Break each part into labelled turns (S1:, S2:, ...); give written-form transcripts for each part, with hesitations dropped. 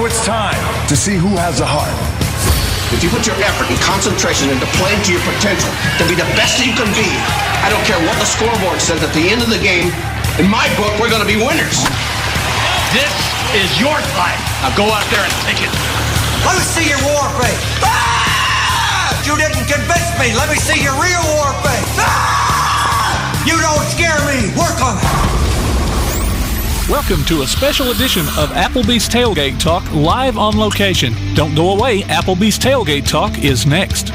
S1: it's time to see who has a heart.
S2: If you put your effort and concentration into playing to your potential, to be the best that you can be, I don't care what the scoreboard says at the end of the game, in my book, we're going to be winners.
S3: This is your fight. Now go out there and take it.
S4: Let me see your war face. Ah! You didn't convince me. Let me see your real war face. Ah! You don't scare me. Work on it.
S5: Welcome to a special edition of Applebee's Tailgate Talk, live on location. Don't go away, Applebee's Tailgate Talk is next.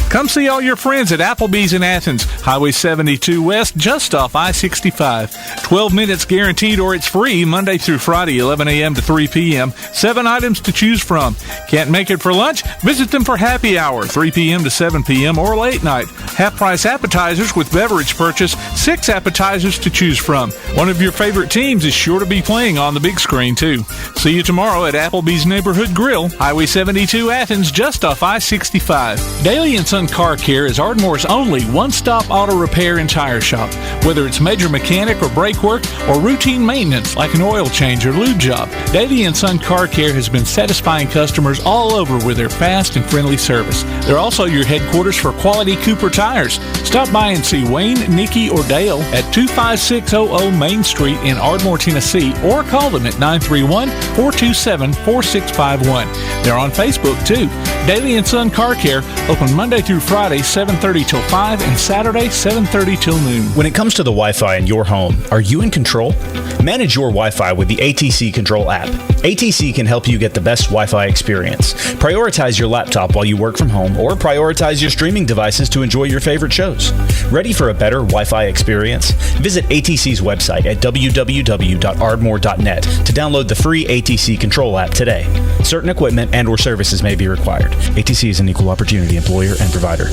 S5: Come see all your friends at Applebee's in Athens, Highway 72 West, just off I-65. 12 minutes guaranteed or it's free, Monday through Friday, 11 a.m. to 3 p.m. 7 items to choose from. Can't make it for lunch? Visit them for happy hour, 3 p.m. to 7 p.m. or late night. Half-price appetizers with beverage purchase, 6 appetizers to choose from. One of your favorite teams is sure to be playing on the big screen, too. See you tomorrow at Applebee's Neighborhood Grill, Highway 72 Athens, just off I-65. Daily and Son Car Care is Ardmore's only one-stop auto repair and tire shop. Whether it's major mechanic or brake work or routine maintenance like an oil change or lube job, Daily and Son Car Care has been satisfying customers all over with their fast and friendly service. They're also your headquarters for quality Cooper tires. Stop by and see Wayne, Nikki, or Dale at 25600 Main Street in Ardmore, Tennessee, or call them at 931-427-4651. They're on Facebook, too. Daily and Son Car Care, open Monday through Friday, 7:30 till 5, and Saturday, 7:30 till noon.
S6: When it comes to the Wi-Fi in your home, are you in control? Manage your Wi-Fi with the ATC Control app. ATC can help you get the best Wi-Fi experience. Prioritize your laptop while you work from home, or prioritize your streaming devices to enjoy your favorite shows. Ready for a better Wi-Fi experience? Visit ATC's website at www.ardmore.net to download the free ATC Control app today. Certain equipment and or services may be required. ATC is an equal opportunity employer and provider.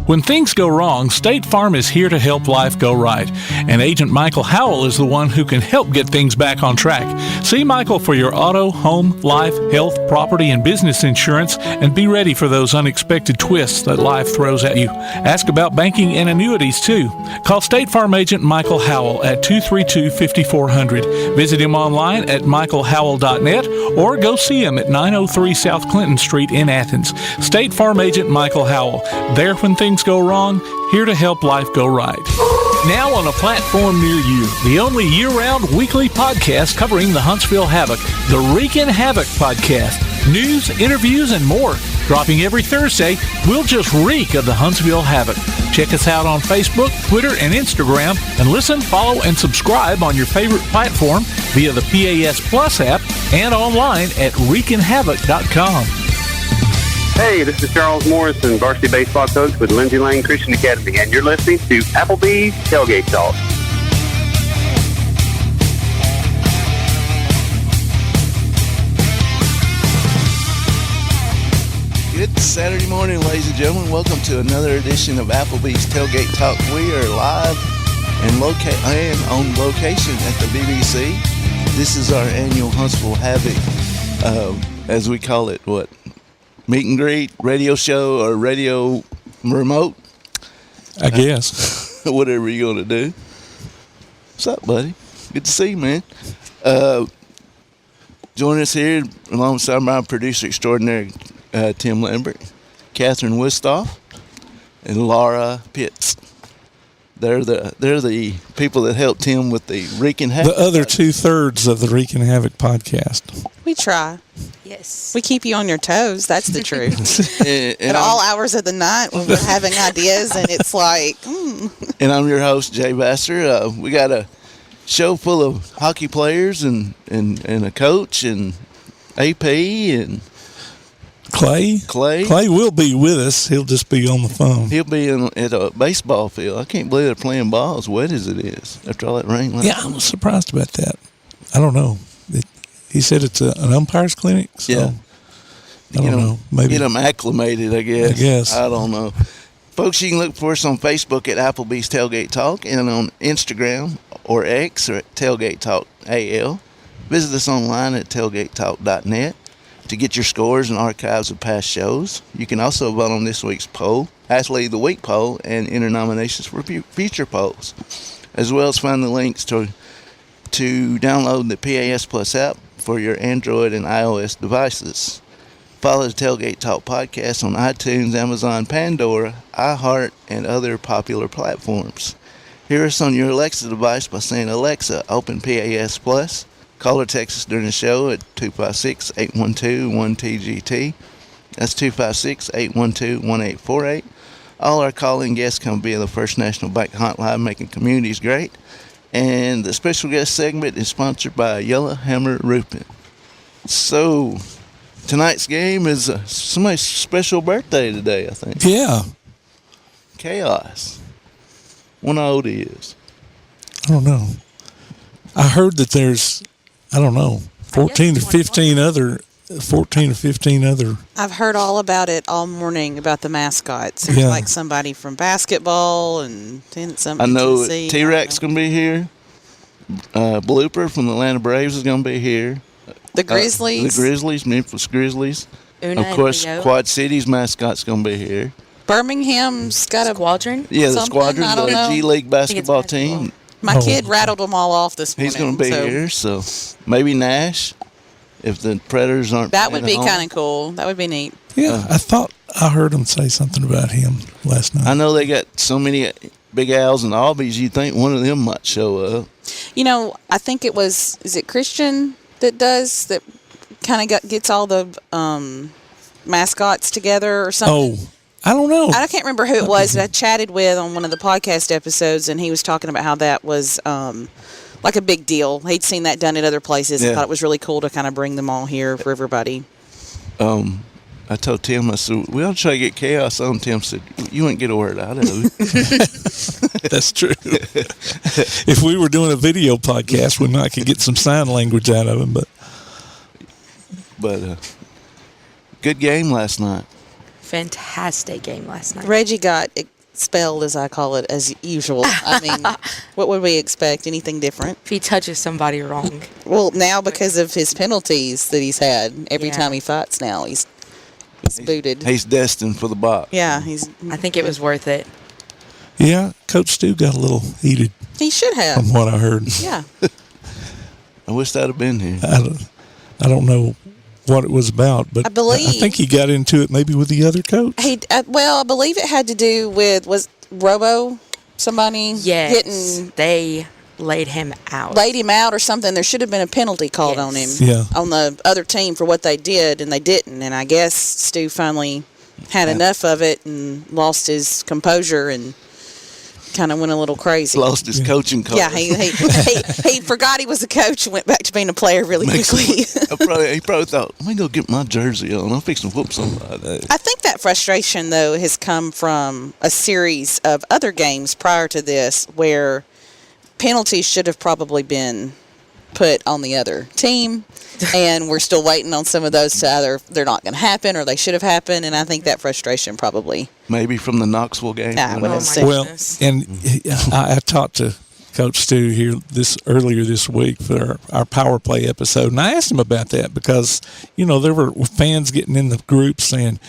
S5: When things go wrong, State Farm is here to help life go right. And Agent Michael Howell is the one who can help get things back on track. See Michael for your auto, home, life, health, property, and business insurance, and be ready for those unexpected twists that life throws at you. Ask about banking and annuities, too. Call State Farm Agent Michael Howell at 232-5400. Visit him online at michaelhowell.net or go see him at 903 South Clinton Street in Athens. State Farm Agent Michael Howell. There when things go wrong, here to help life go right. Now on a platform near you, the only year-round weekly podcast covering the Huntsville Havoc, the Freak Daddy Havoc podcast. News, interviews, and more. Dropping every Thursday, we'll just reek of the Huntsville Havoc. Check us out on Facebook, Twitter, and Instagram, and listen, follow, and subscribe on your favorite platform via the PAS Plus app and online at reekandhavoc.com.
S7: Hey, this is Charles Morrison, varsity baseball coach with Lindsay Lane Christian Academy, and you're listening to Applebee's Tailgate Talk.
S8: Good Saturday morning, ladies and gentlemen. Welcome to another edition of Applebee's Tailgate Talk. We are live and on location at the BBC. This is our annual Huntsville Havoc, as we call it, meet and greet, radio show, or radio remote?
S5: I guess.
S8: Whatever you're going to do. What's up, buddy? Good to see you, man. Join us here alongside my producer extraordinary, Tim Lambert, Catherine Wistoff, and Laura Pitts. They're the people that helped Tim with the Freak and Havoc.
S9: The other 2/3 of the Freak and Havoc podcast.
S10: We try.
S11: Yes.
S10: We keep you on your toes. That's the truth. At all hours of the night when we're having ideas and it's like,
S8: And I'm your host, Jay Vassar. We got a show full of hockey players and a coach and AP and
S9: Clay will be with us. He'll just be on the phone.
S8: He'll be at a baseball field. I can't believe they're playing ball as wet as it is after all that rain.
S9: Yeah, I was surprised about that. I don't know. He said it's an umpire's clinic. So
S8: yeah.
S9: I don't know. Maybe
S8: get them acclimated, I guess.
S9: I
S8: don't know. Folks, you can look for us on Facebook at Applebee's Tailgate Talk and on Instagram or X or at Tailgate Talk AL. Visit us online at tailgatetalk.net to get your scores and archives of past shows. You can also vote on this week's poll, Athlete of the Week poll, and enter nominations for future polls, as well as find the links to download the PAS Plus app for your Android and iOS devices. Follow the Tailgate Talk podcast on iTunes, Amazon, Pandora, iHeart, and other popular platforms. Hear us on your Alexa device by saying, Alexa, open PAS Plus. Call or text us during the show at 256-812-1TGT. That's 256-812-1848. All our calling guests come via the First National Bank Hotline, making communities great. And the special guest segment is sponsored by Yellow Hammer Roofing. So, tonight's game is somebody's special birthday today, I think.
S9: Yeah.
S8: Chaos. Wonder how old he is.
S9: I don't know. I heard that there's, 14 to 15 other.
S10: I've heard all about it all morning about the mascots. It's like somebody from basketball and something.
S8: I know T-Rex going to be here. Blooper from the Atlanta Braves is going to be here.
S10: The Grizzlies.
S8: Memphis Grizzlies.
S11: Una
S8: of course,
S11: and Leo.
S8: Quad City's mascot's going to be here.
S10: Birmingham's got a
S11: Squadron?
S8: Yeah, the Squadron, the G League basketball team.
S10: My kid rattled them all off this morning.
S8: He's going to be here, so maybe Nash. If the Predators aren't,
S10: that would be kind of cool. That would be neat.
S9: Yeah, I heard him say something about him last night.
S8: I know they got so many Big Al's and Albies. You think one of them might show up?
S10: I think it was. Is it Christian that kind of gets all the mascots together or something?
S9: Oh, I don't know.
S10: I can't remember who it was that I chatted with on one of the podcast episodes, and he was talking about how that was. Like a big deal. He'd seen that done at other places and thought it was really cool to kind of bring them all here for everybody.
S8: I told Tim, I said, we ought to try to get Chaos on. Tim said, you wouldn't get a word out of it.
S9: That's true. If we were doing a video podcast, we might could get some sign language out of him.
S8: But good game last night.
S11: Fantastic game last night.
S10: Reggie got expelled, as I call it, as usual. I mean, what would we expect? Anything different?
S11: If he touches somebody wrong.
S10: Well, now because of his penalties that he's had, every time he fights now, he's booted.
S8: He's destined for the box.
S10: Yeah,
S11: I think it was worth it.
S9: Yeah, Coach Stu got a little heated.
S10: He should have.
S9: From what I heard.
S10: Yeah.
S8: I wish I'd have been here.
S9: I don't know what it was about, but I think he got into it maybe with the other coach.
S10: I believe it had to do with, was Robo somebody
S11: Yes, they laid him out.
S10: Laid him out or something. There should have been a penalty called on him on the other team for what they did, and they didn't. And I guess Stu finally had enough of it and lost his composure and kind of went a little crazy.
S8: Lost his coaching colors.
S10: Yeah, he forgot he was a coach and went back to being a player really quickly.
S8: He probably thought, let me go get my jersey on. I'm fixing to whoop somebody.
S10: I think that frustration, though, has come from a series of other games prior to this where penalties should have probably been put on the other team, and we're still waiting on some of those to either they're not going to happen or they should have happened, and I think that frustration probably
S8: maybe from the Knoxville game.
S9: Well, and I talked to Coach Stu here earlier this week for our power play episode, and I asked him about that because there were fans getting in the group saying,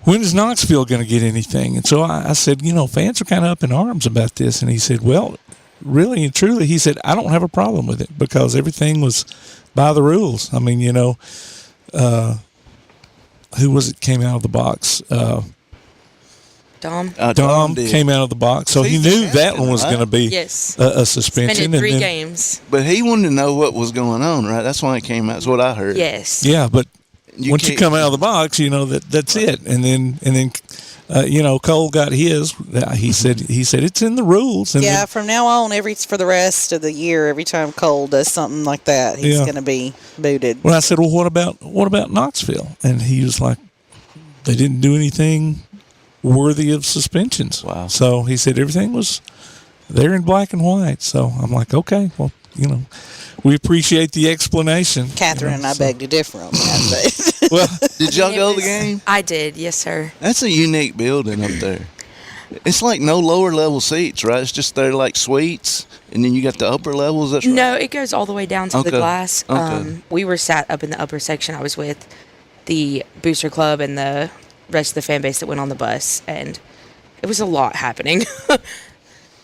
S9: when is Knoxville going to get anything? And so I said, fans are kind of up in arms about this, and he said, well, really and truly, he said, I don't have a problem with it because everything was by the rules. I mean, who was it came out of the box?
S11: Dom.
S9: Dom came out of the box, so he knew that one was going to be a suspension.
S11: Suspended 3 games.
S8: But he wanted to know what was going on, right? That's why he came out. That's what I heard.
S11: Yes.
S9: Yeah, but once you come out of the box, that's it. And then Cole got his. He said it's in the rules. And
S10: yeah, from now on, for the rest of the year, every time Cole does something like that, he's going to be booted.
S9: Well, I said, well, what about Knoxville? And he was like, they didn't do anything worthy of suspensions.
S8: Wow.
S9: So he said everything was there in black and white. So I'm like, okay, well, we appreciate the explanation.
S10: Catherine and I beg to differ on that. But
S8: well, did y'all go to the game?
S11: I did, yes, sir.
S8: That's a unique building up there. It's like no lower level seats, right? It's just they're like suites, and then you got the upper levels. That's right.
S11: No, it goes all the way down to the glass.
S8: Okay.
S11: We were sat up in the upper section. I was with the booster club and the rest of the fan base that went on the bus, and it was a lot happening.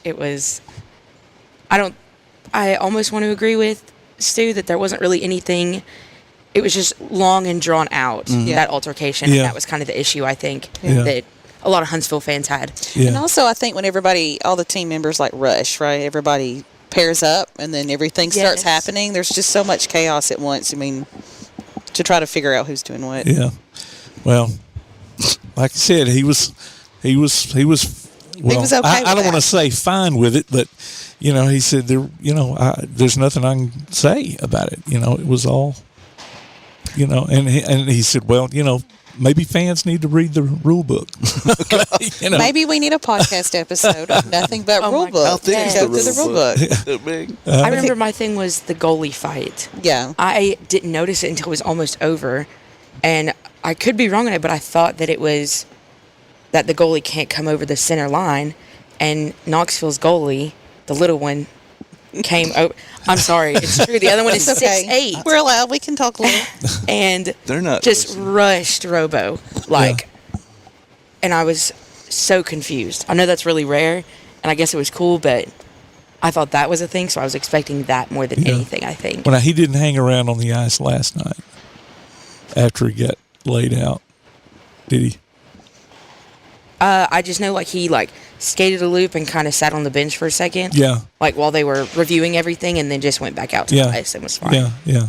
S11: It was. I almost want to agree with Stu, that there wasn't really anything. It was just long and drawn out, that altercation.
S9: Yeah.
S11: And that was kind of the issue, I think, that a lot of Huntsville fans had.
S9: Yeah.
S10: And also, I think when all the team members like rush, right? Everybody pairs up and then everything starts happening. There's just so much chaos at once. I mean, to try to figure out who's doing what.
S9: Yeah. Well, like I said, he was well,
S10: he was okay with
S9: I don't
S10: that.
S9: want to say fine with it, but he said there's nothing I can say about it. It was all, and he said, well, maybe fans need to read the rule book.
S10: Maybe we need a podcast episode of nothing but rule book.
S8: How thick is
S10: Go
S8: the
S10: through the
S8: rule
S10: rule book.
S8: They're big.
S11: I remember my thing was the goalie fight.
S10: Yeah.
S11: I didn't notice it until it was almost over. And I could be wrong on it, but I thought that it was that the goalie can't come over the center line. And Knoxville's goalie, the little one, came over. I'm sorry, it's true. The other one is
S10: It's okay.
S11: 6'8".
S10: We're allowed. We can talk a little.
S11: And
S8: They're not
S11: just rushed Robo. And I was so confused. I know that's really rare, and I guess it was cool, but I thought that was a thing, so I was expecting that more than anything, I think.
S9: Well, now, he didn't hang around on the ice last night after he got laid out, did he?
S11: I just know, he, skated a loop and kind of sat on the bench for a second.
S9: Yeah.
S11: While they were reviewing everything, and then just went back out to the ice and was fine.
S9: Yeah.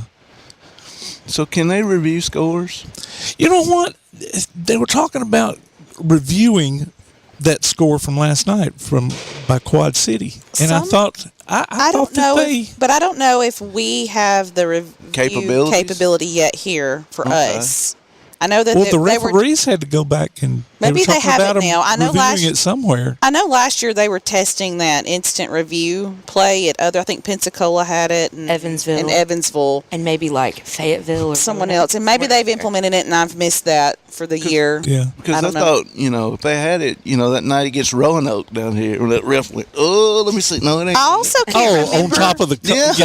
S8: So can they review scores?
S9: You know what? They were talking about reviewing that score from last night by Quad City, and I thought I
S10: don't
S9: thought that
S10: know, but I don't know if we have the review capability yet here for us. I know that
S9: the referees had to go back and
S10: maybe they have it now. I know
S9: reviewing it somewhere.
S10: I know last year they were testing that instant review play at other. I think Pensacola had it, and Evansville,
S11: and maybe Fayetteville or
S10: someone else. And maybe they've implemented it, and I've missed that for the year.
S9: Yeah,
S8: because I thought if they had it, that night against Roanoke down here, when that ref went, oh, let me see, no, it ain't.
S10: I also can't remember.
S9: on top of the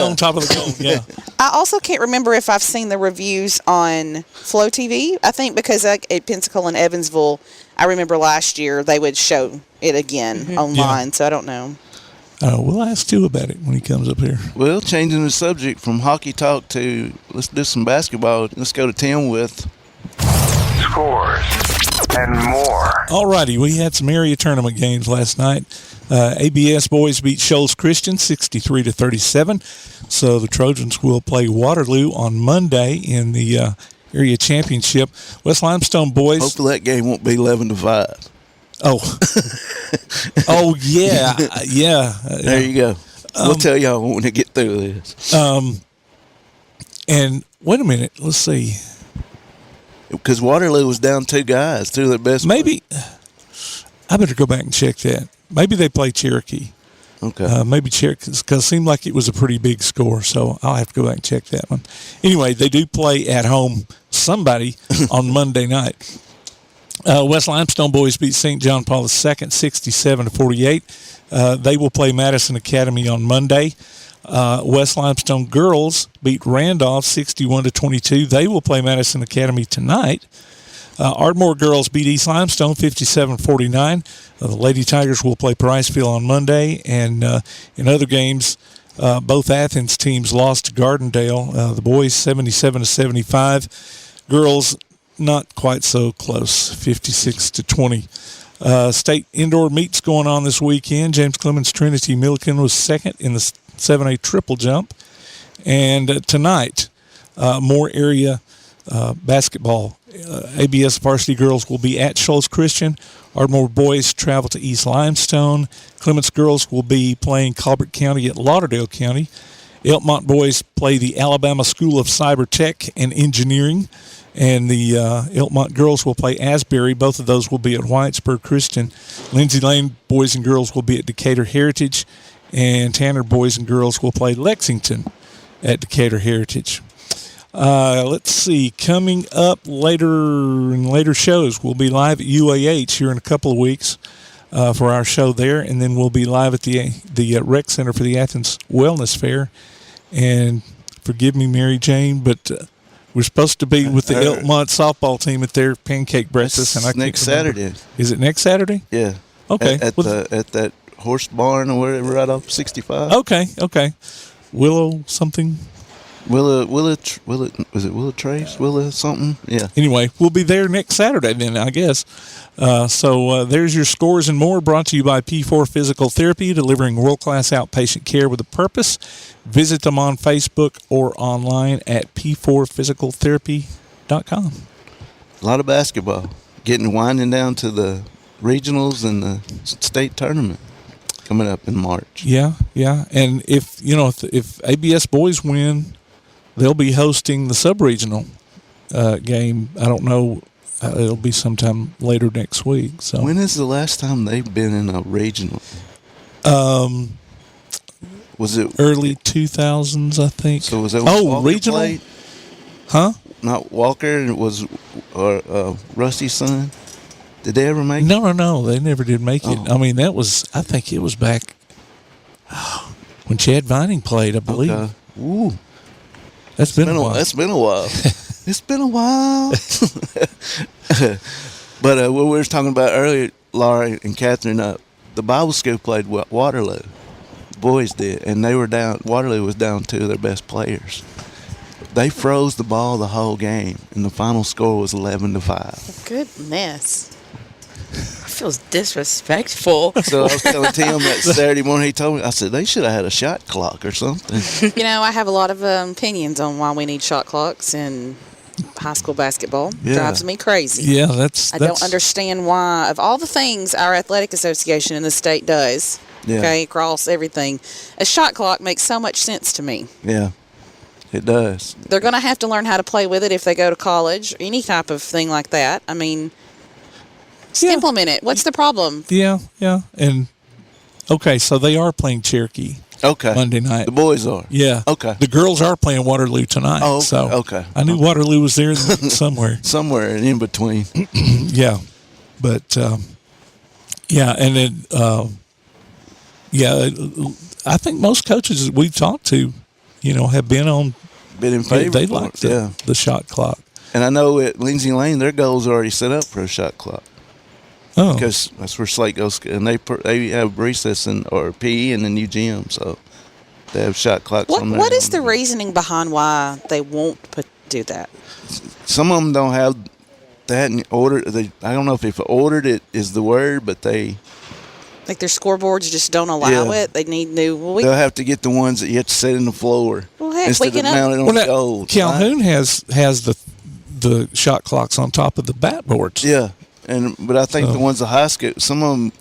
S9: on top of the cone. Yeah.
S10: I also can't remember if I've seen the reviews on Flow TV. I think because at Pensacola and Evansville, I remember last year they would show it again online, so I don't know.
S9: We'll ask Stu about it when he comes up here.
S8: Well, changing the subject from hockey talk to let's do some basketball. Let's go to Tim with
S1: Scores and more.
S9: All righty, we had some area tournament games last night. ABS boys beat Shoals Christian 63-37. So the Trojans will play Waterloo on Monday in the area championship. West Limestone boys.
S8: Hopefully that game won't be 11-5.
S9: Oh yeah, yeah.
S8: There you go. We'll tell y'all when we get through this.
S9: And wait a minute, let's see.
S8: Because Waterloo was down 2 guys, 2 of their best.
S9: Maybe I better go back and check that. Maybe they play Cherokee.
S8: Okay.
S9: Maybe Cherokee, because it seemed like it was a pretty big score, so I'll have to go back and check that one. Anyway, they do play at home somebody on Monday night. West Limestone boys beat St. John Paul II 67-48. They will play Madison Academy on Monday. West Limestone girls beat Randolph 61-22. They will play Madison Academy tonight. Ardmore girls beat East Limestone 57-49. The Lady Tigers will play Priceville on Monday. And in other games, both Athens teams lost to Gardendale. The boys 77-75. Girls not quite so close, 56-20. State indoor meets going on this weekend. James Clemens Trinity Milliken was second in the 7A triple jump. And tonight, more area basketball. ABS varsity girls will be at Shoals Christian. Ardmore boys travel to East Limestone. Clements girls will be playing Colbert County at Lauderdale County. Elkmont boys play the Alabama School of Cyber Tech and Engineering. And the Elkmont girls will play Asbury. Both of those will be at Whitesburg Christian. Lindsay Lane boys and girls will be at Decatur Heritage. And Tanner boys and girls will play Lexington at Decatur Heritage. Let's see. Coming up in later shows, we'll be live at UAH here in a couple of weeks for our show there. And then we'll be live at the Rec Center for the Athens Wellness Fair. And forgive me, Mary Jane, but we're supposed to be with the Elkmont softball team at their pancake breakfast. And
S8: next Saturday.
S9: Is it next Saturday?
S8: Yeah.
S9: Okay.
S8: At that horse barn or whatever, right off 65.
S9: Okay. Willow something.
S8: Willa Trace? Willa something? Yeah.
S9: Anyway, we'll be there next Saturday then, I guess. So there's your scores and more, brought to you by P4 Physical Therapy, delivering world-class outpatient care with a purpose. Visit them on Facebook or online at p4physicaltherapy.com.
S8: A lot of basketball. Winding down to the regionals and the state tournament coming up in March.
S9: Yeah. And if ABS boys win, they'll be hosting the sub-regional game. I don't know. It'll be sometime later next week. So
S8: when is the last time they've been in a regional? Was it
S9: early 2000s? I think.
S8: So was it?
S9: Regional?
S8: Played?
S9: Huh?
S8: Not Walker. It was Rusty's son. Did they ever make it?
S9: No. They never did make it. I mean, I think it was back when Chad Vining played, I believe.
S8: Okay. Ooh.
S9: That's been a while.
S8: It's been a while. It's been a while. But what we were talking about earlier, Laura and Catherine, the Bible school played Waterloo. The boys did, and they were down. Waterloo was down 2 of their best players. They froze the ball the whole game, and the final score was 11-5.
S10: Goodness.
S11: Feels disrespectful.
S8: So I was telling Tim that Saturday morning, he told me, I said, they should have had a shot clock or something.
S10: I have a lot of opinions on why we need shot clocks in high school basketball.
S8: Yeah.
S10: Drives me crazy.
S9: Yeah,
S10: I don't understand why, of all the things our athletic association in the state does, across everything, a shot clock makes so much sense to me.
S8: Yeah, it does.
S10: They're going to have to learn how to play with it if they go to college, any type of thing like that. I mean, just implement it. What's the problem?
S9: Yeah. And, okay, so they are playing Cherokee Monday night.
S8: The boys are?
S9: Yeah.
S8: Okay.
S9: The girls are playing Waterloo tonight.
S8: Oh, okay.
S9: So
S8: Okay.
S9: I knew Waterloo was there somewhere.
S8: Somewhere in between.
S9: Yeah. But, and then, I think most coaches that we've talked to, have been in favor. They like the shot clock.
S8: And I know at Lindsay Lane, their goals are already set up for a shot clock.
S9: Oh.
S8: Because that's where Slate goes, and they have recess or PE in the new gym, so they have shot clocks on there.
S10: What is the reasoning behind why they won't do that?
S8: Some of them don't have that in order. I don't know if ordered it is the word, but they...
S10: Like their scoreboards just don't allow it? They need new...
S8: They'll have to get the ones that you have to set in the floor.
S10: Well, heck,
S8: instead of mounted on the goals.
S9: Calhoun has the shot clocks on top of the backboards.
S8: Yeah. But I think the ones at high school, some of them,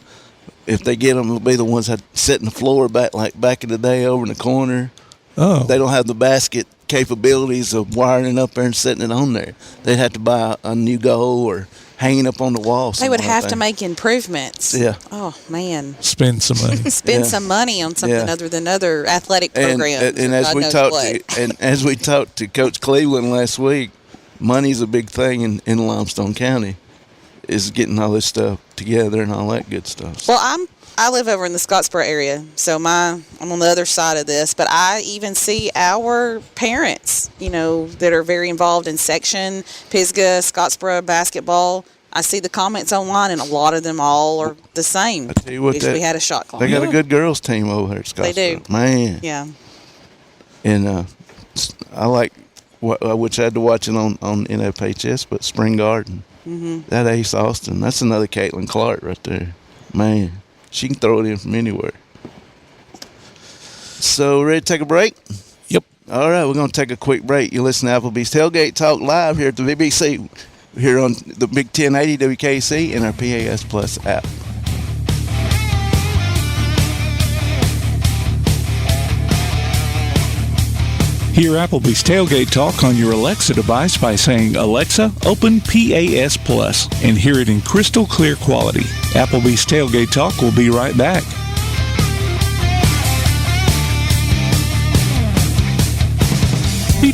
S8: if they get them, will be the ones that sit in the floor back in the day over in the corner.
S9: Oh.
S8: They don't have the basket capabilities of wiring it up there and setting it on there. They'd have to buy a new goal or hanging up on the wall.
S10: They would have to make improvements.
S8: Yeah.
S10: Oh, man.
S9: Spend some money.
S10: Some money on something other than other athletic programs.
S8: And as we talked to Coach Cleveland last week, money's a big thing in Limestone County. Is getting all this stuff together and all that good stuff.
S10: Well, I live over in the Scottsboro area, so I'm on the other side of this. But I even see our parents, that are very involved in section, Pisgah, Scottsboro basketball. I see the comments online, and a lot of them all are the same.
S8: I tell you what,
S10: wish we had a shot clock.
S8: They got a good girls team over there at Scottsboro.
S10: They do,
S8: man.
S10: Yeah.
S8: And I like which I had to watch it on NFHS, but Spring Garden. Mm-hmm. That Ace Austin, that's another Caitlin Clark right there. Man, she can throw it in from anywhere. So, ready to take a break?
S9: Yep.
S8: All right, we're going to take a quick break. You listen to Applebee's Tailgate Talk live here at the BBC, here on the Big 1080 WKC and our PAS Plus app.
S5: Hear Applebee's Tailgate Talk on your Alexa device by saying, Alexa, open PAS Plus, and hear it in crystal clear quality. Applebee's Tailgate Talk will be right back.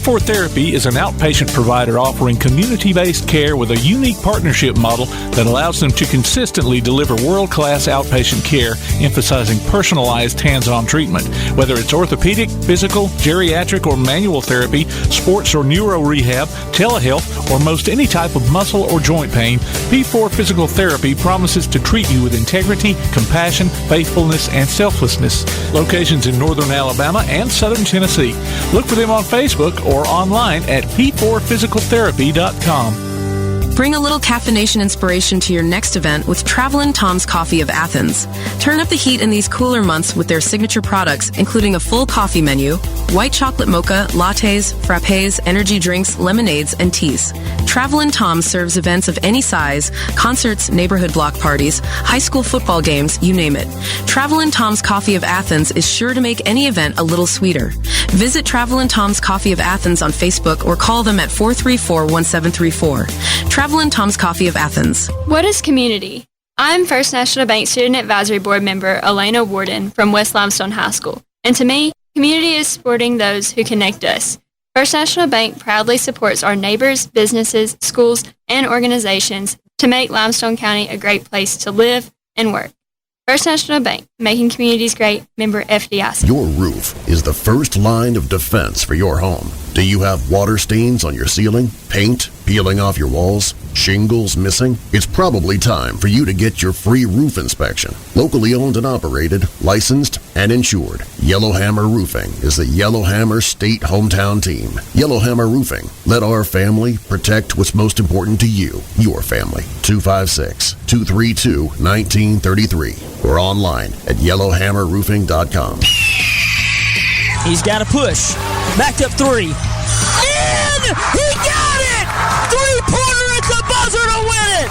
S5: P4 Therapy is an outpatient provider offering community-based care with a unique partnership model that allows them to consistently deliver world-class outpatient care, emphasizing personalized hands-on treatment. Whether it's orthopedic, physical, geriatric, or manual therapy, sports or neuro rehab, telehealth, or most any type of muscle or joint pain, P4 Physical Therapy promises to treat you with integrity, compassion, faithfulness, and selflessness. Locations in northern Alabama and southern Tennessee. Look for them on Facebook or online at p4physicaltherapy.com.
S12: Bring a little caffeination inspiration to your next event with Travelin' Tom's Coffee of Athens. Turn up the heat in these cooler months with their signature products, including a full coffee menu, white chocolate mocha, lattes, frappes, energy drinks, lemonades, and teas. Travelin' Tom serves events of any size, concerts, neighborhood block parties, high school football games, you name it. Travelin' Tom's Coffee of Athens is sure to make any event a little sweeter. Visit Travelin' Tom's Coffee of Athens on Facebook or call them at 434-1734. Travelin' Tom's Coffee of Athens.
S13: What is community? I'm First National Bank Student Advisory Board member Elena Warden from West Limestone High School. And to me, community is supporting those who connect us. First National Bank proudly supports our neighbors, businesses, schools, and organizations to make Limestone County a great place to live and work. First National Bank, making communities great, member FDIC.
S14: Your roof is the first line of defense for your home. Do you have water stains on your ceiling, paint peeling off your walls, shingles missing? It's probably time for you to get your free roof inspection. Locally owned and operated, licensed, and insured. Yellowhammer Roofing is the Yellowhammer State hometown team. Yellowhammer Roofing. Let our family protect what's most important to you, your family. 256-232-1933 or online at yellowhammerroofing.com.
S15: He's got a push. Backed up three. And he got it! Three-pointer at the buzzer to win it!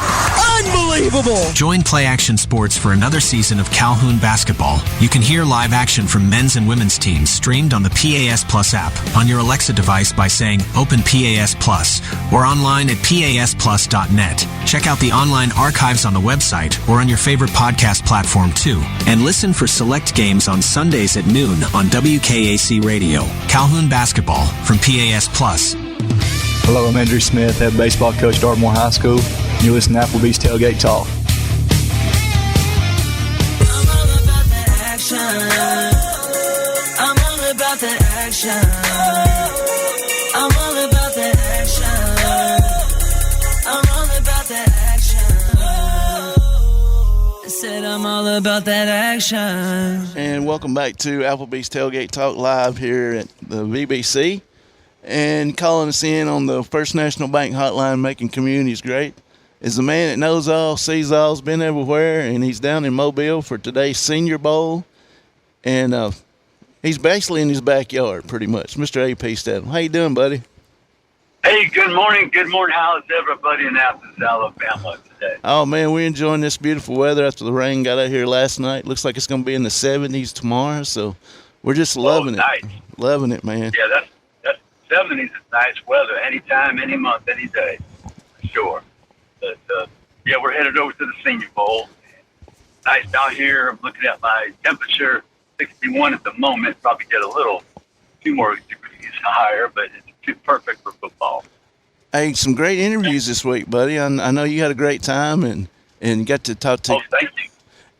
S15: Unbelievable!
S16: Join Play Action Sports for another season of Calhoun basketball. You can hear live action from men's and women's teams streamed on the PAS Plus app on your Alexa device by saying Open PAS Plus or online at pasplus.net. Check out the online archives on the website or on your favorite podcast platform too. And listen for select games on Sundays at noon on WKAC Radio. Calhoun basketball from PAS Plus.
S17: Hello, I'm Andrew Smith, head baseball coach at Dartmoor High School. You listen to Applebee's Tailgate Talk.
S18: I'm all about that action. I'm all about that action. I'm all about that action. I'm all about that action. I said I'm all about that action.
S8: And welcome back to Applebee's Tailgate Talk live here at the VBC. And calling us in on the First National Bank hotline, making communities great, is the man that knows all, sees all, has been everywhere, and he's down in Mobile for today's Senior Bowl. And he's basically in his backyard, pretty much. Mr. A.P. Steadham. How you doing, buddy?
S19: Hey, good morning. Good morning. How's everybody in Athens, Alabama today?
S8: Oh, man, we're enjoying this beautiful weather after the rain got out here last night. Looks like it's going to be in the 70s tomorrow, so we're just loving it.
S19: Nice.
S8: Loving it, man.
S19: Yeah, that's 70s is nice weather, anytime, any month, any day, for sure. But, yeah, we're headed over to the Senior Bowl. Nice down here. I'm looking at my temperature, 61 at the moment. Probably get a few more degrees higher, but it's too perfect for football.
S8: Hey, some great interviews this week, buddy. I know you had a great time and got to talk to.
S19: Oh, thank you.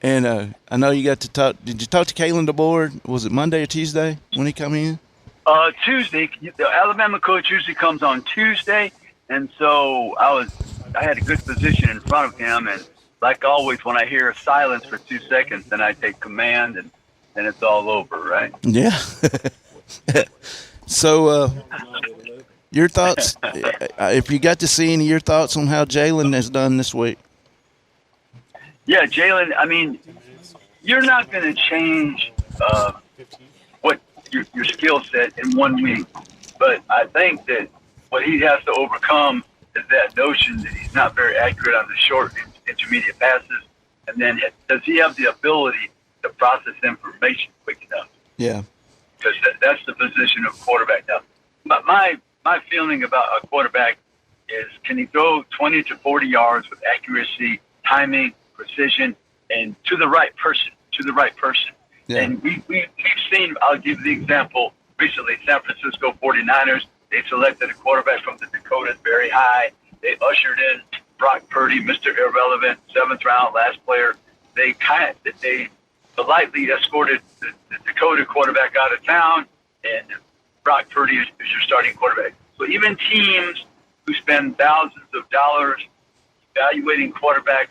S8: And I know you got to talk. Did you talk to Kalen DeBoer? Was it Monday or Tuesday when he come in?
S19: Tuesday. The Alabama coach usually comes on Tuesday, and so I had a good position in front of him, and like always, when I hear silence for 2 seconds, then I take command, and then it's all over, right?
S8: Yeah. So, your thoughts, if you got to see any of your thoughts on how Jalen has done this week?
S19: Yeah, Jalen, I mean, you're not going to change what your skill set in 1 week, but I think that what he has to overcome is that notion that he's not very accurate on the short intermediate passes, and then does he have the ability to process information quick enough?
S8: Yeah.
S19: Because that's the position of quarterback. Now, my feeling about a quarterback is, can he throw 20 to 40 yards with accuracy, timing, precision, and to the right person, Yeah. And we've seen, I'll give the example, recently San Francisco 49ers, They selected a quarterback from the Dakotas very high. They ushered in Brock Purdy, Mr. Irrelevant, 7th round, last player. They politely escorted the Dakota quarterback out of town, and Brock Purdy is your starting quarterback. So even teams who spend thousands of dollars evaluating quarterbacks,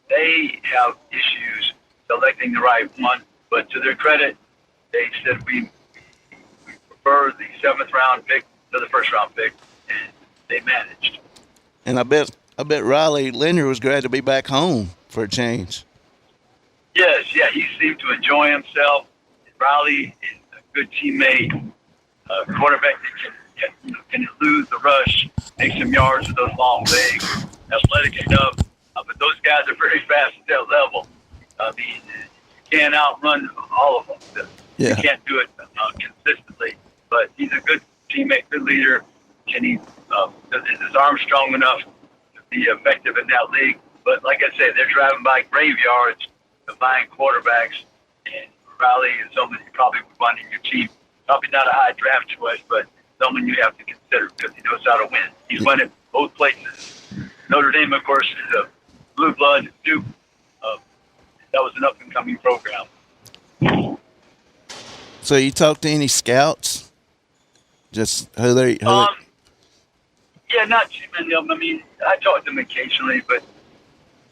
S19: they have issues selecting the right one. But to their credit, they said we prefer the 7th round pick to the 1st round pick, and they managed.
S8: And I bet Riley Leonard was glad to be back home for a change.
S19: Yes, yeah, he seemed to enjoy himself. Riley is a good teammate, quarterback that can lose the rush, make some yards with those long legs, athletic enough. But those guys are very fast at that level. You can't outrun all of them.
S8: Yeah.
S19: You can't do it consistently. But he's a good teammate, good leader, and is his arm strong enough to be effective in that league. But like I said, they're driving by graveyards to find quarterbacks, and Riley is someone you probably would want in your team. Probably not a high draft choice, but someone you have to consider because he knows how to win. He's won at both places. Notre Dame, of course, is a blue blood. Duke, that was an up-and-coming program.
S8: So you talked to any scouts? Just who they?
S19: Yeah, not too many of them. I mean, I talk to them occasionally, but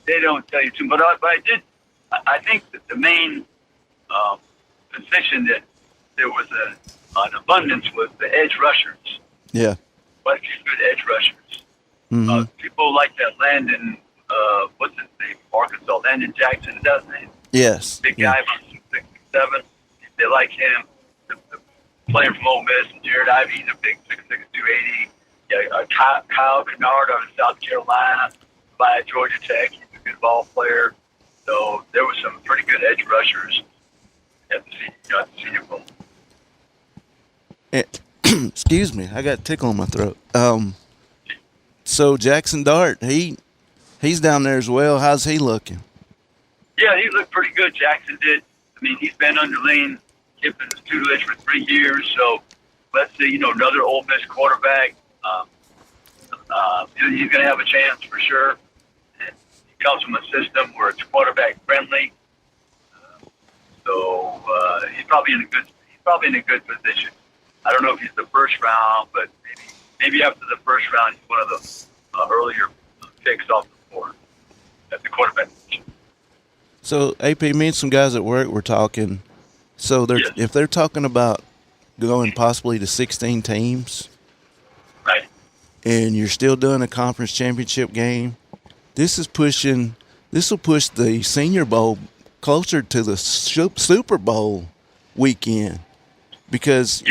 S19: they don't tell you too much. But I think that the main position that there was an abundance was the edge rushers.
S8: Yeah.
S19: Quite a few good edge rushers.
S8: Mm-hmm.
S19: People like that Landon, what's his name? Arkansas. Landon Jackson, is that his name?
S8: Yes.
S19: Big guy, about 6'7". They like him. The player from Ole Miss, Jared Ivey, he's a big 6'6", 280. Yeah, Kyle Kennard out of South Carolina, by Georgia Tech. He's a good ball player. So there was some pretty good edge rushers at the Senior Bowl.
S8: Excuse me, I got a tickle in my throat. So Jackson Dart, he's down there as well. How's he looking?
S19: Yeah, he looked pretty good. Jackson did. I mean, he's been under Lane Kiffin's tutelage for 3 years. So let's see, another Ole Miss quarterback. He's going to have a chance for sure. And he comes from a system where it's quarterback friendly. So he's probably in a good position. I don't know if he's the 1st round, but maybe after the 1st round, he's one of the earlier picks off the board at the quarterback position.
S8: So AP, me and some guys at work were talking. So if they're talking about going possibly to 16 teams,
S19: right,
S8: and you're still doing a conference championship game, this will push the Senior Bowl closer to the Super Bowl weekend, because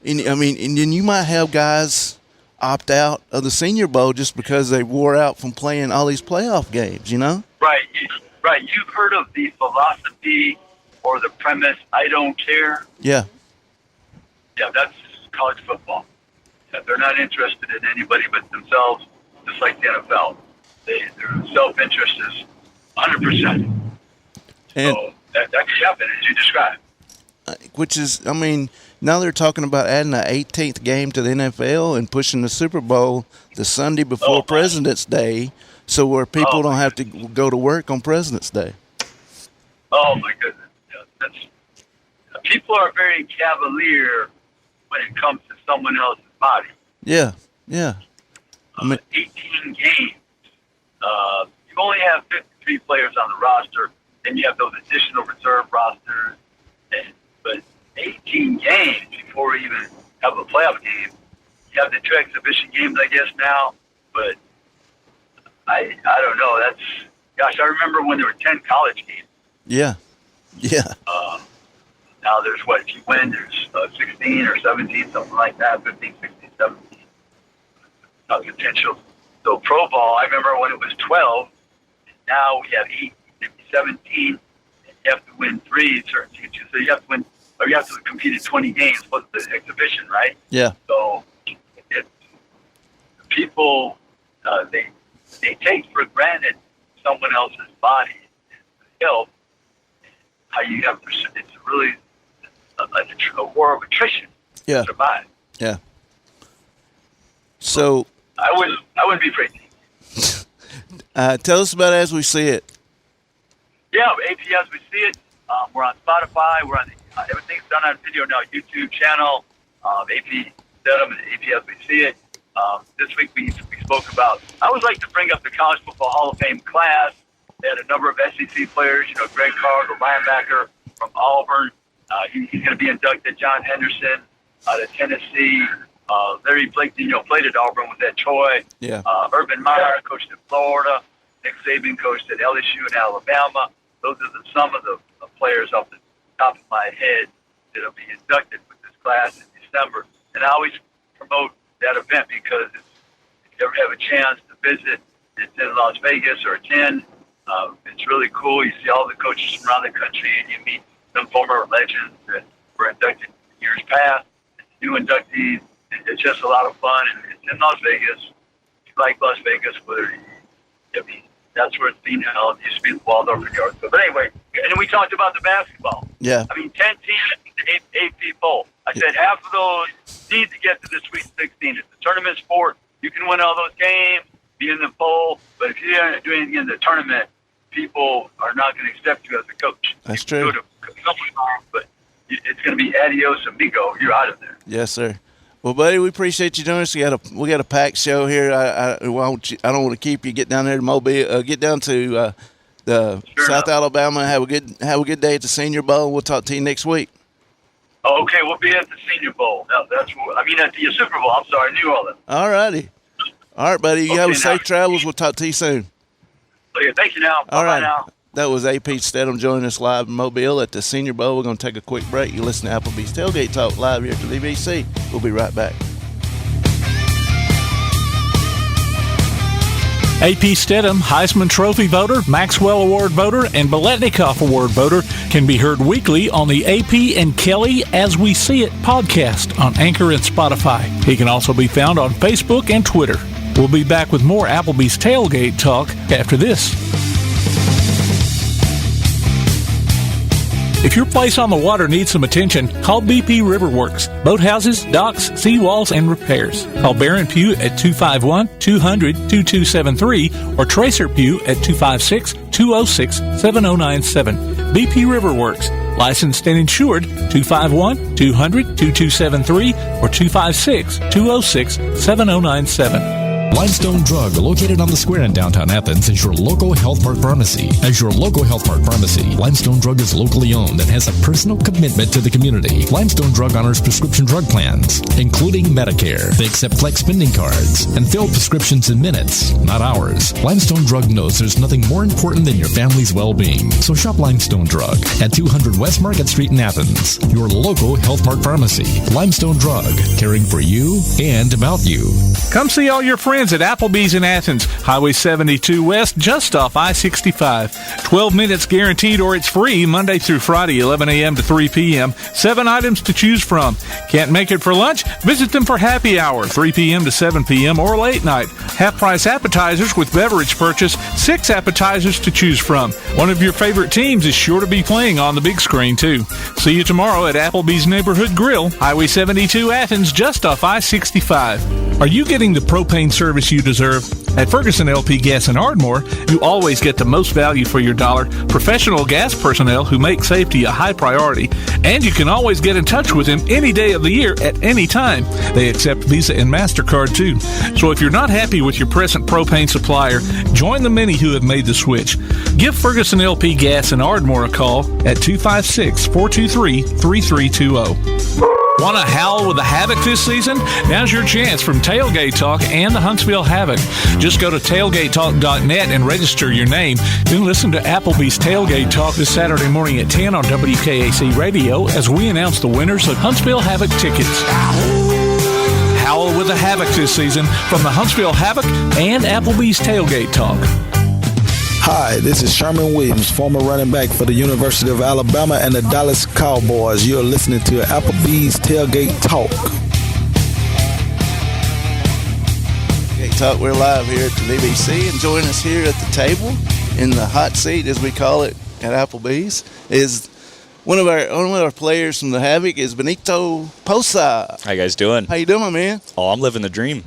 S8: and then you might have guys opt out of the Senior Bowl just because they wore out from playing all these playoff games.
S19: Right. You've heard of the philosophy or the premise, I don't care?
S8: Yeah.
S19: Yeah, that's college football. Yeah, they're not interested in anybody but themselves, just like the NFL. Their self-interest is 100%. So that could happen, as you described.
S8: Which is, now they're talking about adding an 18th game to the NFL and pushing the Super Bowl the Sunday before President's Day, so where people don't have to go to work on President's Day.
S19: Oh, my goodness. Yeah, people are very cavalier when it comes to someone else's body.
S8: Yeah.
S19: 18 games. You only have 53 players on the roster, then you have those additional reserve rosters. But 18 games before we even have a playoff game. You have the two exhibition games, I guess, now. But I don't know. I remember when there were 10 college games.
S8: Yeah.
S19: Now there's if you win, there's 16 or 17, something like that, 15, 16, 17 potential. So Pro Bowl, I remember when it was 12. Now we have 8, maybe 17. And you have to win 3 certain teams. So you have to win, or you have to compete in 20 games plus the exhibition, right?
S8: Yeah.
S19: So people, they take for granted someone else's body, health. How you have to, it's really a war of attrition to survive.
S8: Yeah. So
S19: I wouldn't be afraid.
S8: Tell us about As We See It.
S19: Yeah, AP As We See It. We're on Spotify. We're on everything's done on video now. YouTube channel, AP Steadham and AP As We See It. This week we spoke about. I always like to bring up the College Football Hall of Fame class. They had a number of SEC players. Greg Carr, the linebacker from Auburn. He's going to be inducted. John Henderson out of Tennessee. Larry Blake, played at Auburn with Ed Troy.
S8: Yeah.
S19: Urban Meyer coached at Florida. Nick Saban coached at LSU and Alabama. Those are some of the players off the top of my head that will be inducted with this class in December. And I always promote that event because if you ever have a chance to visit, it's in Las Vegas or attend. It's really cool. You see all the coaches from around the country, and you meet some former legends that were inducted in years past. New inductees. It's just a lot of fun, and it's in Las Vegas. If you like Las Vegas, that's where it's being held. It used to be the Waldorf Yard. But anyway, and then we talked about the basketball.
S8: Yeah.
S19: 10 teams, 8 people. I said half of those need to get to the Sweet 16. It's a tournament sport. You can win all those games, be in the bowl, but if you don't do anything in the tournament, people are not going to accept you as a coach.
S8: That's true.
S19: But it's going to be adios amigo. You're out of there.
S8: Yes, sir. Well, buddy, we appreciate you doing this. We got a packed show here. I don't want to keep you. Get down there to Mobile. Get down to South Alabama. Have a good day at the Senior Bowl. We'll talk to you next week.
S19: Okay, we'll be at the Senior Bowl. No, at the Super Bowl. I'm sorry, New Orleans.
S8: All righty. All right, buddy. You have safe travels. We'll talk to you soon.
S19: Okay, thank you now.
S8: All right.
S19: Now.
S8: That was AP Steadham joining us live in Mobile at the Senior Bowl. We're going to take a quick break. You listen to Applebee's Tailgate Talk live here at the BBC. We'll be right back.
S5: AP Steadham, Heisman Trophy voter, Maxwell Award voter, and Biletnikoff Award voter can be heard weekly on the AP and Kelly As We See It podcast on Anchor and Spotify. He can also be found on Facebook and Twitter. We'll be back with more Applebee's Tailgate Talk after this. If your place on the water needs some attention, call BP Riverworks. Boathouses, docks, seawalls, and repairs. Call Baron Pugh at 251-200-2273 or Tracer Pugh at 256-206-7097. BP Riverworks. Licensed and insured 251-200-2273 or 256-206-7097.
S20: Limestone Drug, located on the square in downtown Athens, is your local Health Mart pharmacy. As your local Health Mart pharmacy, Limestone Drug is locally owned and has a personal commitment to the community. Limestone Drug honors prescription drug plans, including Medicare. They accept flex spending cards and fill prescriptions in minutes, not hours. Limestone Drug knows there's nothing more important than your family's well-being. So shop Limestone Drug at 200 West Market Street in Athens, your local Health Mart pharmacy. Limestone Drug, caring for you and about you.
S5: Come see all your friends at Applebee's in Athens, Highway 72 West, just off I-65. 12 minutes guaranteed or it's free Monday through Friday, 11 a.m. to 3 p.m. 7 items to choose from. Can't make it for lunch? Visit them for happy hour, 3 p.m. to 7 p.m. or late night. Half-price appetizers with beverage purchase, 6 appetizers to choose from. One of your favorite teams is sure to be playing on the big screen, too. See you tomorrow at Applebee's Neighborhood Grill, Highway 72 Athens, just off I-65. Are you getting the propane service you deserve? At Ferguson LP Gas in Ardmore, you always get the most value for your dollar, professional gas personnel who make safety a high priority, and you can always get in touch with them any day of the year at any time. They accept Visa and MasterCard too. So if you're not happy with your present propane supplier, join the many who have made the switch. Give Ferguson LP Gas in Ardmore a call at 256-423-3320. Want to howl with the Havoc this season? Now's your chance from Tailgate Talk and the Huntsville Havoc. Just go to tailgatetalk.net and register your name. Then listen to Applebee's Tailgate Talk this Saturday morning at 10 on WKAC Radio as we announce the winners of Huntsville Havoc tickets. Howl with the Havoc this season from the Huntsville Havoc and Applebee's Tailgate Talk.
S21: Hi, this is Sherman Williams, former running back for the University of Alabama and the Dallas Cowboys. You're listening to Applebee's Tailgate Talk.
S8: Tailgate Talk, we're live here at the BBC, and joining us here at the table, in the hot seat, as we call it at Applebee's, is one of our players from the Havoc is Benito Posa.
S22: How you guys doing?
S8: How you doing, man?
S22: Oh, I'm living the dream.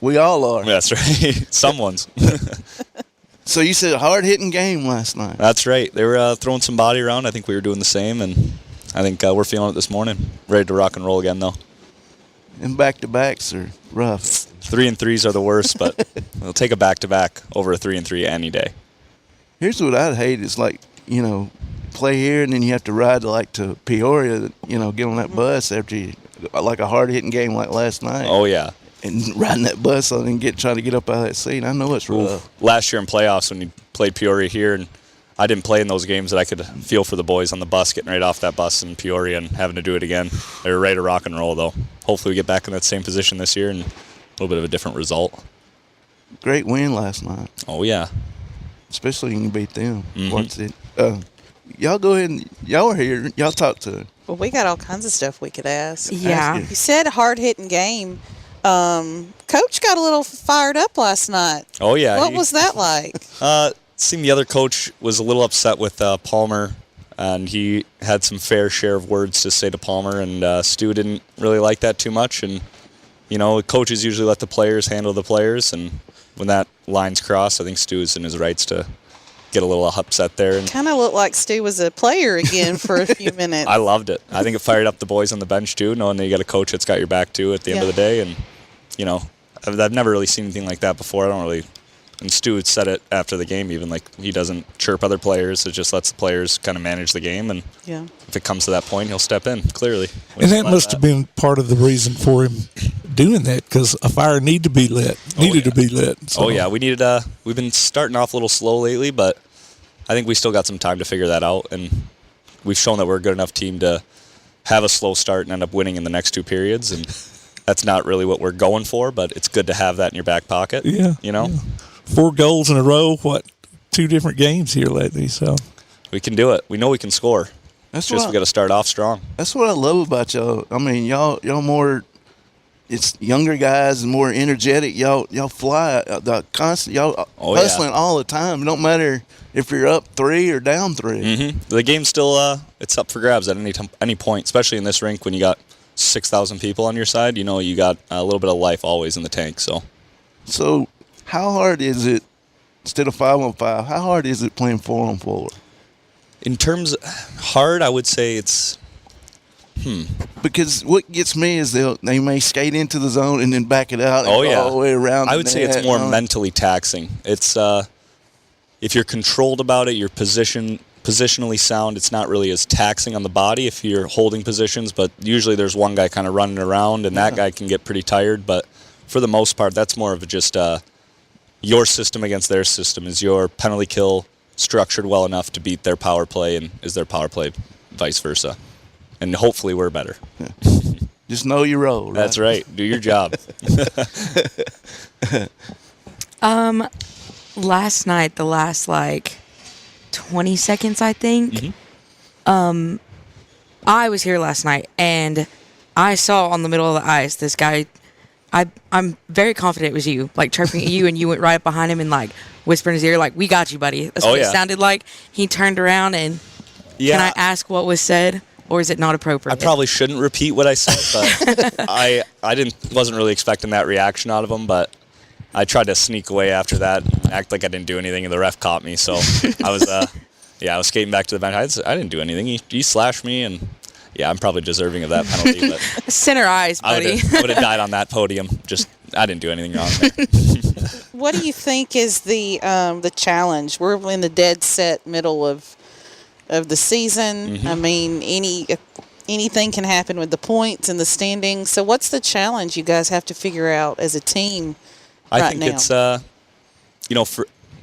S8: We all are.
S2: That's right. Someone's.
S8: So you said a hard-hitting game last night.
S2: That's right. They were throwing some body around. I think we were doing the same, and I think we're feeling it this morning. Ready to rock and roll again, though.
S8: And back-to-backs are rough.
S2: 3-3s are the worst, but we'll take a back-to-back over a 3-3 any day.
S8: Here's what I'd hate is, like, play here and then you have to ride to Peoria, get on that bus after you, like a hard-hitting game like last night.
S2: Oh, yeah.
S8: And riding that bus and trying to get up out of that seat. I know it's rough.
S2: Last year in playoffs when you played Peoria here, and I didn't play in those games, that I could feel for the boys on the bus, getting right off that bus in Peoria and having to do it again. They were ready to rock and roll, though. Hopefully we get back in that same position this year and a little bit of a different result.
S8: Great win last night.
S2: Oh, yeah.
S8: Especially when you beat them.
S2: Mm-hmm.
S8: Y'all go ahead and y'all are here. Y'all talk to.
S10: Well, we got all kinds of stuff we could ask.
S11: Yeah.
S10: You said hard-hitting game. Coach got a little fired up last night.
S2: Oh, yeah.
S10: What was that like?
S2: Seemed the other coach was a little upset with Palmer, and he had some fair share of words to say to Palmer, and Stu didn't really like that too much. And, coaches usually let the players handle the players, and when that line's crossed, I think Stu is in his rights to get a little upset there. And
S10: kind of looked like Stu was a player again for a few minutes.
S2: I loved it. I think it fired up the boys on the bench, too, knowing that you got a coach that's got your back, too, at the end of the day. And, I've never really seen anything like that before. And Stu had said it after the game even, like he doesn't chirp other players. It just lets the players kind of manage the game. And if it comes to that point, he'll step in, clearly.
S9: And that must have been part of the reason for him doing that, because a fire needed to be lit. So.
S2: Oh, yeah. We've been starting off a little slow lately, but I think we still got some time to figure that out. And we've shown that we're a good enough team to have a slow start and end up winning in the next two periods. And that's not really what we're going for, but it's good to have that in your back pocket.
S9: Yeah.
S2: Yeah.
S9: 4 goals in a row, 2 different games here lately, so.
S2: We can do it. We know we can score. We got to start off strong.
S8: That's what I love about y'all. I mean, y'all more, it's younger guys and more energetic. Y'all fly, constant, hustling all the time. It don't matter if you're up 3 or down 3.
S2: Mm-hmm. The game's still, it's up for grabs at any point, especially in this rink when you got 6,000 people on your side. You got a little bit of life always in the tank.
S8: So how hard is it, instead of 5-on-5, how hard is it playing 4-on-4?
S2: In terms of hard, I would say it's,
S8: Because what gets me is they may skate into the zone and then back it out and go all the way around.
S2: I would say it's more mentally taxing. It's if you're controlled about it, you're positionally sound, it's not really as taxing on the body if you're holding positions, but usually there's one guy kind of running around, and that guy can get pretty tired. But for the most part, that's more of just your system against their system. Is your penalty kill structured well enough to beat their power play, and is their power play vice versa? And hopefully we're better.
S8: Just know your role. Right?
S2: That's right. Do your job.
S11: Last night, the last 20 seconds, I think.
S2: Mm-hmm.
S11: I was here last night, and I saw on the middle of the ice this guy. I'm very confident it was you, chirping at you, and you went right up behind him and whispered in his ear, "We got you, buddy." That's what it sounded like. He turned around and can I ask what was said, or is it not appropriate?
S2: I probably shouldn't repeat what I said, but I wasn't really expecting that reaction out of him, but I tried to sneak away after that and act like I didn't do anything, and the ref caught me. So I was skating back to the bench. I didn't do anything. He slashed me, and I'm probably deserving of that penalty. But
S11: center eyes, buddy.
S2: I would have died on that podium. I didn't do anything wrong there.
S10: What do you think is the challenge? We're in the dead set middle of the season.
S2: Mm-hmm.
S10: I mean, anything can happen with the points and the standings. So what's the challenge you guys have to figure out as a team?
S2: I think it's,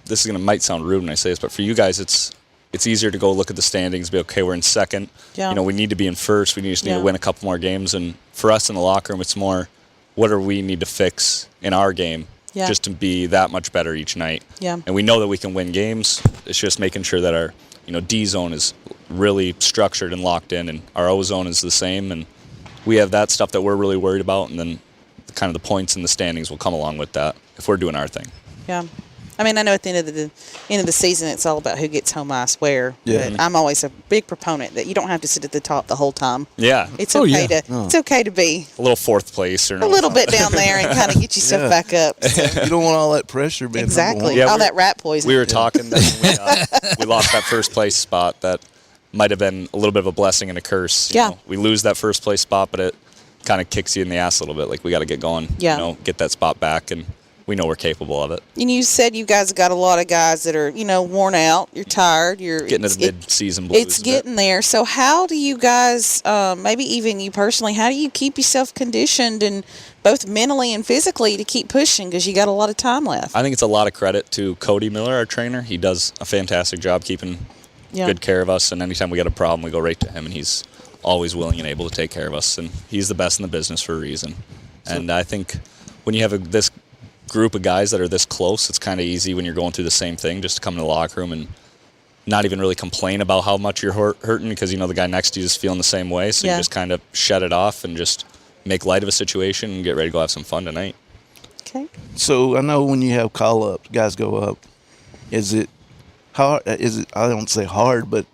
S2: this might sound rude when I say this, but for you guys, it's easier to go look at the standings, be okay, we're in second.
S10: Yeah.
S2: We need to be in first. We just need to win a couple more games. And for us in the locker room, it's more, what do we need to fix in our game just to be that much better each night?
S10: Yeah.
S2: And we know that we can win games. It's just making sure that our, D zone is really structured and locked in, and our O zone is the same. And we have that stuff that we're really worried about, and then kind of the points and the standings will come along with that if we're doing our thing.
S10: Yeah. I mean, I know at the end of the season, it's all about who gets home ice where.
S8: Yeah.
S10: But I'm always a big proponent that you don't have to sit at the top the whole time.
S2: Yeah.
S10: It's okay to be
S2: a little fourth place or
S10: a little bit down there and kind of get yourself back up. So.
S8: You don't want all that pressure being
S10: exactly. All that rat poison.
S2: We were talking that we lost that first place spot. That might have been a little bit of a blessing and a curse. You know, we lose that first place spot, but it kind of kicks you in the ass a little bit. Like, we got to get going.
S10: Yeah.
S2: You know, get that spot back, and we know we're capable of it.
S10: And you said you guys got a lot of guys that are, worn out. You're tired. You're
S2: getting to the mid-season blues.
S10: It's getting there. So how do you guys, maybe even you personally, how do you keep yourself conditioned and both mentally and physically to keep pushing because you got a lot of time left?
S2: I think it's a lot of credit to Cody Miller, our trainer. He does a fantastic job keeping good care of us, and anytime we got a problem, we go right to him, and he's always willing and able to take care of us, and he's the best in the business for a reason. And I think when you have this group of guys that are this close, it's kind of easy when you're going through the same thing just to come in the locker room and not even really complain about how much you're hurting because the guy next to you is feeling the same way, so you just kind of shut it off and just make light of a situation and get ready to go have some fun tonight.
S10: Okay.
S8: So I know when you have call-ups, guys go up, is it hard? I don't say hard, but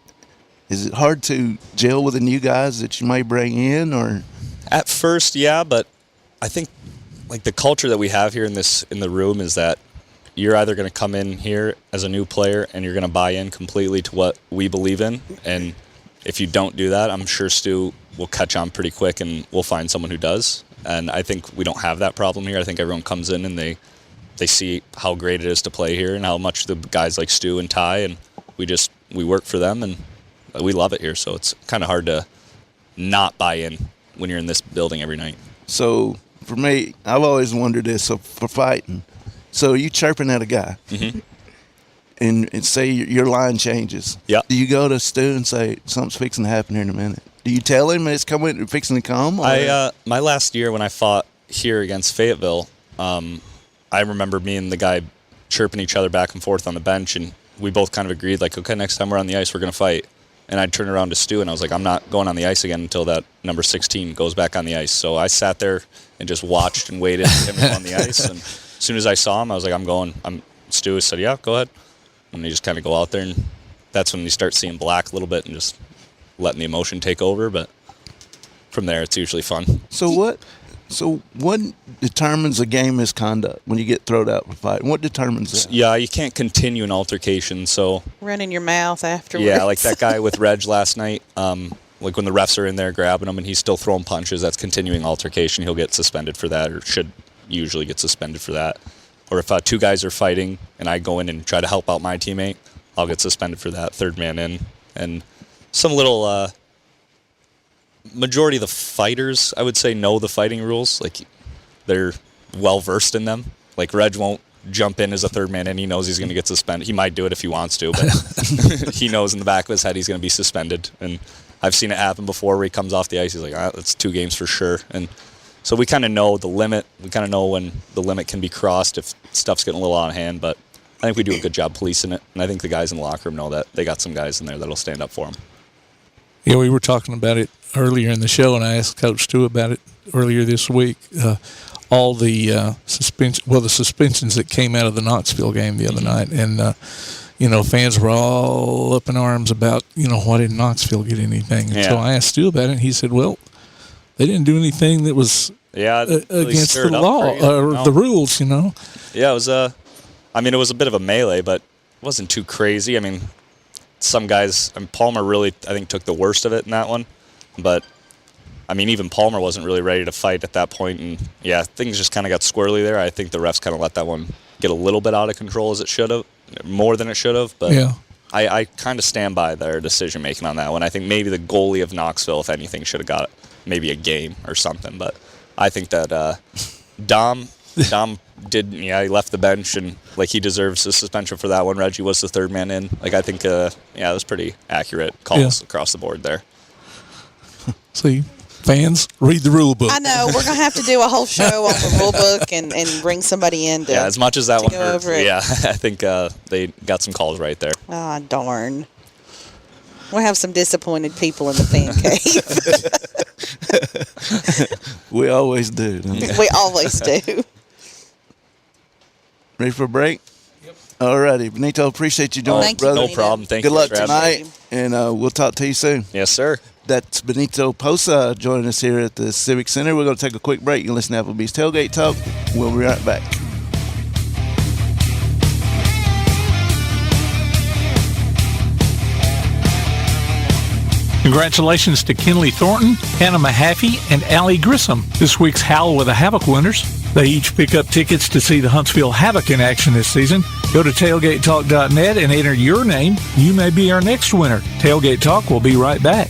S8: is it hard to gel with the new guys that you may bring in? Or
S2: at first, yeah, but I think like the culture that we have here in the room is that you're either going to come in here as a new player and you're going to buy in completely to what we believe in, and if you don't do that, I'm sure Stu will catch on pretty quick and we'll find someone who does. And I think we don't have that problem here. I think everyone comes in and they see how great it is to play here and how much the guys like Stu and Ty, and we work for them and we love it here. So it's kind of hard to not buy in when you're in this building every night.
S8: So for me, I've always wondered this. So for fighting, so you chirping at a guy, and say your line changes.
S2: Yeah.
S8: Do you go to Stu and say something's fixing to happen here in a minute? Do you tell him it's fixing to come? Or?
S2: My last year when I fought here against Fayetteville, I remember me and the guy chirping each other back and forth on the bench, and we both kind of agreed, like, okay, next time we're on the ice, we're going to fight. And I'd turn around to Stu, and I was like, I'm not going on the ice again until that number 16 goes back on the ice. So I sat there and just watched and waited for him to go on the ice. And as soon as I saw him, I was like, I'm going. Stu said, yeah, go ahead. And you just kind of go out there, and that's when you start seeing black a little bit and just letting the emotion take over. But from there, it's usually fun.
S8: So what determines a game misconduct when you get thrown out for fighting? What determines that?
S2: Yeah, you can't continue an altercation. So
S10: running your mouth afterwards.
S2: Yeah, like that guy with Reg last night. Like when the refs are in there grabbing him and he's still throwing punches, that's continuing altercation. He'll get suspended for that, or should usually get suspended for that. Or if two guys are fighting and I go in and try to help out my teammate, I'll get suspended for that, third man in. And some little majority of the fighters, I would say, know the fighting rules. Like, they're well-versed in them. Like, Reg won't jump in as a third man in. He knows he's going to get suspended. He might do it if he wants to, but he knows in the back of his head he's going to be suspended. And I've seen it happen before where he comes off the ice. He's like, that's 2 games for sure. And so we kind of know the limit. We kind of know when the limit can be crossed if stuff's getting a little out of hand. But I think we do a good job policing it. And I think the guys in the locker room know that. They got some guys in there that'll stand up for them.
S9: Yeah, we were talking about it earlier in the show, and I asked Coach Stu about it earlier this week. All the suspensions that came out of the Knoxville game the other night, and fans were all up in arms about why didn't Knoxville get anything? And so I asked Stu about it, and he said, well, they didn't do anything that was against the law or the rules.
S2: Yeah, it was it was a bit of a melee, but it wasn't too crazy. I mean, some guys, Palmer really, I think, took the worst of it in that one. But, even Palmer wasn't really ready to fight at that point. And, yeah, things just kind of got squirrely there. I think the refs kind of let that one get a little bit out of control as it should have, more than it should have. But
S9: yeah. I
S2: kind of stand by their decision-making on that one. I think maybe the goalie of Knoxville, if anything, should have got maybe a game or something. But I think that Dom did, he left the bench, and he deserves a suspension for that one. Reggie was the third man in. I think, it was pretty accurate calls across the board there.
S9: See, fans, read the rule book.
S10: I know. We're going to have to do a whole show on the rule book and bring somebody in to
S2: as much as that one hurt,
S10: over it.
S2: I think they got some calls right there.
S10: Ah, darn. We'll have some disappointed people in the fan cave.
S8: We always do.
S10: We always do.
S8: Ready for a break?
S9: Yep.
S8: All righty. Benito, appreciate you doing it, brother.
S2: No problem. Thank
S8: Good
S2: you.
S8: luck
S2: for having me.
S8: tonight, and we'll talk to you soon.
S2: Yes, sir.
S8: That's Benito Posa joining us here at the Civic Center. We're going to take a quick break. You can listen to Applebee's Tailgate Talk. We'll be right back.
S5: Congratulations to Kenley Thornton, Hannah Mahaffey, and Allie Grissom, this week's Howl with the Havoc winners. They each pick up tickets to see the Huntsville Havoc in action this season. Go to tailgatetalk.net and enter your name. You may be our next winner. Tailgate Talk will be right back.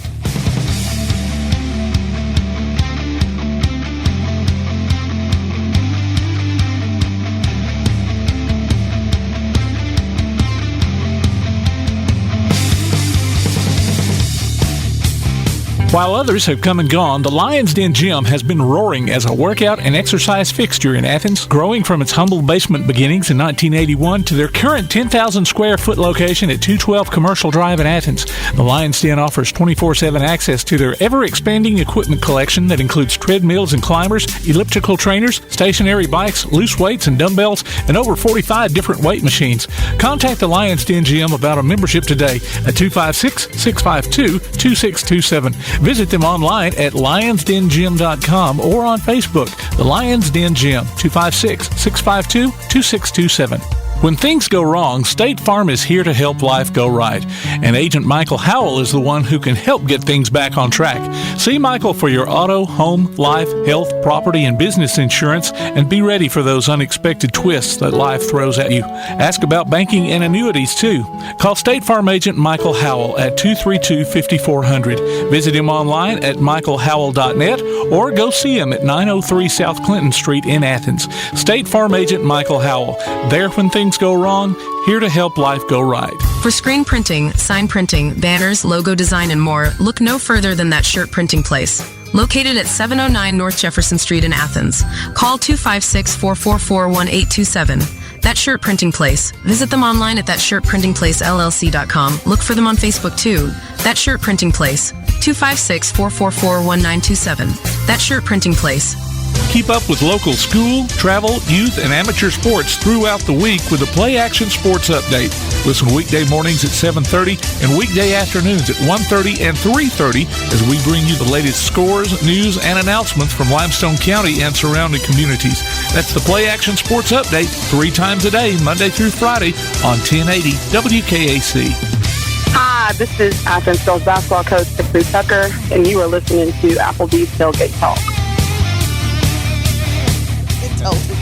S5: While others have come and gone, the Lion's Den Gym has been roaring as a workout and exercise fixture in Athens, growing from its humble basement beginnings in 1981 to their current 10,000 square foot location at 212 Commercial Drive in Athens. The Lion's Den offers 24/7 access to their ever-expanding equipment collection that includes treadmills and climbers, elliptical trainers, stationary bikes, loose weights and dumbbells, and over 45 different weight machines. Contact the Lion's Den Gym about a membership today at 256-652-2627. Visit them online at lionsdengym.com or on Facebook. The Lions Den Gym, 256-652-2627. When things go wrong, State Farm is here to help life go right. And Agent Michael Howell is the one who can help get things back on track. See Michael for your auto, home, life, health, property, and business insurance, and be ready for those unexpected twists that life throws at you. Ask about banking and annuities, too. Call State Farm Agent Michael Howell at 232-5400. Visit him online at michaelhowell.net or go see him at 903 South Clinton Street in Athens. State Farm Agent Michael Howell. There when things go wrong, here to help life go right.
S12: For screen printing, sign printing, banners, logo design, and more, look no further than That Shirt Printing Place. Located at 709 North Jefferson Street in Athens. Call 256-444-1827. That Shirt Printing Place. Visit them online at thatshirtprintingplacellc.com. Look for them on Facebook too. That Shirt Printing Place. 256-444-1927. That Shirt Printing Place.
S5: Keep up with local school, travel, youth, and amateur sports throughout the week with the Play Action Sports Update. Listen weekday mornings at 7:30 and weekday afternoons at 1:30 and 3:30 as we bring you the latest scores, news, and announcements from Limestone County and surrounding communities. That's the Play Action Sports Update 3 times a day, Monday through Friday on 1080 WKAC.
S3: Hi, this is Athens girls basketball coach Tiffany Tucker, and you are listening to Applebee's Tailgate Talk.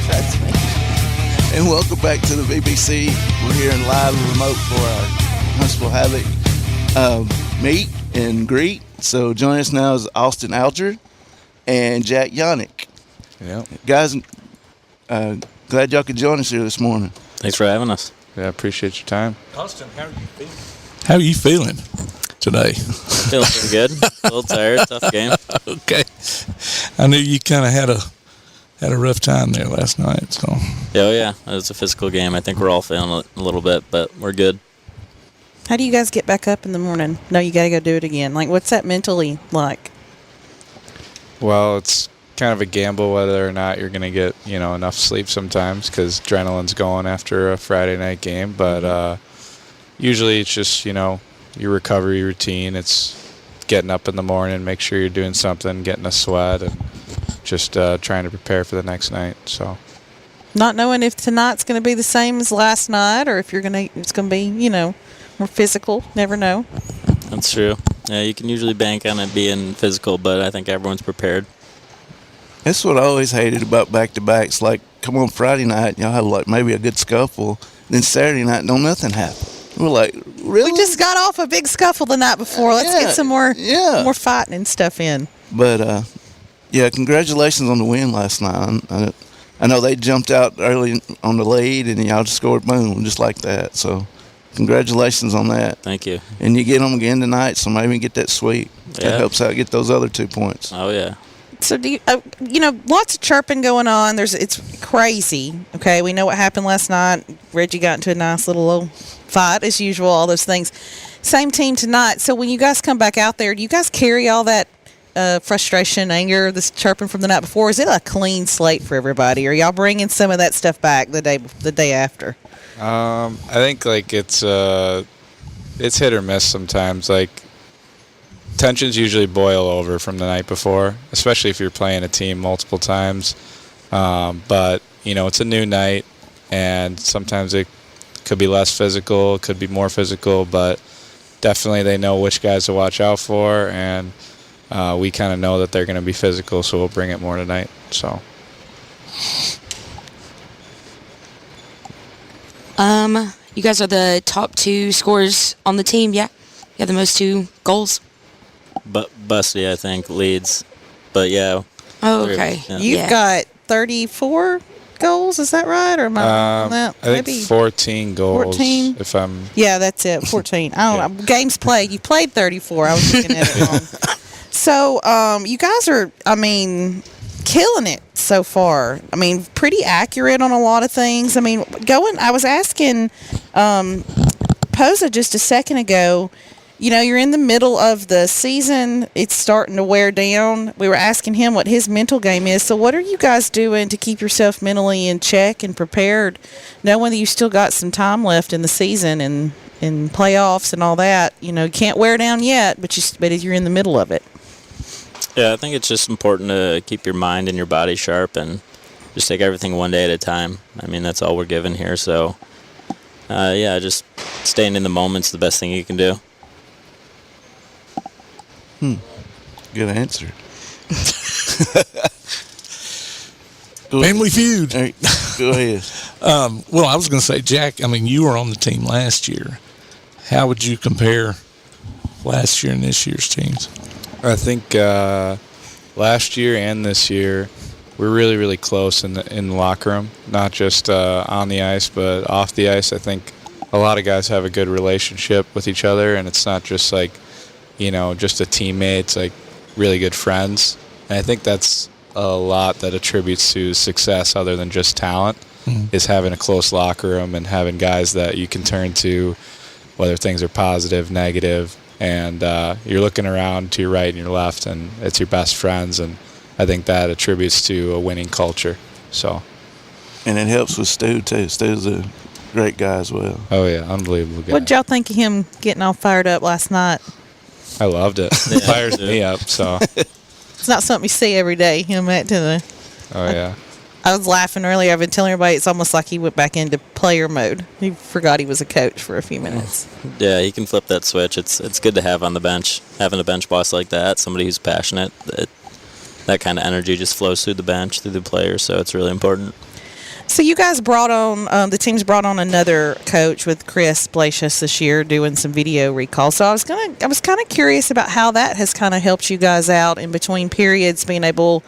S10: Trust me.
S8: And welcome back to the BBC. We're here in live and remote for our Huntsville Havoc meet and greet. So joining us now is Austin Alger and Jack Jaunich.
S22: Yeah.
S8: Guys, glad y'all could join us here this morning.
S22: Thanks for having us. Yeah, I appreciate your time.
S9: Austin, how are you feeling? How are you feeling today?
S22: Feeling pretty good. A little tired. Tough game.
S9: Okay. I knew you kind of had a rough time there last night. So.
S22: Oh, yeah. It was a physical game. I think we're all feeling it a little bit, but we're good.
S10: How do you guys get back up in the morning? No, you got to go do it again. Like, what's that mentally like?
S22: Well, it's kind of a gamble whether or not you're going to get, enough sleep sometimes because adrenaline's going after a Friday night game. But usually it's just, your recovery routine. It's getting up in the morning, make sure you're doing something, getting a sweat, and just trying to prepare for the next night. So,
S10: not knowing if tonight's going to be the same as last night, or if it's going to be, more physical. Never know.
S22: That's true. Yeah, you can usually bank on it being physical, but I think everyone's prepared.
S8: That's what I always hated about back-to-backs. Like, come on Friday night, y'all have like maybe a good scuffle, then Saturday night, nothing happened. We're like, really?
S10: We just got off a big scuffle the night before. Let's get some more fighting and stuff in.
S8: But yeah, congratulations on the win last night. I know they jumped out early on the lead, and y'all just scored, boom, just like that. So congratulations on that.
S22: Thank you.
S8: And you get them again tonight, so maybe get that sweep.
S22: Yeah.
S8: That helps out get those other 2 points.
S22: Oh, yeah.
S10: So, do you, lots of chirping going on. It's crazy. Okay, we know what happened last night. Reggie got into a nice little fight, as usual, all those things. Same team tonight. So when you guys come back out there, do you guys carry all that frustration, anger, this chirping from the night before? Is it a clean slate for everybody? Are y'all bringing some of that stuff back the day after?
S22: I think like it's hit or miss sometimes. Like tensions usually boil over from the night before, especially if you're playing a team multiple times. But it's a new night, and sometimes it could be less physical, could be more physical, but definitely they know which guys to watch out for, and we kind of know that they're going to be physical, so we'll bring it more tonight. So.
S11: You guys are the top 2 scorers on the team, yeah? You have the most 2 goals?
S4: But Busty, I think, leads. But yeah.
S11: Oh, okay.
S4: Yeah.
S10: You've got 34 goals, is that right? Or am I on that?
S22: I think 14 goals.
S10: 14?
S22: If I'm.
S10: Yeah, that's it. 14. I don't know. Games played. You played 34. I was looking at it wrong. So, you guys are, killing it so far. Pretty accurate on a lot of things. I was asking Posa just a second ago, you're in the middle of the season. It's starting to wear down. We were asking him what his mental game is. So what are you guys doing to keep yourself mentally in check and prepared, knowing that you still got some time left in the season and in playoffs and all that? You can't wear down yet, but you're in the middle of it.
S4: Yeah, I think it's just important to keep your mind and your body sharp and just take everything one day at a time. That's all we're given here. So, just staying in the moment's the best thing you can do.
S8: Good answer.
S9: Family Feud.
S8: Right, go ahead.
S9: Well, I was going to say, Jack, you were on the team last year. How would you compare last year and this year's teams?
S22: I think last year and this year we're really, really close in the locker room, not just on the ice but off the ice. I think a lot of guys have a good relationship with each other, and it's not just like, just a teammate. It's like really good friends. And I think that's a lot that attributes to success other than just talent, is having a close locker room and having guys that you can turn to, whether things are positive, negative, and you're looking around to your right and your left, and it's your best friends, and I think that attributes to a winning culture. So,
S8: and it helps with Stu too. Stu's a great guy as well.
S22: Oh yeah, unbelievable guy.
S10: What did y'all think of him getting all fired up last night?
S22: I loved it. It fires me up. So
S10: it's not something you see every day. Him back to the.
S22: Oh yeah.
S10: I was laughing earlier. I've been telling everybody it's almost like he went back into player mode. He forgot he was a coach for a few minutes.
S4: Yeah, he can flip that switch. It's good to have on the bench. Having a bench boss like that, somebody who's passionate, that kind of energy just flows through the bench, through the players, so it's really important.
S10: So you guys brought on, the team's brought on another coach with Chris Blasius this year doing some video recalls. So I was kind of curious about how that has kind of helped you guys out in between periods, being able,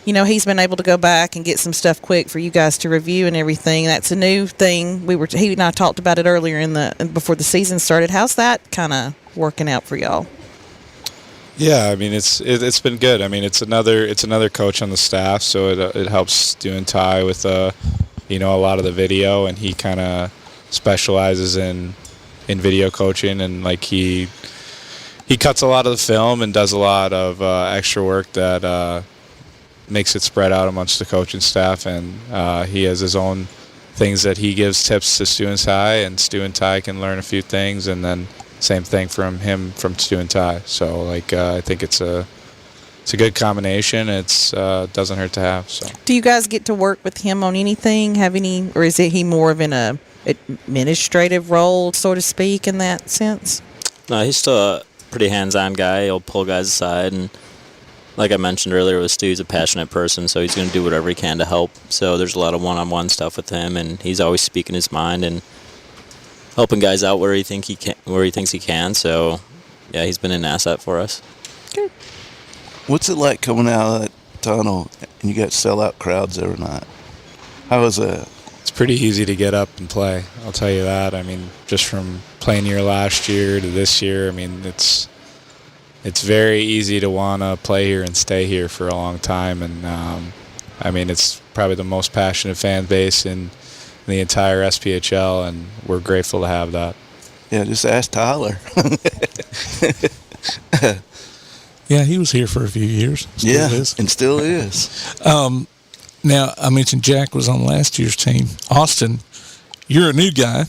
S10: he's been able to go back and get some stuff quick for you guys to review and everything. That's a new thing. He and I talked about it earlier before the season started. How's that kind of working out for y'all?
S22: Yeah, it's been good. It's another coach on the staff, so it helps doing Ty with a lot of the video, and he kind of specializes in video coaching, and like he cuts a lot of the film and does a lot of extra work that makes it spread out amongst the coaching staff, and he has his own things that he gives tips to Stu and Ty, and Stu and Ty can learn a few things, and then same thing from him from Stu and Ty. So I think it's a good combination. It's doesn't hurt to have. So
S10: do you guys get to work with him on anything? Or is he more of an administrative role, so to speak, in that sense?
S4: No, he's still a pretty hands-on guy. He'll pull guys aside, and like I mentioned earlier with Stu, he's a passionate person, so he's going to do whatever he can to help. So there's a lot of one-on-one stuff with him, and he's always speaking his mind and helping guys out where he thinks he can. So yeah, he's been an asset for us.
S10: Good.
S8: What's it like coming out of that tunnel and you got sellout crowds every night? How was that?
S22: It's pretty easy to get up and play, I'll tell you that. Just from playing here last year to this year, it's very easy to want to play here and stay here for a long time. And, it's probably the most passionate fan base in the entire SPHL, and we're grateful to have that.
S8: Yeah, just ask Tyler.
S9: Yeah, he was here for a few years.
S8: Still is. And still is.
S9: Now, I mentioned Jack was on last year's team. Austin, you're a new guy.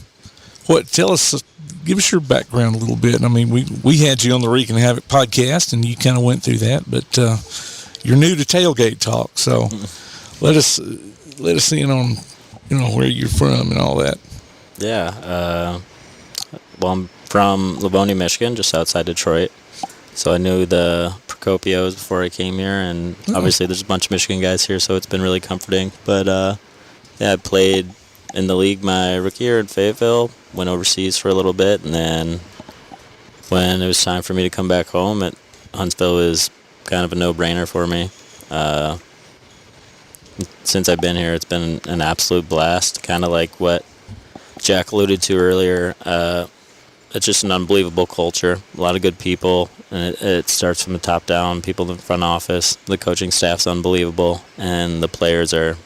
S9: Give us your background a little bit. I mean, we had you on the Freak and Havoc podcast, and you kind of went through that, but you're new to Tailgate Talk, so let us in on where you're from and all that.
S4: Yeah. Well, I'm from Livonia, Michigan, just outside Detroit. So I knew the Procopios before I came here, and obviously there's a bunch of Michigan guys here, so it's been really comforting. But I played in the league my rookie year in Fayetteville, went overseas for a little bit, and then when it was time for me to come back home, Huntsville was kind of a no-brainer for me. Since I've been here, it's been an absolute blast, kind of like what Jack alluded to earlier. It's just an unbelievable culture, a lot of good people, and it starts from the top down, people in the front office. The coaching staff's unbelievable, and the players are,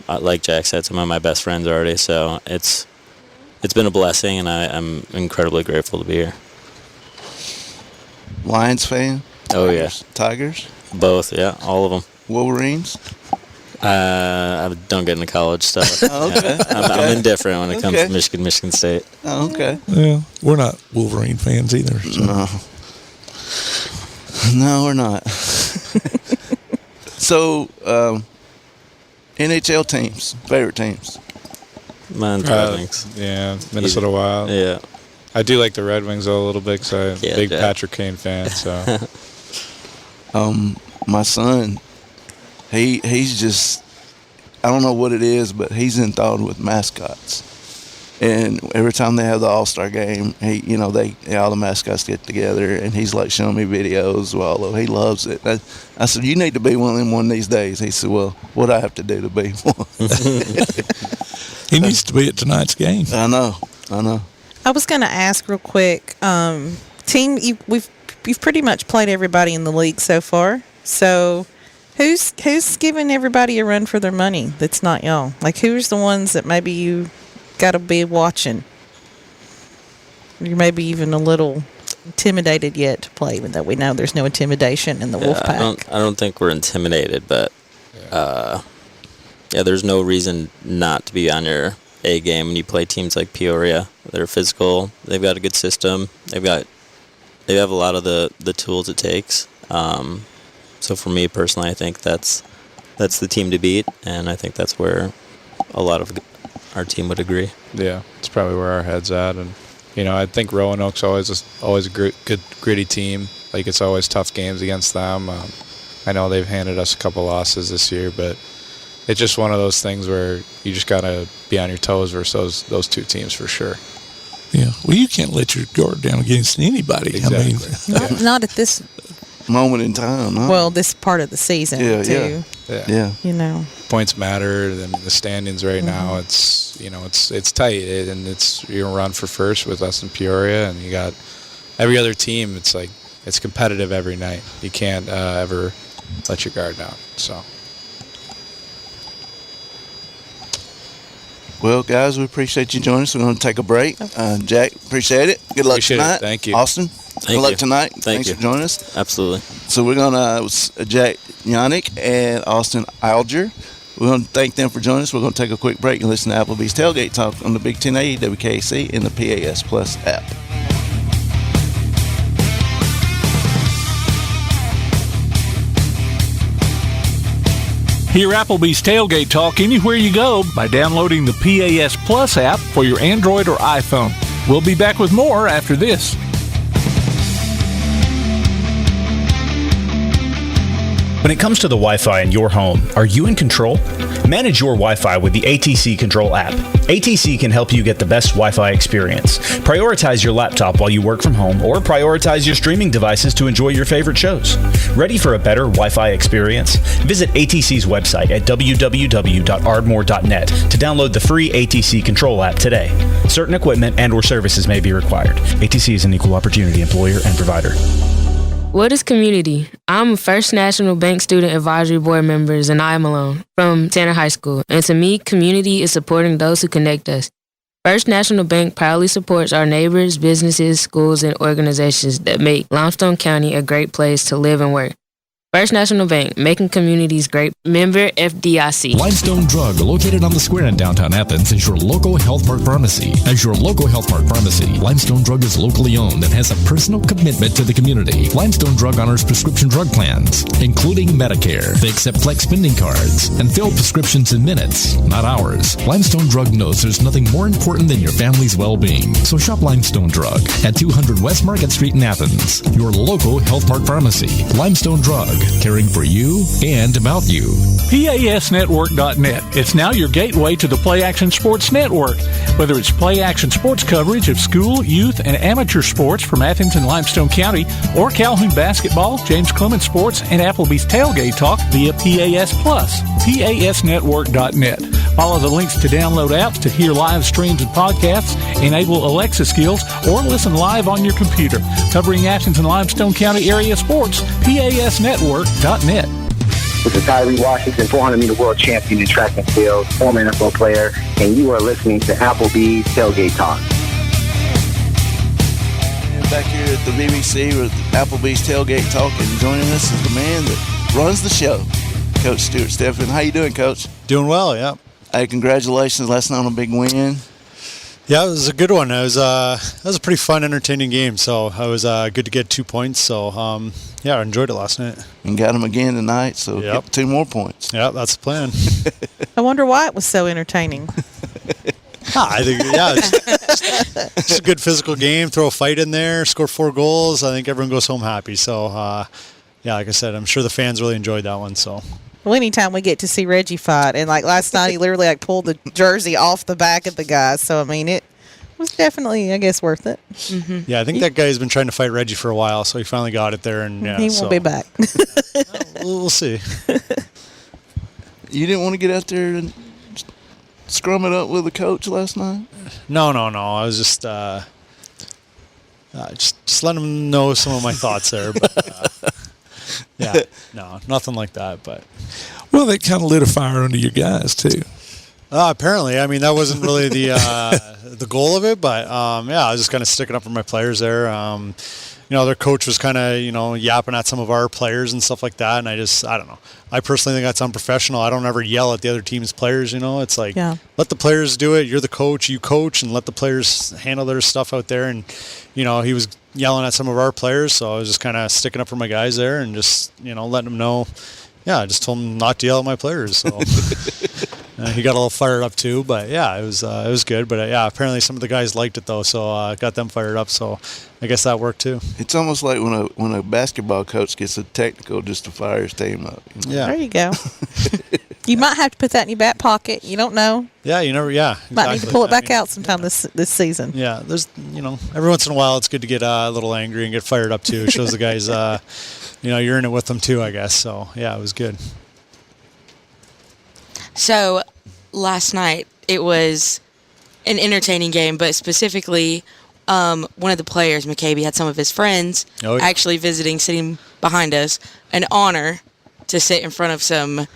S4: like Jack said, some of my best friends already, so it's been a blessing, and I'm incredibly grateful to be here.
S8: Lions fan?
S4: Oh, yeah.
S8: Tigers?
S4: Both, yeah, all of them.
S8: Wolverines?
S4: I don't get into college stuff.
S8: Okay.
S4: I'm indifferent when it comes to Michigan State.
S8: Oh, okay.
S9: Yeah, we're not Wolverine fans either. So.
S8: No, we're not. So, NHL teams, favorite teams?
S4: Mine's Red Wings.
S22: Yeah, Minnesota Wild.
S4: Yeah.
S22: I do like the Red Wings a little bit because I'm a big
S4: Jack.
S22: Patrick Kane fan. So,
S8: my son, he's just, I don't know what it is, but he's enthralled with mascots. And every time they have the All-Star game, all the mascots get together, and he's like showing me videos. Well, he loves it. I said, you need to be one of them one of these days. He said, well, what do I have to do to be one?
S9: He needs to be at tonight's game.
S8: I know.
S10: I was going to ask real quick, team, you've pretty much played everybody in the league so far. So who's giving everybody a run for their money that's not y'all? Like, who's the ones that maybe you got to be watching? You're maybe even a little intimidated yet to play, even though we know there's no intimidation in the Wolfpack.
S4: I don't think we're intimidated, but there's no reason not to be on your A game when you play teams like Peoria. They're physical. They've got a good system. They have a lot of the tools it takes. So for me personally, I think that's the team to beat, and I think that's where a lot of our team would agree.
S22: Yeah, it's probably where our head's at, and I think Roanoke's always a good gritty team. Like, it's always tough games against them. I know they've handed us a couple losses this year, but it's just one of those things where you just gotta be on your toes versus those two teams for sure.
S9: Yeah, well, you can't let your guard down against anybody.
S22: Exactly.
S9: I mean,
S10: not at this
S8: moment in time. Huh?
S10: Well, this part of the season too.
S22: Yeah. Points matter. The standings right now, it's it's tight, and you're gonna run for first with us in Peoria, and you got every other team. It's like it's competitive every night. You can't ever let your guard down. So.
S8: Well, guys, we appreciate you joining us. We're going to take a break. Jack, appreciate it. Good luck tonight.
S22: Thank you.
S8: Austin, good luck tonight.
S4: Thanks
S8: for joining us.
S4: Absolutely.
S8: So we're going to Jack Jaunich and Austin Alger. We're going to thank them for joining us. We're going to take a quick break and listen to Applebee's Tailgate Talk on the Big 1080 WKAC and the PAS Plus app.
S5: Hear Applebee's Tailgate Talk anywhere you go by downloading the PAS Plus app for your Android or iPhone. We'll be back with more after this.
S6: When it comes to the Wi-Fi in your home, are you in control? Manage your Wi-Fi with the ATC Control app. ATC can help you get the best Wi-Fi experience. Prioritize your laptop while you work from home, or prioritize your streaming devices to enjoy your favorite shows. Ready for a better Wi-Fi experience? Visit ATC's website at www.ardmore.net to download the free ATC Control app today. Certain equipment and or services may be required. ATC is an equal opportunity employer and provider.
S7: What is community? I'm a First National Bank Student Advisory Board member, and I am alone from Tanner High School. And to me, community is supporting those who connect us. First National Bank proudly supports our neighbors, businesses, schools, and organizations that make Limestone County a great place to live and work. First National Bank, making communities great. Member FDIC.
S20: Limestone Drug, located on the square in downtown Athens, is your local Health Mart pharmacy. As your local Health Mart pharmacy, Limestone Drug is locally owned and has a personal commitment to the community. Limestone Drug honors prescription drug plans, including Medicare. They accept flex spending cards and fill prescriptions in minutes, not hours. Limestone Drug knows there's nothing more important than your family's well-being. So shop Limestone Drug at 200 West Market Street in Athens, your local Health Mart pharmacy. Limestone Drug, caring for you and about you.
S5: PASnetwork.net. It's now your gateway to the Play Action Sports Network. Whether it's Play Action Sports coverage of school, youth, and amateur sports from Athens and Limestone County, or Calhoun basketball, James Clemens Sports, and Applebee's Tailgate Talk via PAS Plus. PASnetwork.net. Follow the links to download apps to hear live streams and podcasts, enable Alexa skills, or listen live on your computer. Covering Athens and Limestone County area sports, PASnetwork.net.
S1: This is Tyree Washington, 400-meter world champion in track and field, former NFL player, and you are listening to Applebee's Tailgate Talk.
S8: And back here at the BBC with Applebee's Tailgate Talk, and joining us is the man that runs the show, Coach Stuart Stefan. How you doing, Coach?
S13: Doing well, yeah.
S8: Hey, congratulations last night on a big win.
S13: Yeah, it was a good one. It was a pretty fun, entertaining game. So it was good to get 2 points. So yeah, I enjoyed it last night.
S8: And got them again tonight. So get 2 more points.
S13: Yeah, that's the plan.
S10: I wonder why it was so entertaining.
S13: I think it's a good physical game. Throw a fight in there, score 4 goals. I think everyone goes home happy. So yeah, like I said, I'm sure the fans really enjoyed that one. So.
S10: Well, anytime we get to see Reggie fight, and like last night, he literally pulled the jersey off the back of the guy. So I mean, it was definitely, I guess, worth it.
S13: Mm-hmm. Yeah, I think that guy's been trying to fight Reggie for a while, so he finally got it there, and yeah,
S10: he won't be back.
S13: We'll see.
S8: You didn't want to get out there and scrum it up with the coach last night?
S13: No. I was just letting him know some of my thoughts there, but. Yeah, no, nothing like that. But
S9: well, that kind of lit a fire under your guys too.
S13: Apparently, I mean that wasn't really the goal of it, but yeah, I was just kind of sticking up for my players there. Their coach was kind of yapping at some of our players and stuff like that, and I don't know. I personally think that's unprofessional. I don't ever yell at the other team's players. It's like let the players do it. You're the coach, you coach, and let the players handle their stuff out there. And he was yelling at some of our players, so I was just kind of sticking up for my guys there and just letting them know. Yeah, I just told him not to yell at my players. So he got a little fired up too, but yeah, it was good. But yeah, apparently some of the guys liked it though, so I got them fired up. So I guess that worked too.
S8: It's almost like when a basketball coach gets a technical just to fire his team up.
S13: Yeah,
S10: there you go. You might have to put that in your back pocket. You don't know.
S13: Yeah, you never. Yeah,
S10: exactly. Might need to pull it back out sometime this season.
S13: Yeah, there's every once in a while it's good to get a little angry and get fired up too. It shows the guys you're in it with them too, I guess. So yeah, it was good.
S11: So last night it was an entertaining game, but specifically one of the players, McCabe, had some of his friends actually sitting behind us. An honor to sit in front of some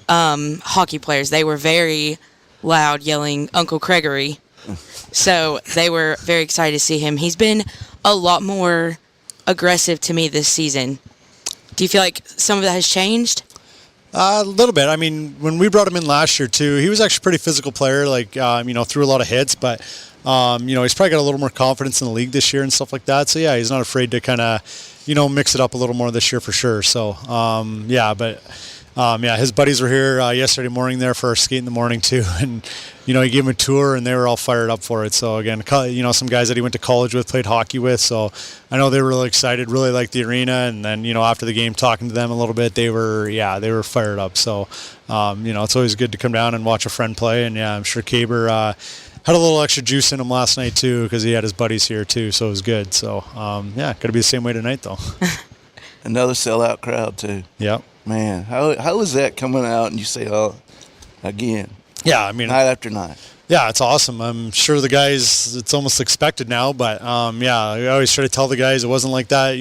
S11: hockey players. They were very loud, yelling Uncle Gregory. So they were very excited to see him. He's been a lot more aggressive to me this season. Do you feel like some of that has changed?
S13: A little bit. I mean, when we brought him in last year too, he was actually a pretty physical player. Like threw a lot of hits, but he's probably got a little more confidence in the league this year and stuff like that. So yeah, he's not afraid to kind of mix it up a little more this year for sure. So his buddies were here yesterday morning there for our skate in the morning too, and he gave them a tour and they were all fired up for it. So again, some guys that he went to college with, played hockey with, so I know they were really excited, really liked the arena. And then after the game, talking to them a little bit, they were fired up. So it's always good to come down and watch a friend play. And yeah, I'm sure Caber had a little extra juice in him last night too, because he had his buddies here too, so it was good. So got to be the same way tonight though.
S8: Another sellout crowd too.
S13: Yep.
S8: Man, how is that coming out and you say, oh, again?
S13: Yeah, I mean,
S8: night after night.
S13: Yeah, it's awesome. I'm sure the guys, it's almost expected now, but I always try to tell the guys it wasn't like that,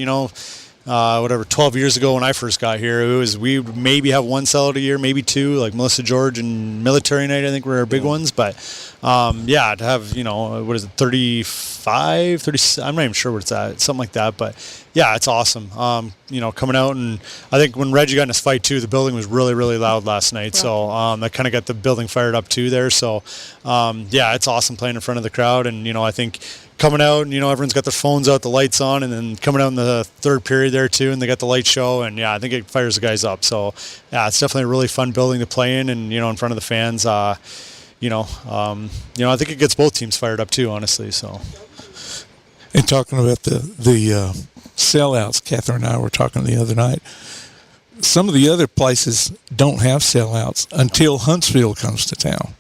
S13: 12 years ago when I first got here, we would maybe have one sellout a year, maybe two, like Melissa George and Military Night, I think were our big ones. But to have, 35, 30, I'm not even sure what it's at, something like that. But yeah, it's awesome. Coming out, and I think when Reggie got in his fight too, the building was really, really loud last night. So that kind of got the building fired up too there. So it's awesome playing in front of the crowd. And, I think coming out, and everyone's got their phones out, the lights on, and then coming out in the third period there too, and they got the light show, and I think it fires the guys up. So it's definitely a really fun building to play in, and in front of the fans. I think it gets both teams fired up too, honestly. So,
S9: and talking about the sellouts, Catherine and I were talking the other night. Some of the other places don't have sellouts until Huntsville comes to town.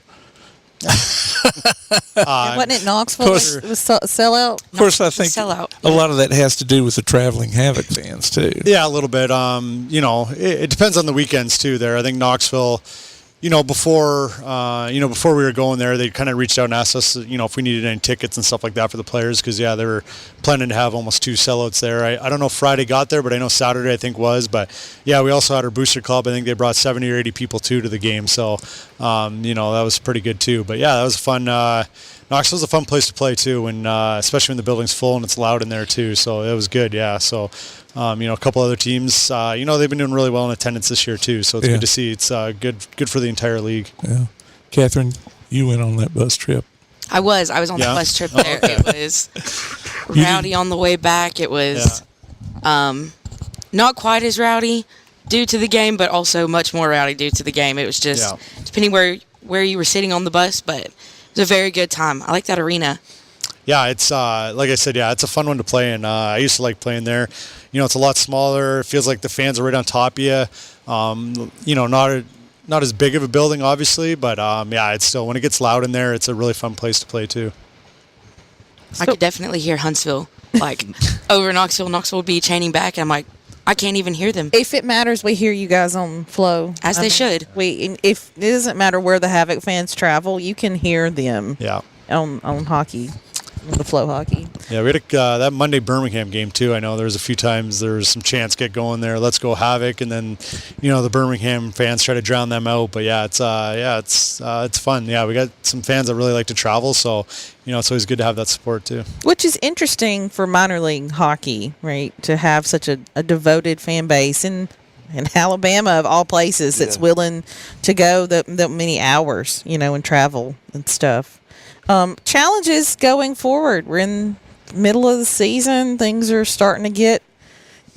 S14: Wasn't it Knoxville was sellout?
S9: Of course, I think a lot of that has to do with the traveling Havoc fans too.
S13: Yeah, a little bit. It depends on the weekends too. There, I think Knoxville. Before we were going there, they kind of reached out and asked us, if we needed any tickets and stuff like that for the players, because they were planning to have almost 2 sellouts there. I don't know if Friday got there, but I know Saturday I think was. But we also had our booster club. I think they brought 70 or 80 people too to the game, so that was pretty good too. But that was fun. Knoxville's a fun place to play too, and especially when the building's full and it's loud in there too. So it was good. Yeah. So. A couple other teams, they've been doing really well in attendance this year too. So it's good to see. It's good for the entire league.
S9: Yeah, Catherine, you went on that bus trip.
S11: I was on the bus trip there. It was rowdy on the way back. It was not quite as rowdy due to the game, but also much more rowdy due to the game. It was just depending where you were sitting on the bus, but it was a very good time. I like that arena.
S13: Yeah, it's like I said, it's a fun one to play in. I used to like playing there. It's a lot smaller. It feels like the fans are right on top of you. Not as big of a building, obviously, but it's still, when it gets loud in there, it's a really fun place to play too.
S11: I could definitely hear Huntsville, over Knoxville. Knoxville would be chaining back, and I'm like, I can't even hear them.
S14: If it matters, we hear you guys on Flow.
S11: As they should.
S14: If it doesn't matter where the Havoc fans travel, you can hear them on hockey. The Flow hockey.
S13: Yeah, we had that Monday Birmingham game too. I know there was a few times there was some chants get going there. Let's go Havoc, and then the Birmingham fans try to drown them out. But it's fun. Yeah, we got some fans that really like to travel, so it's always good to have that support too.
S14: Which is interesting for minor league hockey, right? To have such a devoted fan base in Alabama of all places that's willing to go that many hours, and travel and stuff. Challenges going forward. We're in the middle of the season. Things are starting to get,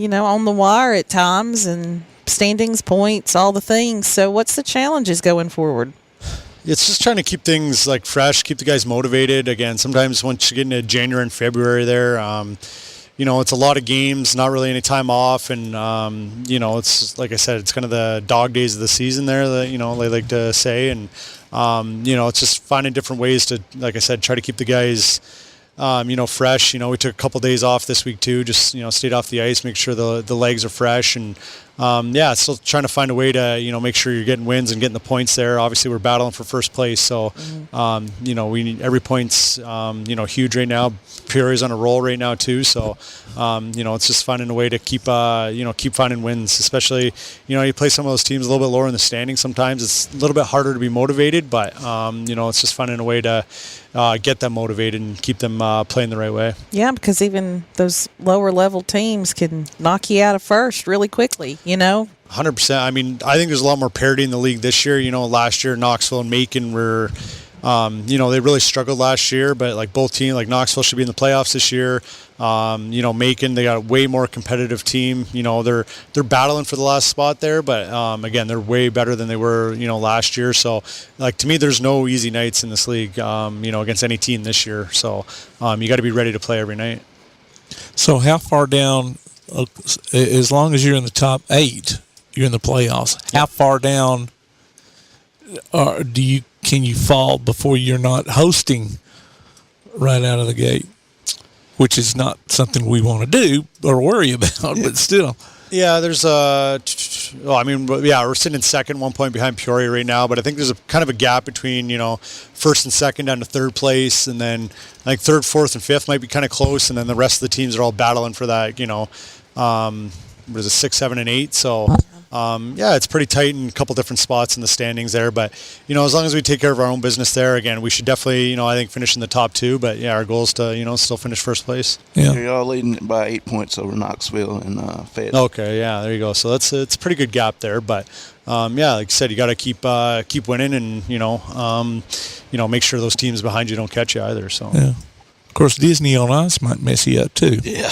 S14: on the wire at times, and standings, points, all the things. So what's the challenges going forward?
S13: It's just trying to keep things fresh, keep the guys motivated. Again, sometimes once you get into January and February there, it's a lot of games, not really any time off. And, it's like I said, it's kind of the dog days of the season there that, they like to say. And, it's just finding different ways to, like I said, try to keep the guys, fresh. We took a couple days off this week too, just, stayed off the ice, make sure the legs are fresh. And, still trying to find a way to, make sure you're getting wins and getting the points there. Obviously, we're battling for first place. So, we need every point's, huge right now. Peoria's on a roll right now too. So, it's just finding a way to keep finding wins, especially, you play some of those teams a little bit lower in the standings. Sometimes it's a little bit harder to be motivated, but, it's just finding a way to get them motivated and keep them playing the right way.
S14: Yeah, because even those lower level teams can knock you out of first really quickly,
S13: 100%. I mean, I think there's a lot more parity in the league this year. Last year, Knoxville and Macon were, they really struggled last year, but both teams, Knoxville should be in the playoffs this year. Macon, they got a way more competitive team. They're battling for the last spot there, but again, they're way better than they were, last year. So, to me, there's no easy nights in this league, against any team this year. So, you got to be ready to play every night.
S9: So, how far down? As long as you're in the top 8, you're in the playoffs. How far down can you fall before you're not hosting right out of the gate? Which is not something we want to do or worry about, but still.
S13: Yeah, there's we're sitting in second, 1 point behind Peoria right now, but I think there's a kind of a gap between, first and second down to third place, and then I think third, fourth, and fifth might be kind of close, and then the rest of the teams are all battling for that, what is it, 6, 7, and 8. So, yeah, it's pretty tight in a couple different spots in the standings there. But, as long as we take care of our own business there, again, we should definitely, I think, finish in the top 2. But, yeah, our goal is to, still finish first place.
S8: Yeah. You're all leading by 8 points over Knoxville and Fayette.
S13: Okay, yeah, there you go. So it's a pretty good gap there. But, yeah, like I said, you got to keep winning and, make sure those teams behind you don't catch you either. So.
S9: Yeah. Of course, Disney on Ice might mess you up too.
S8: Yeah.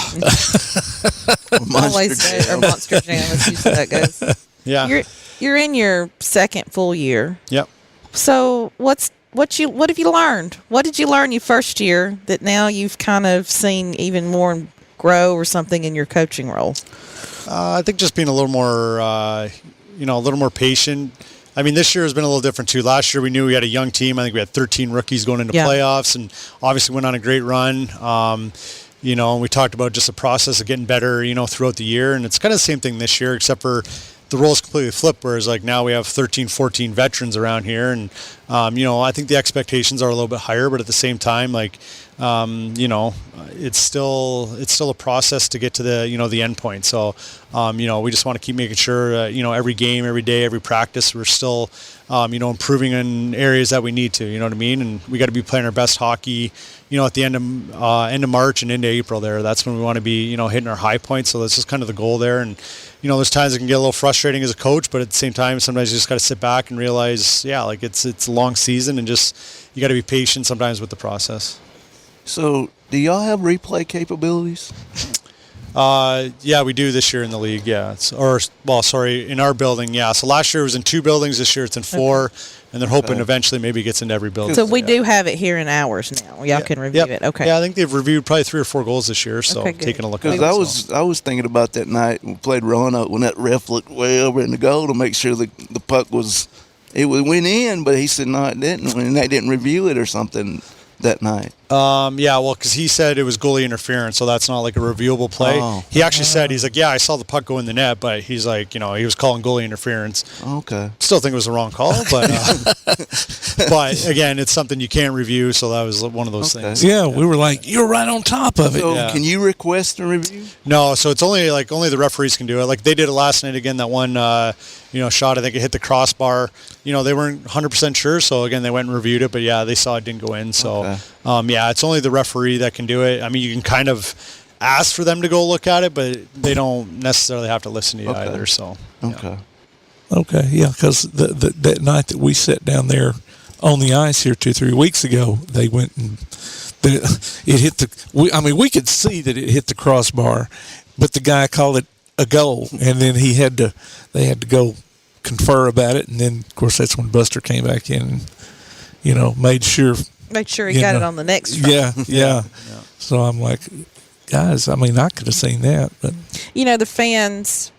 S14: Monster Jam, as usually that goes.
S13: Yeah.
S14: You're in your second full year.
S13: Yep.
S14: So what have you learned? What did you learn your first year that now you've kind of seen even more grow or something in your coaching role?
S13: I think just being a little more patient. I mean, this year has been a little different, too. Last year, we knew we had a young team. I think we had 13 rookies going into playoffs and obviously went on a great run. And we talked about just the process of getting better, throughout the year. And it's kind of the same thing this year, except for the roles completely flipped, whereas like now we have 13, 14 veterans around here. And, I think the expectations are a little bit higher, but at the same time, like, it's still a process to get to the, the end point. So, we just want to keep making sure, every game, every day, every practice, we're still, improving in areas that we need to, you know what I mean? And we got to be playing our best hockey, at the end of March and into April there. That's when we want to be, hitting our high points. So that's just kind of the goal there. And, there's times it can get a little frustrating as a coach, but at the same time, sometimes you just got to sit back and realize, like it's a long season and just, you got to be patient sometimes with the process.
S8: So, do y'all have replay capabilities?
S13: Yeah, we do this year in the league. Yeah, in our building. Yeah, so last year it was in 2 buildings. This year it's in 4, and they're hoping eventually maybe it gets into every building.
S14: So we do have it here in ours now. Y'all can review it. Okay.
S13: Yeah, I think they've reviewed probably 3 or 4 goals this year. So taking a look at it.
S8: Because I was thinking about that night we played Roanoke when that ref looked way over in the goal to make sure the puck went in, but he said no, it didn't, and they didn't review it or something that night.
S13: Because he said it was goalie interference, so that's not like a reviewable play. He actually said, he's like, I saw the puck go in the net, but he's like, he was calling goalie interference.
S8: Okay.
S13: Still think it was the wrong call, but but again, it's something you can't review, so that was one of those things.
S9: Yeah, we were like, you're right on top of it.
S8: So can you request a review?
S13: No, so it's only the referees can do it. Like they did it last night again, that one shot, I think it hit the crossbar. They weren't 100% sure, so again, they went and reviewed it, but yeah, they saw it didn't go in. So, it's only the referee that can do it. I mean, you can kind of ask for them to go look at it, but they don't necessarily have to listen to you either. So,
S9: Okay, yeah, because that night that we sat down there on the ice here 2-3 weeks ago, they went and it hit we could see that it hit the crossbar, but the guy called it a goal, and then they had to go confer about it, and then of course that's when Buster came back in and made sure
S14: he got it on the next try.
S9: Yeah. So I'm like, guys, I mean, I could have seen that, but
S14: the fans,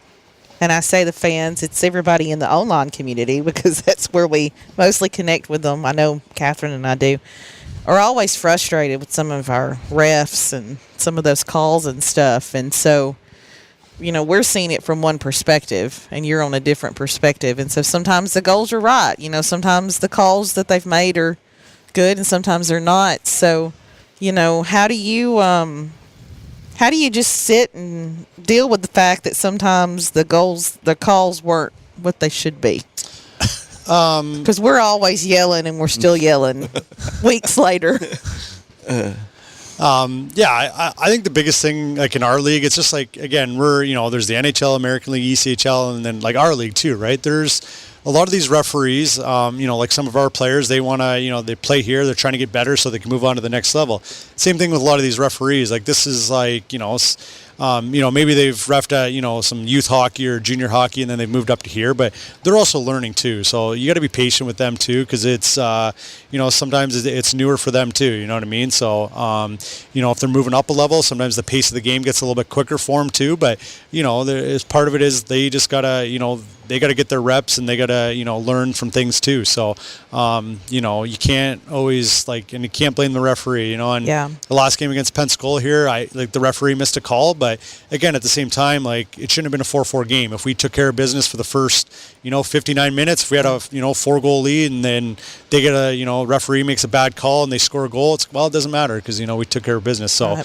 S14: and I say the fans, it's everybody in the online community because that's where we mostly connect with them. I know Catherine and I do, are always frustrated with some of our refs and some of those calls and stuff, and so we're seeing it from one perspective and you're on a different perspective. And so sometimes the goals are right. Sometimes the calls that they've made are good and sometimes they're not. So, how do you just sit and deal with the fact that sometimes the calls weren't what they should be? Because we're always yelling and we're still yelling weeks later.
S13: I think the biggest thing, like in our league, it's just like, again, we're, there's the NHL, American League, ECHL, and then like our league too, right? There's a lot of these referees, like some of our players, they want to, they play here, they're trying to get better so they can move on to the next level. Same thing with a lot of these referees. Like this is like, maybe they've reffed some youth hockey or junior hockey and then they've moved up to here, but they're also learning too. So you got to be patient with them too, because it's, sometimes it's newer for them too, you know what I mean? So, if they're moving up a level, sometimes the pace of the game gets a little bit quicker for them too, but, as part of it is they just got to, they got to get their reps and they got to, learn from things too. So, you can't always and you can't blame the referee, and the last game against Pensacola here, the referee missed a call, but again, at the same time, it shouldn't have been a 4-4 game. If we took care of business for the first, 59 minutes, if we had a, 4-goal lead and then they get a, referee makes a bad call and they score a goal, it doesn't matter because, we took care of business. So,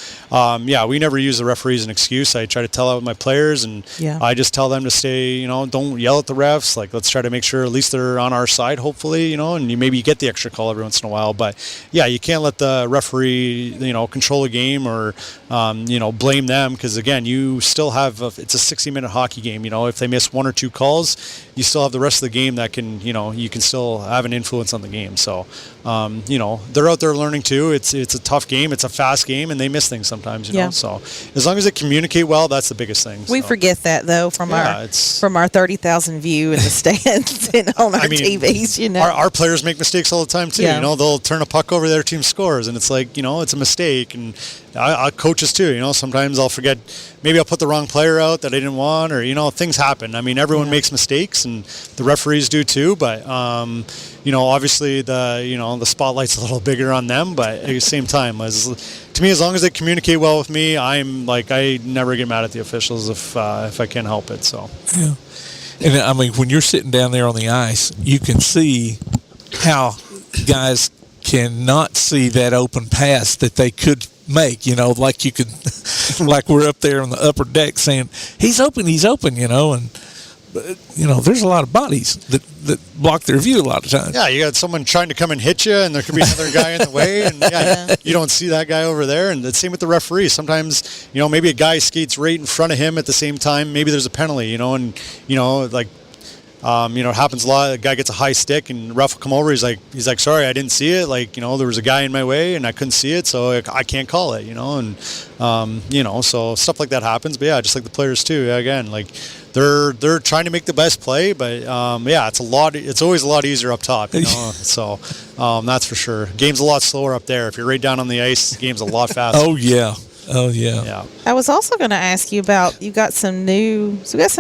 S13: we never use the referee as an excuse. I try to tell out my players and I just tell them to stay, don't yell at the refs. Let's try to make sure at least they're on our side, hopefully, and you get the extra call every once in a while. But, you can't let the referee, control a game or, blame them because, again, you still have it's a 60-minute hockey game. If they miss 1 or 2 calls, you still have the rest of the game that can, you can still have an influence on the game. So, they're out there learning too. It's a tough game. It's a fast game, and they miss things sometimes, know. So as long as they communicate well, that's the biggest thing.
S14: We forget that though from our 30,000 view in the stands and on our TVs.
S13: Our players make mistakes all the time too. They'll turn a puck over, their team scores, and it's it's a mistake. And I coaches too. Sometimes I'll forget. Maybe I'll put the wrong player out that I didn't want, or things happen. I mean, everyone makes mistakes, and the referees do too. But obviously the spotlight's a little bigger on them. But at the same time, to me, as long as they communicate well with me, I never get mad at the officials if I can help it. So
S9: yeah, and I mean, when you're sitting down there on the ice, you can see how guys cannot see that open pass that they could make, like you could, like we're up there on the upper deck saying, he's open, and there's a lot of bodies that block their view a lot of times.
S13: Yeah, you got someone trying to come and hit you, and there could be another guy in the way, and you don't see that guy over there. And the same with the referee. Sometimes, maybe a guy skates right in front of him at the same time. Maybe there's a penalty, and it happens a lot. A guy gets a high stick, and ref will come over. He's like, sorry, I didn't see it. There was a guy in my way, and I couldn't see it, so I can't call it. And so stuff like that happens. But yeah, just like the players too. Again, they're trying to make the best play, but it's always a lot easier up top. So that's for sure. Game's a lot slower up there. If you're right down on the ice, the game's a lot faster.
S9: Oh yeah.
S14: I was also going to ask you about some new guys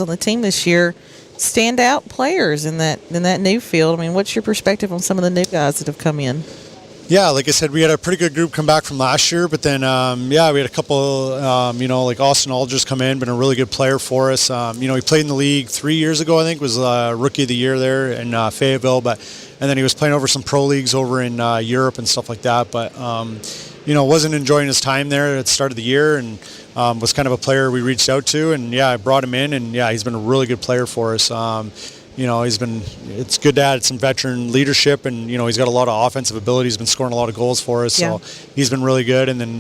S14: on the team this year, standout players in that new field. I mean, what's your perspective on some of the new guys that have come in?
S13: Yeah, like I said, we had a pretty good group come back from last year, but then we had a couple, like Austin Alger's come in, been a really good player for us. He played in the league 3 years ago, I think, was Rookie of the Year there in Fayetteville, and then he was playing over some pro leagues over in Europe and stuff like that, but wasn't enjoying his time there at the start of the year, and was kind of a player we reached out to, and I brought him in, and he's been a really good player for us. It's good to add some veteran leadership, and he's got a lot of offensive ability. He's been scoring a lot of goals for us, so he's been really good. And then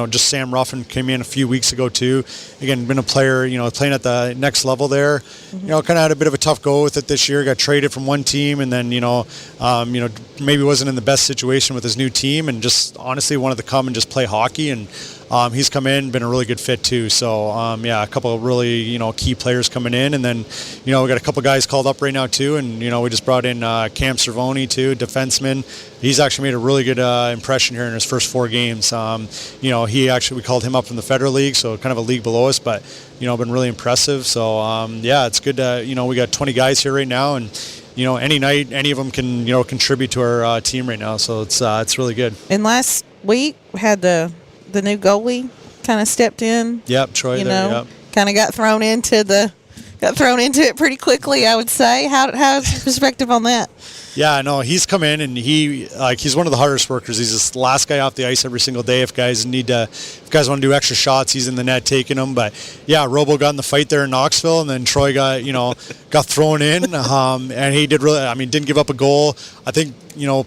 S13: just Sam Ruffin came in a few weeks ago too. Again, been a player, playing at the next level there. Kind of had a bit of a tough go with it this year. Got traded from one team, and then maybe wasn't in the best situation with his new team, and just honestly wanted to come and just play hockey. And he's come in, been a really good fit too. So a couple of really key players coming in, and then we got a couple guys called up right now too, and we just brought in Cam Cervoni too, defenseman. He's actually made a really good impression here in his first 4 games. We called him up from the Federal League, so kind of a league below us, but been really impressive. So it's good to we got 20 guys here right now, and any night any of them can contribute to our team right now. So it's really good.
S14: And last week we had the new goalie kind of stepped in.
S13: Yep, Troy.
S14: Kind of got thrown into it pretty quickly, I would say. How's your perspective on that?
S13: Yeah, no, he's come in, and he's one of the hardest workers. He's the last guy off the ice every single day. If guys want to do extra shots, he's in the net taking them. But yeah, Robo got in the fight there in Knoxville, and then Troy got thrown in, and he didn't give up a goal. I think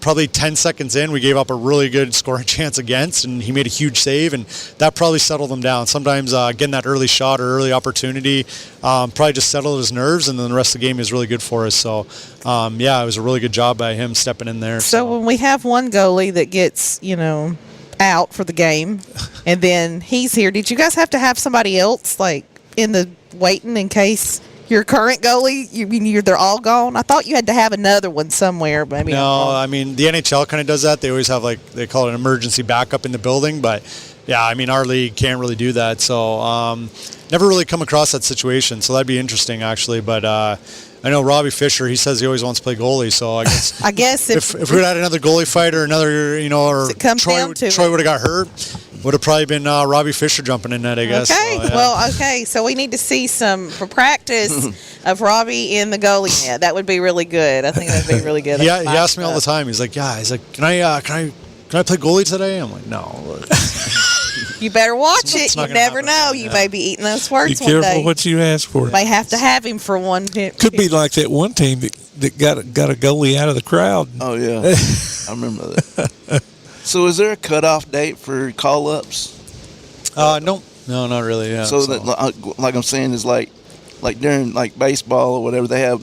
S13: probably 10 seconds in, we gave up a really good scoring chance against, and he made a huge save, and that probably settled him down. Sometimes getting that early shot or early opportunity probably just settled his nerves, and then the rest of the game is really good for us. So it was a really good job by him stepping in there.
S14: So when we have one goalie that gets out for the game, and then he's here, did you guys have to have somebody else in the waiting in case your current goalie, they're all gone? I thought you had to have another one somewhere, but maybe
S13: no. I mean, the NHL kind of does that. They always have they call it an emergency backup in the building, but yeah, I mean, our league can't really do that. So never really come across that situation. So that'd be interesting, actually. But I know Robbie Fisher, he says he always wants to play goalie. So I guess if we had another goalie fight or another, or Troy would have got hurt, would have probably been Robbie Fisher jumping in that, I guess.
S14: Okay,
S13: so, yeah.
S14: So we need to see some for practice of Robbie in the goalie net. That would be really good. I think that'd be really good.
S13: He asks me all the time. He's like, can I play goalie today? I'm like, no.
S14: You better watch it. You never know.
S13: happen.
S14: You may be eating those words
S9: Be
S14: one day.
S9: careful what you ask for.
S14: You may have to have him for one.
S9: Could be like that one team that got a goalie out of the crowd.
S8: Oh, yeah. I remember that. So is there a cutoff date for call-ups?
S13: No, not really. Yeah.
S8: So that, like I'm saying, is like during like baseball or whatever, they have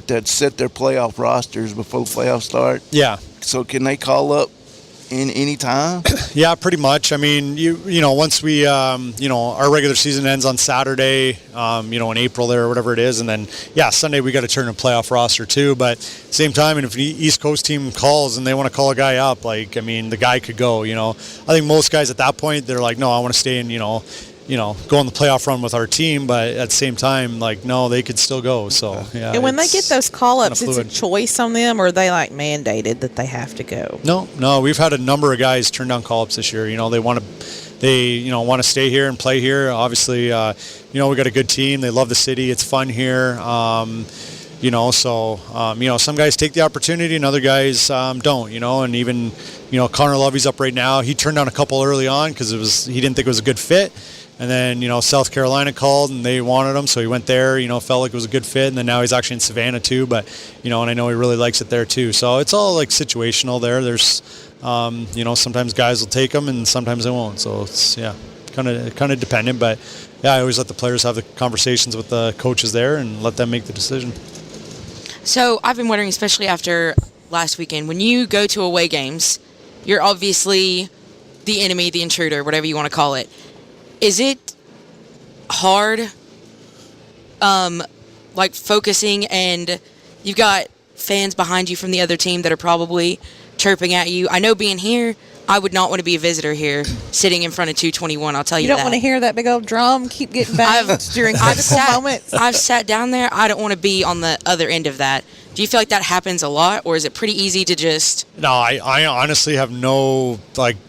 S8: to set their playoff rosters before the playoffs start.
S13: Yeah.
S8: So can they call up in any time?
S13: Yeah, pretty much. I mean, once we, our regular season ends on Saturday, in April there or whatever it is, and then Sunday we got to turn a playoff roster too. But same time, and if the East Coast team calls and they want to call a guy up, the guy could go. I think most guys at that point they're like, no, I want to stay in, go on the playoff run with our team, but at the same time, no, they could still go. So, yeah.
S14: And when they get those call-ups, it's a choice on them, or are they, mandated that they have to go?
S13: No, we've had a number of guys turn down call-ups this year. They want to stay here and play here. Obviously, we got a good team. They love the city. It's fun here. Some guys take the opportunity and other guys don't, and even, Connor Lovey's up right now. He turned down a couple early on because he didn't think it was a good fit. And then, South Carolina called and they wanted him, so he went there, felt like it was a good fit. And then now he's actually in Savannah too, but, and I know he really likes it there too. So it's all situational there. There's, sometimes guys will take them and sometimes they won't. So it's, kind of dependent. But, I always let the players have the conversations with the coaches there and let them make the decision.
S11: So I've been wondering, especially after last weekend, when you go to away games, you're obviously the enemy, the intruder, whatever you want to call it. Is it hard, focusing, and you've got fans behind you from the other team that are probably chirping at you? I know being here, I would not want to be a visitor here, sitting in front of 221. I'll tell you that.
S14: You don't want to hear that big old drum keep getting banged during critical moments.
S11: I've sat down there. I don't want to be on the other end of that. Do you feel like that happens a lot, or is it pretty easy to just...
S13: No, I honestly have no,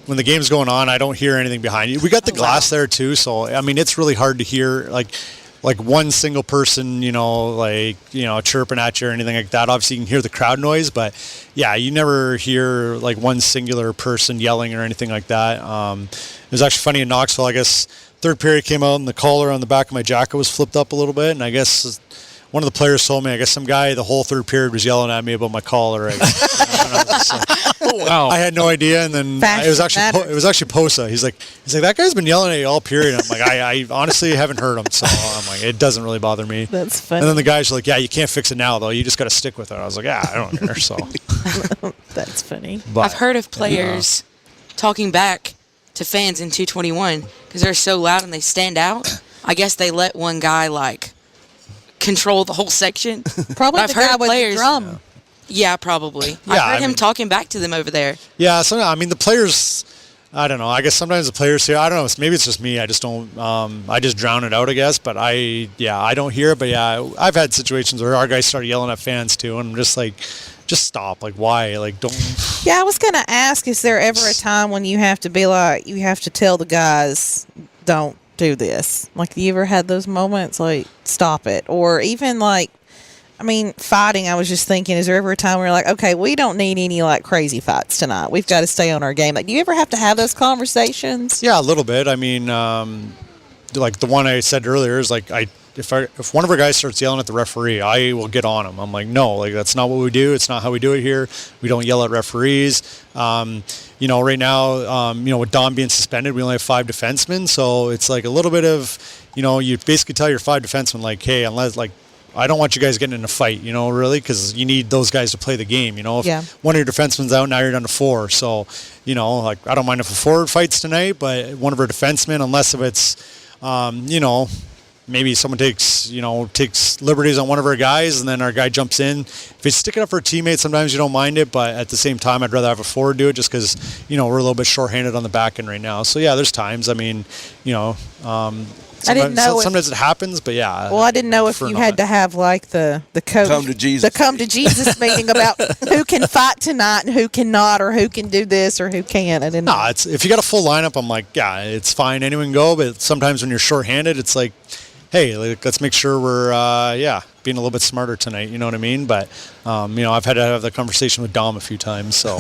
S13: when the game's going on, I don't hear anything behind you. We got the glass there too, so, it's really hard to hear, one single person, chirping at you or anything like that. Obviously, you can hear the crowd noise, but, you never hear, one singular person yelling or anything like that. It was actually funny in Knoxville, I guess, third period came out and the collar on the back of my jacket was flipped up a little bit, and I guess... One of the players told me, I guess some guy the whole third period was yelling at me about my collar. Wow. I had no idea, and then it was actually Posa. He's like, that guy's been yelling at you all period. I'm like, I honestly haven't heard him, so I'm like, it doesn't really bother me.
S14: That's funny.
S13: And then the guys are like, you can't fix it now though. You just got to stick with it. I was like, I don't care. So
S14: that's funny.
S13: But,
S11: I've heard of players talking back to fans in 221 because they're so loud and they stand out. I guess they let one guy control the whole section.
S14: Probably
S11: I've
S14: the
S11: heard
S14: guy with
S11: players,
S14: the drum.
S11: Yeah, probably. I've heard him talking back to them over there.
S13: Yeah, so the players, I don't know. I guess sometimes the players here, I don't know. Maybe it's just me. I just don't. I just drown it out, I guess. But I don't hear it. But I've had situations where our guys start yelling at fans too, and I'm just like, just stop. Why? Don't.
S14: Yeah, I was gonna ask, is there ever a time when you have to be you have to tell the guys, don't do this? You ever had those moments, stop it? Or even fighting, I was just thinking, is there ever a time where you're okay, we don't need any crazy fights tonight, we've got to stay on our game? Do you ever have to have those conversations?
S13: Yeah, a little bit. I mean, the one I said earlier is if one of our guys starts yelling at the referee, I will get on him. I'm like, no, that's not what we do. It's not how we do it here. We don't yell at referees. Right now, with Dom being suspended, we only have 5 defensemen. So it's a little bit of, you basically tell your 5 defensemen, hey, unless, I don't want you guys getting in a fight, really, because you need those guys to play the game. If one of your defensemen's out, now you're down to 4. So, I don't mind if a forward fights tonight, but one of our defensemen, unless if it's, maybe someone takes liberties on one of our guys, and then our guy jumps in. If he's sticking up for a teammate, sometimes you don't mind it, but at the same time, I'd rather have a forward do it just because, we're a little bit shorthanded on the back end right now. So, yeah, there's times. I mean,
S14: I didn't know.
S13: Sometimes it happens, but yeah.
S14: Well, I didn't know if you had to have like the coach,
S8: come to Jesus
S14: meeting about who can fight tonight and who cannot, or who can do this or who can't. I didn't.
S13: No, it's if you got a full lineup, I'm like, yeah, it's fine. Anyone can go. But sometimes when you're shorthanded, it's like, hey, let's make sure we're being a little bit smarter tonight. You know what I mean? But I've had to have the conversation with Dom a few times. So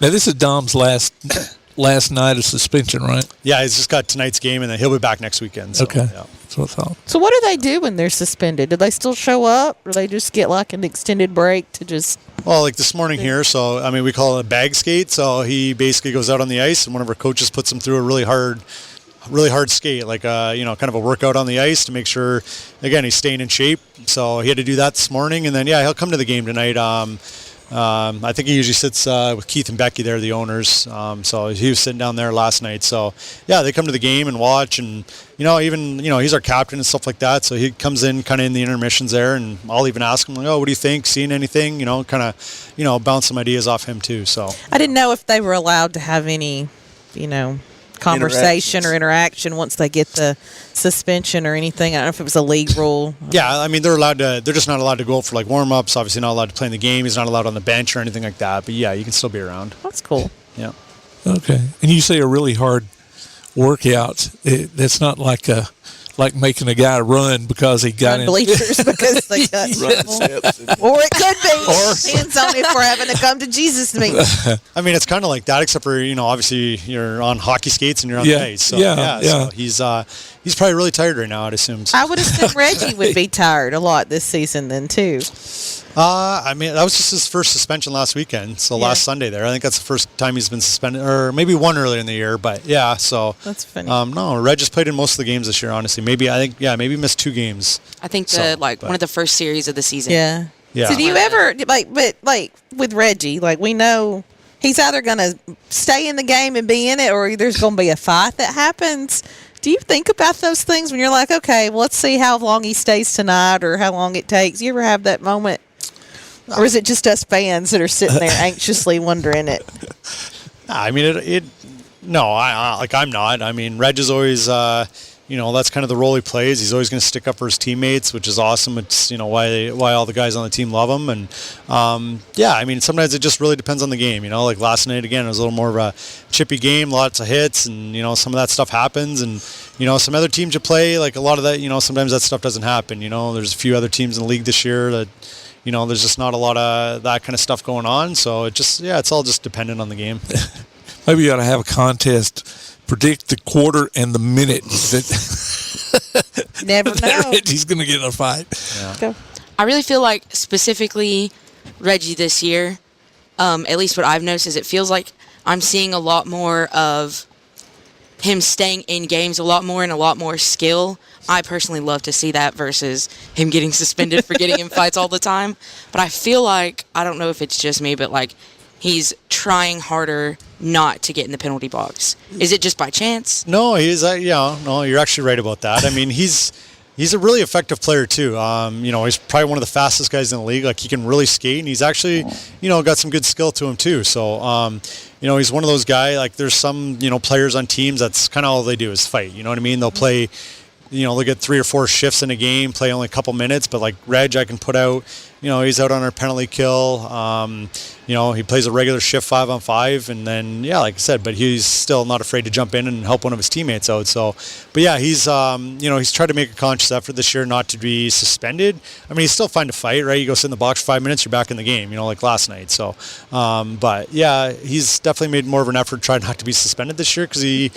S9: now this is Dom's last night of suspension, right?
S13: Yeah, he's just got tonight's game, and then he'll be back next weekend. So,
S9: okay,
S13: yeah.
S9: That's what I thought.
S14: So what do they do when they're suspended? Do they still show up, or they just get like an extended break to just?
S13: Well, like this morning here, so I mean, we call it a bag skate. So he basically goes out on the ice, and one of our coaches puts him through a really hard skate, like kind of a workout on the ice to make sure, again, he's staying in shape. So he had to do that this morning, and then he'll come to the game tonight. I think he usually sits with Keith and Becky there, the owners. So he was sitting down there last night. So yeah, they come to the game and watch, and he's our captain and stuff like that. So he comes in kind of in the intermissions there, and I'll even ask him like, oh, what do you think? Seen anything? Kind of bounce some ideas off him too. So
S14: I didn't know if they were allowed to have any, conversation or interaction once they get the suspension or anything. I don't know if it was a league rule.
S13: Yeah, I mean, they're just not allowed to go for like warm-ups. Obviously not allowed to play in the game. He's not allowed on the bench or anything like that. But yeah, you can still be around.
S14: That's cool.
S13: Yeah.
S9: Okay. And you say a really hard workout. That's not like making a guy run because he got in
S14: bleachers because they got or it could be. Depends on if we're having to come to Jesus meeting.
S13: I mean, it's kind of like that, except for obviously you're on hockey skates and you're on the ice. So, So he's probably really tired right now, I'd assume. So.
S14: I would assume Reggie would be tired a lot this season then too.
S13: I mean, that was just his first suspension last weekend. So last Sunday there, I think that's the first time he's been suspended, or maybe one earlier in the year. But yeah, so
S14: that's funny.
S13: No, Reg has played in most of the games this year. Honestly, maybe missed 2 games.
S11: I think one of the first series of the season.
S14: Yeah.
S13: Yeah.
S14: So do you ever but with Reggie, we know he's either going to stay in the game and be in it, or there's going to be a fight that happens. Do you think about those things when you're like, okay, well, let's see how long he stays tonight or how long it takes? You ever have that moment? Or is it just us fans that are sitting there anxiously wondering it?
S13: I mean, I'm not. I mean, Reg is always, that's kind of the role he plays. He's always going to stick up for his teammates, which is awesome. It's, why all the guys on the team love him. And, I mean, sometimes it just really depends on the game. Like last night, again, it was a little more of a chippy game, lots of hits, and, some of that stuff happens. And, some other teams you play, like a lot of that, sometimes that stuff doesn't happen. There's a few other teams in the league this year that, there's just not a lot of that kind of stuff going on. So it's all just dependent on the game.
S9: Maybe you ought to have a contest. Predict the quarter and the minute that
S14: never know.
S9: Reggie's going to get in a fight.
S13: Yeah.
S11: I really feel like specifically Reggie this year, at least what I've noticed is it feels like I'm seeing a lot more of him staying in games a lot more and a lot more skill. I personally love to see that versus him getting suspended for getting in fights all the time. But I feel like, I don't know if it's just me, but he's trying harder not to get in the penalty box. Is it just by chance?
S13: No, he's you're actually right about that. I mean, he's a really effective player too. He's probably one of the fastest guys in the league. Like, he can really skate, and he's actually, got some good skill to him too. So, he's one of those guys. Like, there's some, players on teams that's kind of all they do is fight. You know what I mean? They'll play. They'll get 3 or 4 shifts in a game, play only a couple minutes, but like Reg, I can put out, he's out on our penalty kill. He plays a regular shift 5-on-5, and then, like I said, but he's still not afraid to jump in and help one of his teammates out. So, but yeah, he's tried to make a conscious effort this year not to be suspended. I mean, he's still fine to fight, right? You go sit in the box for 5 minutes, you're back in the game, like last night. So, but yeah, he's definitely made more of an effort to try not to be suspended this year because he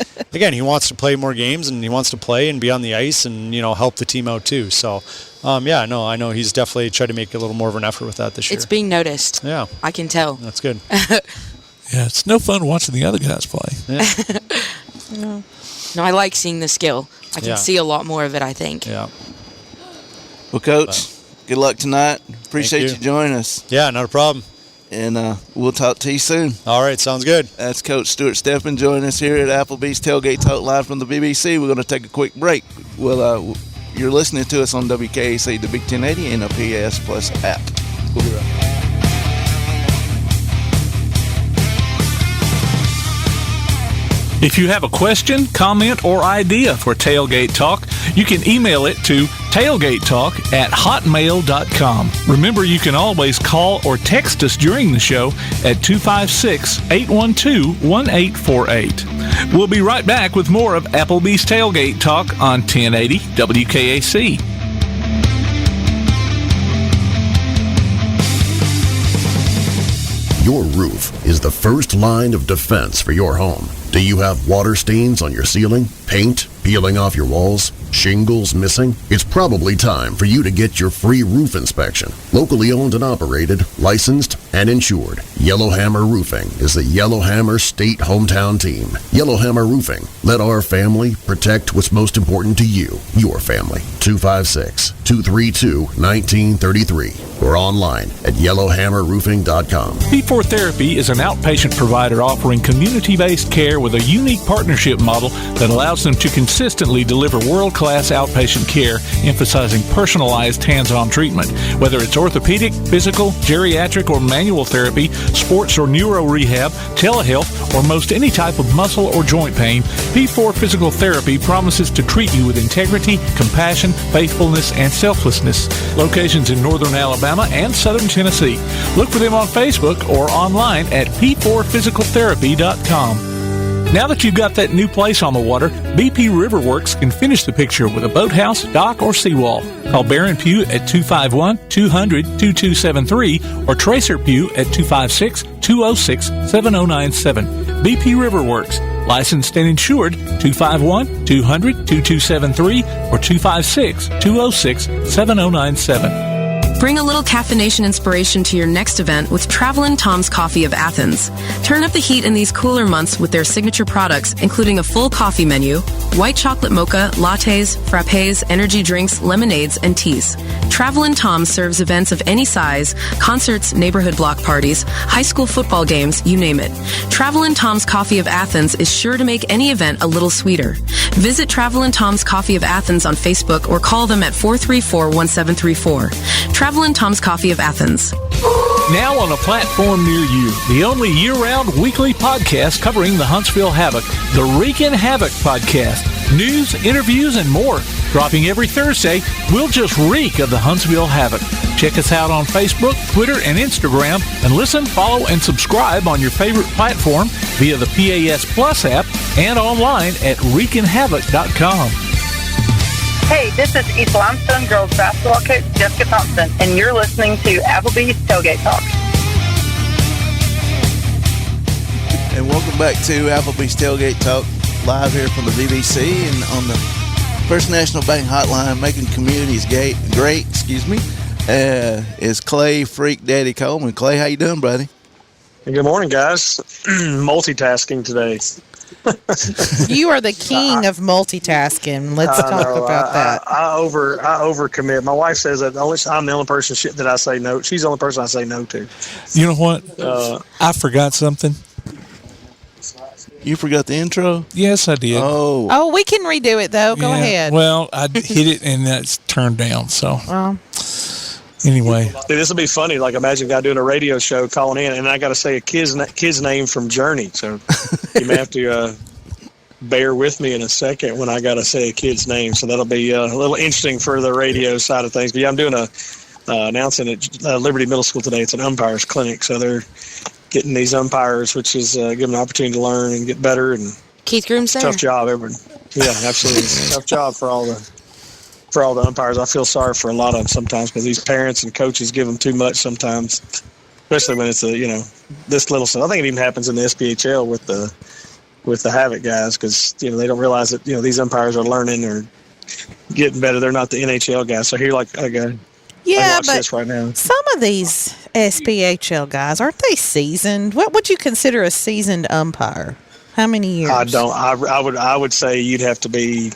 S13: wants to play more games and he wants to play and be on the ice and, help the team out too. So, I know he's definitely tried to make a little more of an effort with that this year.
S11: It's being noticed.
S13: Yeah.
S11: I can tell.
S13: That's good.
S9: Yeah, it's no fun watching the other guys play.
S13: Yeah.
S11: No, I like seeing the skill. I can see a lot more of it, I think.
S13: Yeah.
S8: Well, Coach, good luck tonight. Appreciate you joining us.
S13: Yeah, not a problem.
S8: And we'll talk to you soon.
S13: All right, sounds good.
S8: That's Coach Stuart Stefan joining us here at Applebee's Tailgate Talk live from the BBC. We're going to take a quick break. Well, you're listening to us on WKAC, the Big 1080, and a PS Plus app. We'll be right back.
S5: If you have a question, comment, or idea for Tailgate Talk, you can email it to tailgatetalk@hotmail.com. Remember, you can always call or text us during the show at 256-812-1848. We'll be right back with more of Applebee's Tailgate Talk on 1080 WKAC.
S15: Your roof is the first line of defense for your home. Do you have water stains on your ceiling, paint peeling off your walls, shingles missing? It's probably time for you to get your free roof inspection. Locally owned and operated, licensed, and insured, Yellowhammer Roofing is the Yellowhammer State hometown team. Yellowhammer Roofing. Let our family protect what's most important to you, your family. 256-232-1933 or online at yellowhammerroofing.com.
S5: P4 Therapy is an outpatient provider offering community-based care with a unique partnership model that allows them to consistently deliver world-class outpatient care, emphasizing personalized hands-on treatment. Whether it's orthopedic, physical, geriatric, or manual therapy, sports or neuro rehab, telehealth, or most any type of muscle or joint pain, P4 Physical Therapy promises to treat you with integrity, compassion, faithfulness, and selflessness. Locations in northern Alabama and southern Tennessee. Look for them on Facebook or online at p4physicaltherapy.com. Now that you've got that new place on the water, BP Riverworks can finish the picture with a boathouse, dock, or seawall. Call Barron Pugh at 251-200-2273 or Tracer Pugh at 256-206-7097. BP Riverworks. Licensed and insured, 251-200-2273 or 256-206-7097.
S12: Bring a little caffeination inspiration to your next event with Travelin' Tom's Coffee of Athens. Turn up the heat in these cooler months with their signature products, including a full coffee menu, white chocolate mocha, lattes, frappes, energy drinks, lemonades, and teas. Travelin' Tom serves events of any size, concerts, neighborhood block parties, high school football games, you name it. Travelin' Tom's Coffee of Athens is sure to make any event a little sweeter. Visit Travelin' Tom's Coffee of Athens on Facebook or call them at 434-1734. Travelin' Tom's Coffee of Athens.
S5: Now on a platform near you, the only year-round weekly podcast covering the Huntsville Havoc, the Huntsville Havoc podcast. News, interviews, and more. Dropping every Thursday, we'll just reek of the Huntsville Havoc. Check us out on Facebook, Twitter, and Instagram, and listen, follow, and subscribe on your favorite platform via the PAS Plus app and online at wreakinhavoc.com.
S3: Hey, this is East Limestone girls basketball coach Jessica Thompson, and you're listening to Applebee's Tailgate Talk.
S8: And welcome back to Applebee's Tailgate Talk, live here from the BBC and on the First National Bank Hotline, making communities great. Is Clay Freak Daddy Coleman. Clay, how you doing, buddy?
S16: Good morning, guys. Multitasking today.
S14: You are the king of multitasking. Let's talk about that.
S16: I overcommit. My wife says that I'm the only person that I say no. She's the only person I say no to.
S9: You know what? I forgot something.
S8: You forgot the intro?
S9: Yes, I did.
S14: Oh, we can redo it though. Go ahead.
S9: Well, I hit it and it's turned down. So anyway,
S16: dude, this will be funny. Like, imagine a guy doing a radio show calling in, and I got to say a kid's name from Journey. So you may have to bear with me in a second when I got to say a kid's name. So that'll be a little interesting for the radio side of things. But yeah, I'm doing announcing at Liberty Middle School today. It's an umpires clinic, so they're getting these umpires, which is give them an opportunity to learn and get better. And
S11: Keith Groom's there.
S16: Tough job, yeah, absolutely. Tough job for all the umpires. I feel sorry for a lot of them sometimes because these parents and coaches give them too much sometimes, especially when it's this little stuff. I think it even happens in the SPHL with the Havoc guys because they don't realize that these umpires are learning or getting better. They're not the NHL guys. So here,
S14: yeah, but
S16: this right now.
S14: Some of these SPHL guys, aren't they seasoned? What would you consider a seasoned umpire? How many years?
S16: I would say you'd have to be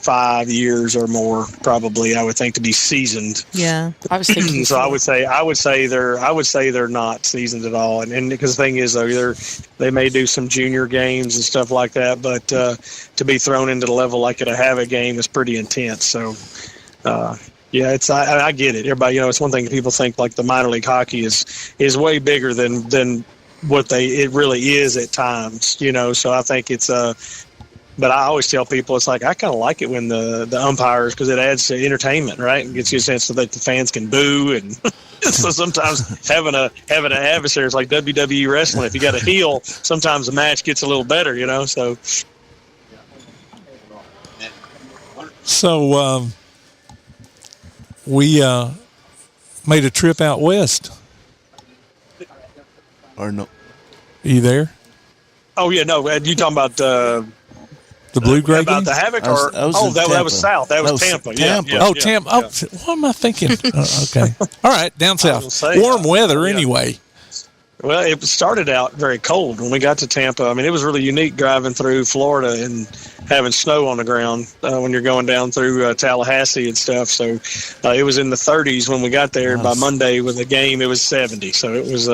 S16: 5 years or more, probably. I would think, to be seasoned.
S14: Yeah,
S11: I was thinking.
S16: So I would say they're not seasoned at all. And because the thing is, though, they may do some junior games and stuff like that, but to be thrown into the level like at a Havoc game is pretty intense. So. Yeah, I get it. Everybody, it's one thing people think like the minor league hockey is way bigger than what it really is at times. So I think it's but I always tell people it's like I kind of like it when the umpires, because it adds to entertainment, right? It gets you a sense so that the fans can boo, and so sometimes having an adversary is like WWE wrestling. If you got a heel, sometimes the match gets a little better, So.
S9: So we made a trip out west.
S8: Or no?
S9: Are you there?
S16: Oh yeah, no. You talking about
S9: the Blue-Gray
S16: about
S9: game?
S16: the Havoc,
S8: that
S16: was south. That was Tampa.
S8: Tampa.
S16: Yeah,
S9: Tampa. Oh, what am I thinking? Okay. All right, down south. Warm weather anyway.
S16: Well, it started out very cold when we got to Tampa. I mean, it was really unique driving through Florida and having snow on the ground when you're going down through Tallahassee and stuff. So it was in the 30s when we got there. By Monday with the game, it was 70. So it was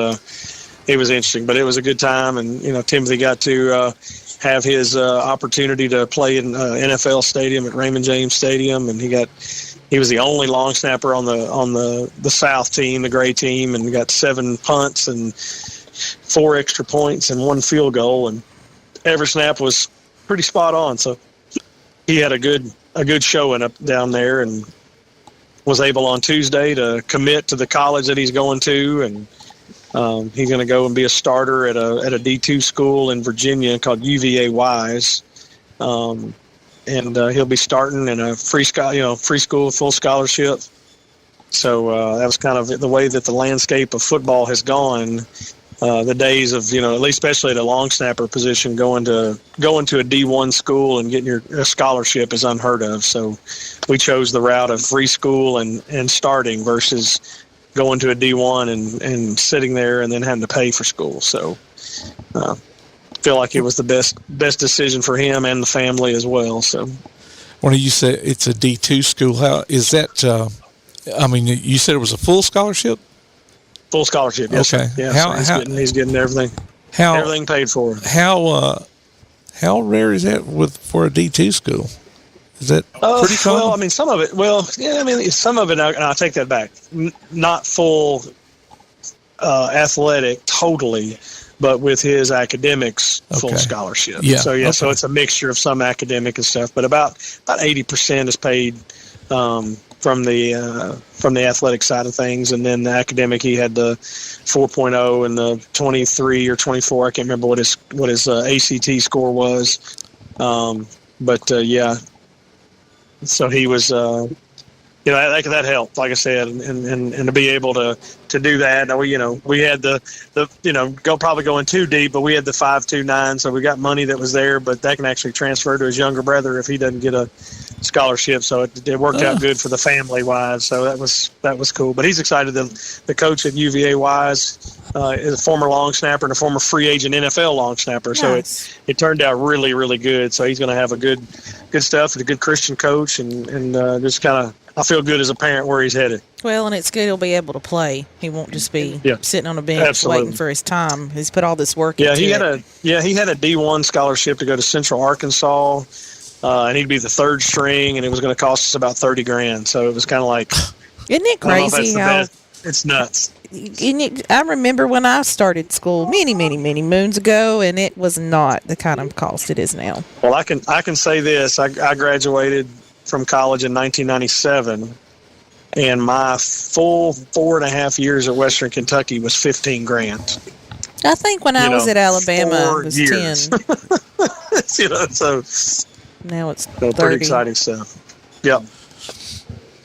S16: interesting, but it was a good time. And Timothy got to have his opportunity to play in NFL Stadium at Raymond James Stadium, and he was the only long snapper on the South team, the Gray team, and got 7 punts and 4 extra points and 1 field goal, and every snap was pretty spot on. So he had a good showing up down there, and was able on Tuesday to commit to the college that he's going to, and he's going to go and be a starter at a D2 school in Virginia called UVA Wise. And he'll be starting in a free school, full scholarship. So that was kind of the way that the landscape of football has gone. The days of at least especially at a long snapper position, going to a D1 school and getting your scholarship is unheard of. So we chose the route of free school and starting versus going to a D1 and sitting there and then having to pay for school. So. Feel like it was the best decision for him and the family as well. So,
S9: when you say it's a D2 school, how is that? You said it was a full scholarship.
S16: Full scholarship, yes. Okay. Yeah, he's getting everything. Everything paid for.
S9: How rare is that for a D2 school? Is that pretty common?
S16: Well, some of it. Well, yeah, some of it. And I'll take that back. Not full athletic, totally. But with his academics, full scholarship.
S9: Yeah.
S16: So so it's a mixture of some academic and stuff, but about 80% is paid from the athletic side of things, and then the academic, he had the 4.0 and the 23 or 24. I can't remember what his ACT score was, So he was. That helped, like I said, and to be able to do that. Now we had the probably going too deep, but we had the 5.29, so we got money that was there, but that can actually transfer to his younger brother if he doesn't get a scholarship. So it worked out good for the family wise. So that was cool. But he's excited. The coach at UVA Wise is a former long snapper and a former free agent NFL long snapper. Nice. So it turned out really, really good. So he's going to have a good stuff and a good Christian coach, and just kind of. I feel good as a parent where he's headed.
S14: Well, and it's good he'll be able to play. He won't just be sitting on a bench waiting for his time. He's put all this work into it. He had a D1 scholarship to go to Central Arkansas, and he'd be the 3rd string, and it was going to cost us about $30,000. So it was kind of like, isn't it crazy how
S16: it's nuts?
S14: I remember when I started school many, many, many moons ago, and it was not the kind of cost it is now.
S16: Well, I can say this: I graduated from college in 1997, and my full 4.5 years at Western Kentucky was $15,000.
S14: I think when I was at Alabama, it was 10.
S16: So
S14: now it's
S16: 30. Pretty exciting stuff. Yep.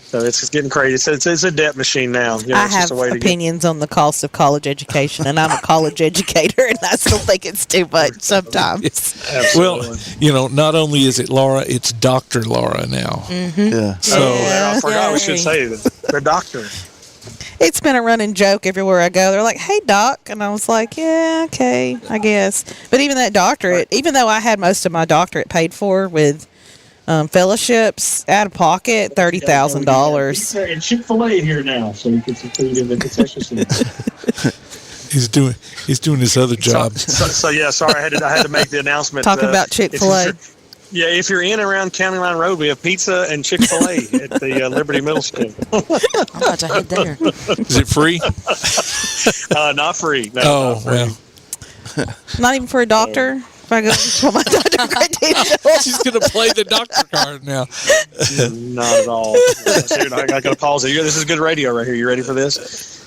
S16: So it's getting crazy. It's a debt machine now.
S14: I have opinions on the cost of college education, and I'm a college educator, and I still think it's too much sometimes.
S9: Well, not only is it Laura, it's Dr. Laura now.
S14: Mm-hmm.
S8: Yeah.
S16: So I forgot we should say that. The doctor.
S14: It's been a running joke everywhere I go. They're like, "Hey, doc," and I was like, "Yeah, okay, I guess." But even that doctorate, even though I had most of my doctorate paid for with Fellowships out of pocket $30,000.
S16: And Chick-fil-A here now, so you get some food in the concession stand.
S9: He's doing his other job.
S16: So yeah, sorry, I had to make the announcement.
S14: Talking about Chick-fil-A.
S16: Yeah, if you're in and around County Line Road, we have pizza and Chick-fil-A at the Liberty Middle School.
S11: I'm about to head there.
S9: Is it free?
S16: Not free. No, not free.
S9: Well.
S14: Not even for a doctor? If I go for my doctor credentials.
S9: She's going to play the doctor card now.
S16: Not at all. Dude, I got to pause it. This is good radio right here. You ready for this?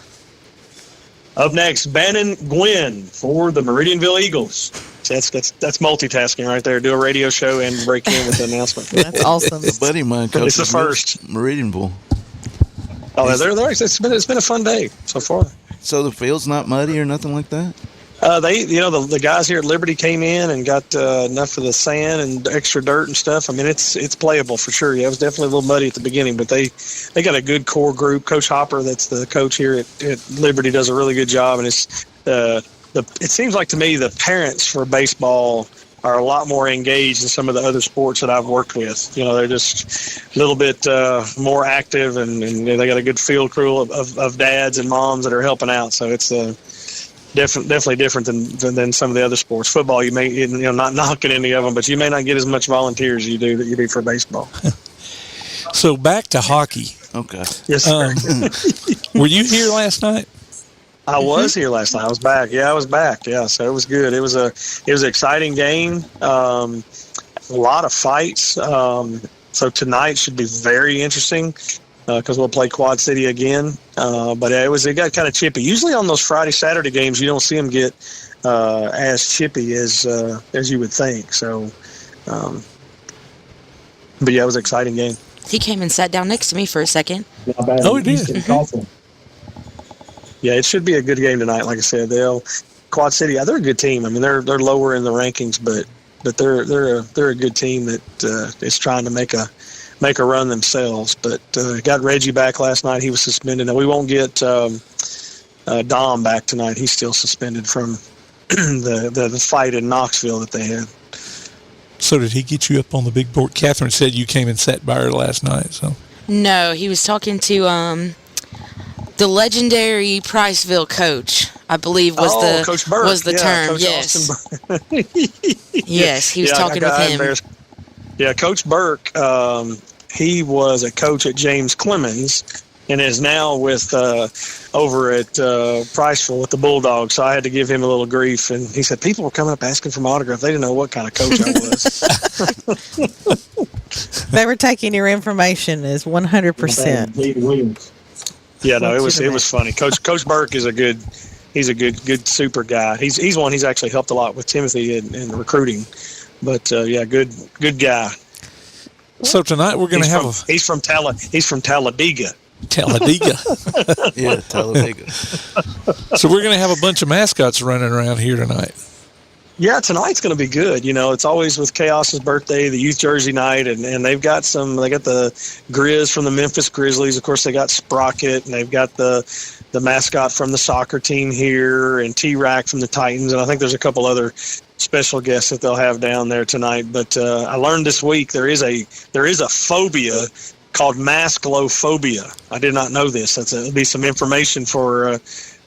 S16: Up next, Bannon Gwynn for the Meridianville Eagles. That's multitasking right there. Do a radio show and break in with the announcement.
S14: That's awesome.
S8: A buddy of mine coaches
S16: It's the first.
S8: Meridianville.
S16: Oh, it's been a fun day so far.
S8: So the field's not muddy or nothing like that?
S16: The guys here at Liberty came in and got enough of the sand and extra dirt and stuff. I mean, it's playable for sure. Yeah, it was definitely a little muddy at the beginning, but they got a good core group. Coach Hopper, that's the coach here at Liberty, does a really good job. And it seems like to me the parents for baseball are a lot more engaged in some of the other sports that I've worked with. You know, they're just a little bit more active, and they got a good field crew of dads and moms that are helping out. So it's definitely different than some of the other sports. Football, you may, not knocking any of them, but you may not get as much volunteers as you do for baseball.
S9: So back to hockey.
S8: Okay.
S16: Yes, sir.
S9: Were you here last night?
S16: I was here last night. I was back. Yeah, I was back. Yeah, so it was good. It was an exciting game. A lot of fights. So tonight should be very interesting because we'll play Quad City again. But it got kind of chippy. Usually on those Friday, Saturday games, you don't see them get as chippy as you would think. So, but yeah, it was an exciting game.
S11: He came and sat down next to me for a second.
S16: Not bad.
S9: Oh, he did.
S16: Yeah, it should be a good game tonight. Like I said, Quad City. They're a good team. I mean, they're lower in the rankings, but they're a good team that is trying to make a run themselves. But got Reggie back last night. He was suspended. Now we won't get Dom back tonight. He's still suspended from the fight in Knoxville that they had.
S9: So did he get you up on the big board? Catherine said you came and sat by her last night. So
S11: No, he was talking to the legendary Priceville coach, I believe
S16: Coach Burke.
S11: was the term.
S16: Coach
S11: Yes. Yes, he was talking with him.
S16: Yeah, Coach Burke, he was a coach at James Clemens and is now with over at Priceville with the Bulldogs. So I had to give him a little grief. And he said, people were coming up asking for my autograph. They didn't know what kind of coach I was.
S14: They were taking your information as 100%.
S16: Yeah, no, it was funny. Coach Burke is a good super guy. He's one. He's actually helped a lot with Timothy in recruiting. But yeah, good guy.
S9: So tonight we're going to have
S16: he's from Talladega.
S9: Talladega.
S8: Yeah, Talladega.
S9: So we're going to have a bunch of mascots running around here tonight.
S16: Yeah, tonight's going to be good. You know, it's always with Chaos's birthday, the youth jersey night, and they got the Grizz from the Memphis Grizzlies. Of course, they got Sprocket, and they've got the mascot from the soccer team here, and T-Rack from the Titans, and I think there's a couple other special guests that they'll have down there tonight. But I learned this week there is a phobia called masklophobia. I did not know this. It'll be some information for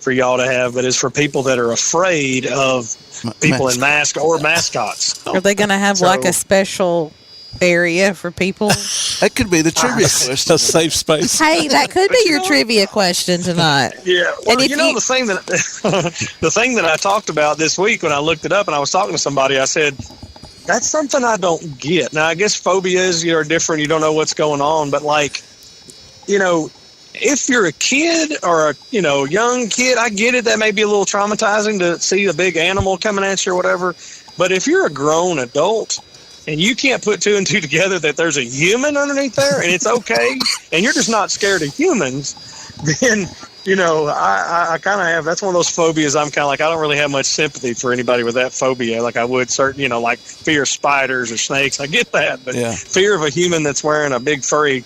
S16: y'all to have, but it's for people that are afraid of people in masks or mascots.
S14: Are they going to have like a special area for people?
S8: That could be the trivia question.
S9: A safe space.
S14: Hey, that could be your trivia question tonight.
S16: Yeah, well, and the thing that I talked about this week when I looked it up and I was talking to somebody, I said, that's something I don't get. Now, I guess phobias are different. You don't know what's going on, but if you're a kid or a young kid, I get it. That may be a little traumatizing to see a big animal coming at you or whatever. But if you're a grown adult and you can't put two and two together that there's a human underneath there and it's okay, and you're just not scared of humans, then I kind of have. That's one of those phobias. I'm kind of like I don't really have much sympathy for anybody with that phobia. Like I would certain, like fear of spiders or snakes. I get that, but fear of a human that's wearing a big furry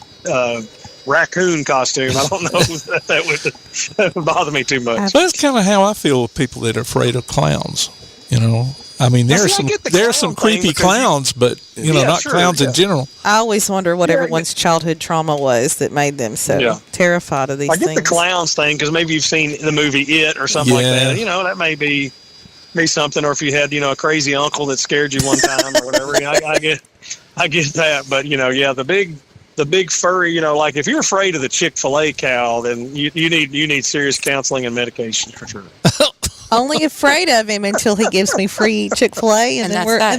S16: raccoon costume, I don't know that would bother me too much.
S9: So that's kind of how I feel with people that are afraid of clowns. I mean,
S16: Well, see, I get the
S9: there are some
S16: clown thing
S9: creepy
S16: because
S9: clowns, but not
S16: sure,
S9: clowns in general.
S14: I always wonder what everyone's childhood trauma was that made them so terrified of these
S16: I get
S14: things.
S16: the clowns thing because maybe you've seen the movie It or something like that. That may be something, or if you had a crazy uncle that scared you one time or whatever. I get that, but the big furry, like if you're afraid of the Chick-fil-A cow, then you need serious counseling and medication for sure.
S14: Only afraid of him until he gives me free Chick-fil-A, and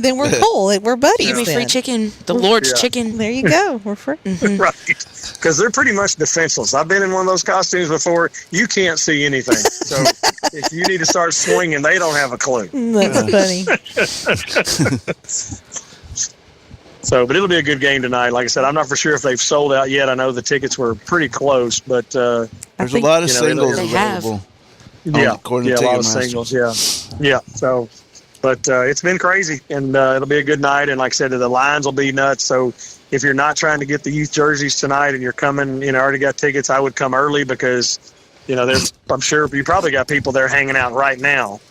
S14: then we're cool. We're buddies.
S11: Give me free
S14: then.
S11: chicken, the Lord's chicken.
S14: There you go. We're free.
S16: Right, because they're pretty much defenseless. I've been in one of those costumes before. You can't see anything, so if you need to start swinging, they don't have a clue.
S14: That's funny.
S16: So, but it'll be a good game tonight. Like I said, I'm not for sure if they've sold out yet. I know the tickets were pretty close, but
S8: there's a lot of singles available.
S16: According to a lot of singles. Yeah. So, but it's been crazy, and it'll be a good night. And like I said, the lines will be nuts. So, if you're not trying to get the youth jerseys tonight, and you're coming, already got tickets, I would come early because, I'm sure you probably got people there hanging out right now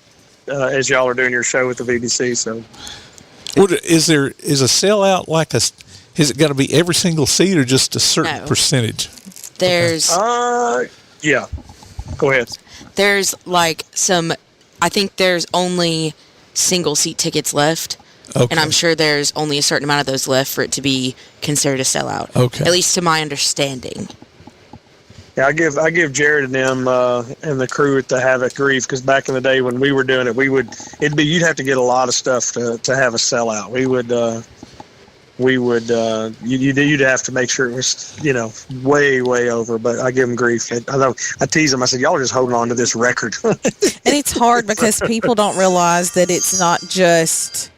S16: as y'all are doing your show with the VBC. So.
S9: Is a sellout is it got to be every single seat or just a certain percentage?
S11: There's
S16: yeah. Go ahead.
S11: There's I think there's only single seat tickets left. Okay. And I'm sure there's only a certain amount of those left for it to be considered a sellout. Okay. At least to my understanding.
S16: Yeah, I give Jared and them and the crew at the Havoc grief because back in the day when we were doing it, you'd have to get a lot of stuff to have a sellout. You'd have to make sure it was way over. But I give them grief. I tease them. I said, y'all are just holding on to this record.
S14: And it's hard because people don't realize that it's not just.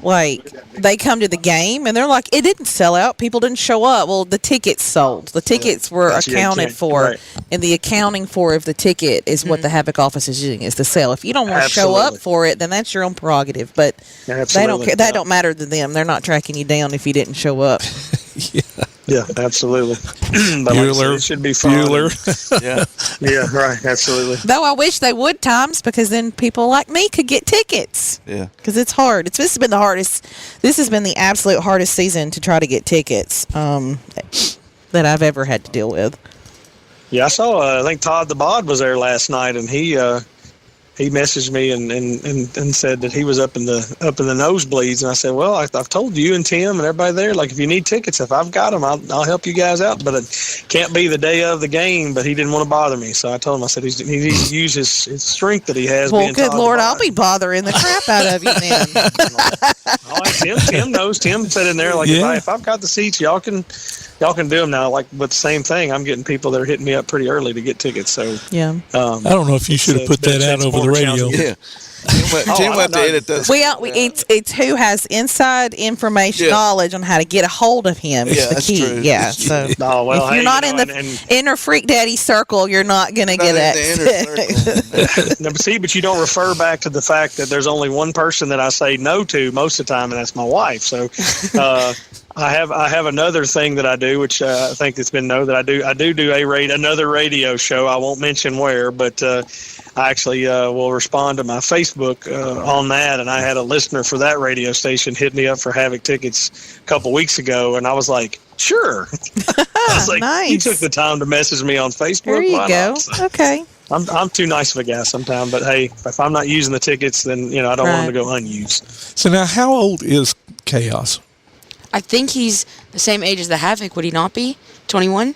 S14: They come to the game and they're like, it didn't sell out. People didn't show up. Well, the tickets sold. The tickets were accounted for. Right. And the accounting for of the ticket is what the Havoc office is using, is the sale. If you don't want to show up for it, then that's your own prerogative. But they don't care. That don't matter to them. They're not tracking you down if you didn't show up.
S16: Yeah, absolutely. But
S9: Bueller,
S16: it should be fun. Yeah, right, absolutely.
S14: Though I wish they would times because then people like me could get tickets.
S8: Yeah.
S14: Because it's hard. This has been the hardest. This has been the absolute hardest season to try to get tickets that I've ever had to deal with.
S16: Yeah, I saw. I think Todd the Bod was there last night, and he messaged me and said that he was up in the nosebleeds, and I said, well, I've told you and Tim and everybody there, like if you need tickets, if I've got them, I'll help you guys out, but it can't be the day of the game. But he didn't want to bother me, so I told him, I said he needs to use his strength that he has.
S14: Well, good Lord, I'll be bothering the crap out of you then.
S16: All right, Tim knows. Tim said in there like if I've got the seats, y'all can do them now. Like, but the same thing, I'm getting people that are hitting me up pretty early to get tickets. So
S14: yeah,
S9: I don't know if you should have put that out over the radio.
S8: Yeah, Tim will have to edit this.
S14: It's who has inside information, knowledge on how to get a hold of him.
S8: Yeah,
S14: is the
S8: that's
S14: key.
S8: true.
S14: Yeah, so if you're not in the inner Freak Daddy circle, you're not going to get it.
S16: But you don't refer back to the fact that there's only one person that I say no to most of the time, and that's my wife. So. I have another thing that I do, which I think it's been known that I do another radio show. I won't mention where, but I actually will respond to my Facebook on that. And I had a listener for that radio station hit me up for Havoc tickets a couple weeks ago, and I was like, sure. I was like,
S14: nice.
S16: You took the time to message me on Facebook.
S14: There you go.
S16: So,
S14: okay.
S16: I'm too nice of a guy sometimes, but hey, if I'm not using the tickets, then I don't want them to go unused.
S9: So now, how old is Chaos?
S11: I think he's the same age as the Havoc. Would he not be? 21?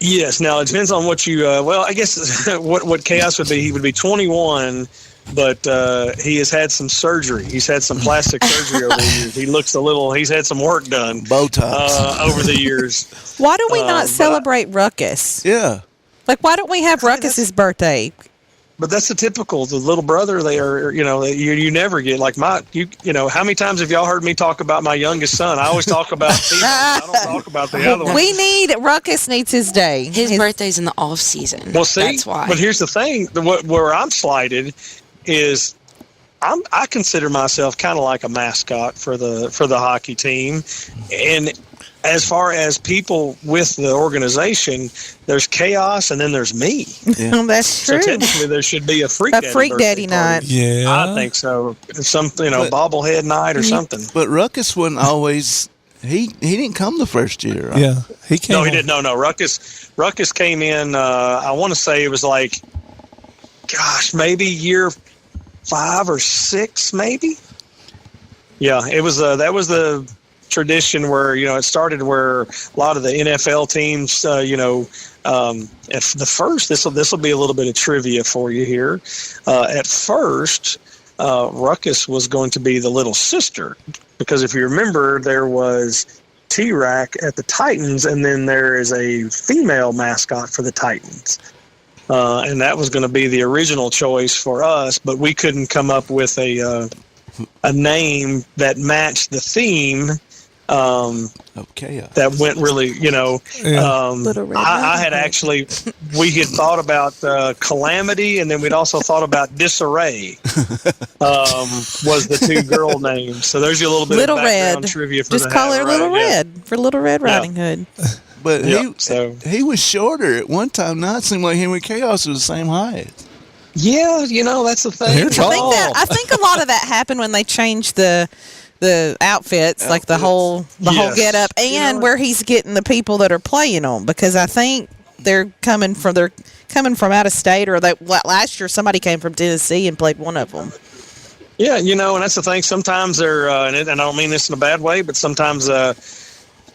S16: Yes. Now, it depends on what you... I guess what Chaos would be, he would be 21, but he has had some surgery. He's had some plastic surgery over the years. He looks a little... He's had some work done.
S8: Botox.
S16: Over the years.
S14: Why do we not celebrate Ruckus?
S8: Yeah.
S14: Like, why don't we have Ruckus's birthday?
S16: But that's the little brother. They are, you never get like how many times have y'all heard me talk about my youngest son? I always talk about people. I don't talk about the other one.
S14: Ruckus needs his day.
S11: His birthday's in the off season.
S16: Well, see,
S11: that's why.
S16: But here's the thing: where I'm slighted is I consider myself kind of like a mascot for the hockey team, and as far as people with the organization, there's chaos, and then there's me.
S14: Yeah. That's true.
S16: So technically, there should be a freak
S14: daddy night.
S9: Yeah,
S16: I think so. Some bobblehead night or something.
S8: But Ruckus wasn't always. He didn't come the first year. Right?
S9: Yeah, he came.
S16: No, he didn't. No. Ruckus came in. I want to say it was like, gosh, maybe year 5 or 6, maybe. Yeah, it was. That was the tradition where it started where a lot of the NFL teams. At the first, this will be a little bit of trivia for you here. At first, Ruckus was going to be the little sister, because if you remember, there was T-Rack at the Titans, and then there is a female mascot for the Titans. And that was going to be the original choice for us, but we couldn't come up with a name that matched the theme. That went really, I had actually, we had thought about Calamity, and then we'd also thought about Disarray, was the 2 girl names. So there's your little bit
S14: Little
S16: of background
S14: Red.
S16: trivia for
S14: Just call her Little Red for Little Red Riding Hood.
S8: But he was shorter at one time. Now it seemed like him and Chaos was the same height.
S16: Yeah, that's the thing.
S14: I think a lot of that happened when they changed the outfits, like the whole get up, and where he's getting the people that are playing them, because I think they're coming from out of state, or last year somebody came from Tennessee and played one of them.
S16: Yeah, and that's the thing. Sometimes they're, and I don't mean this in a bad way, but sometimes,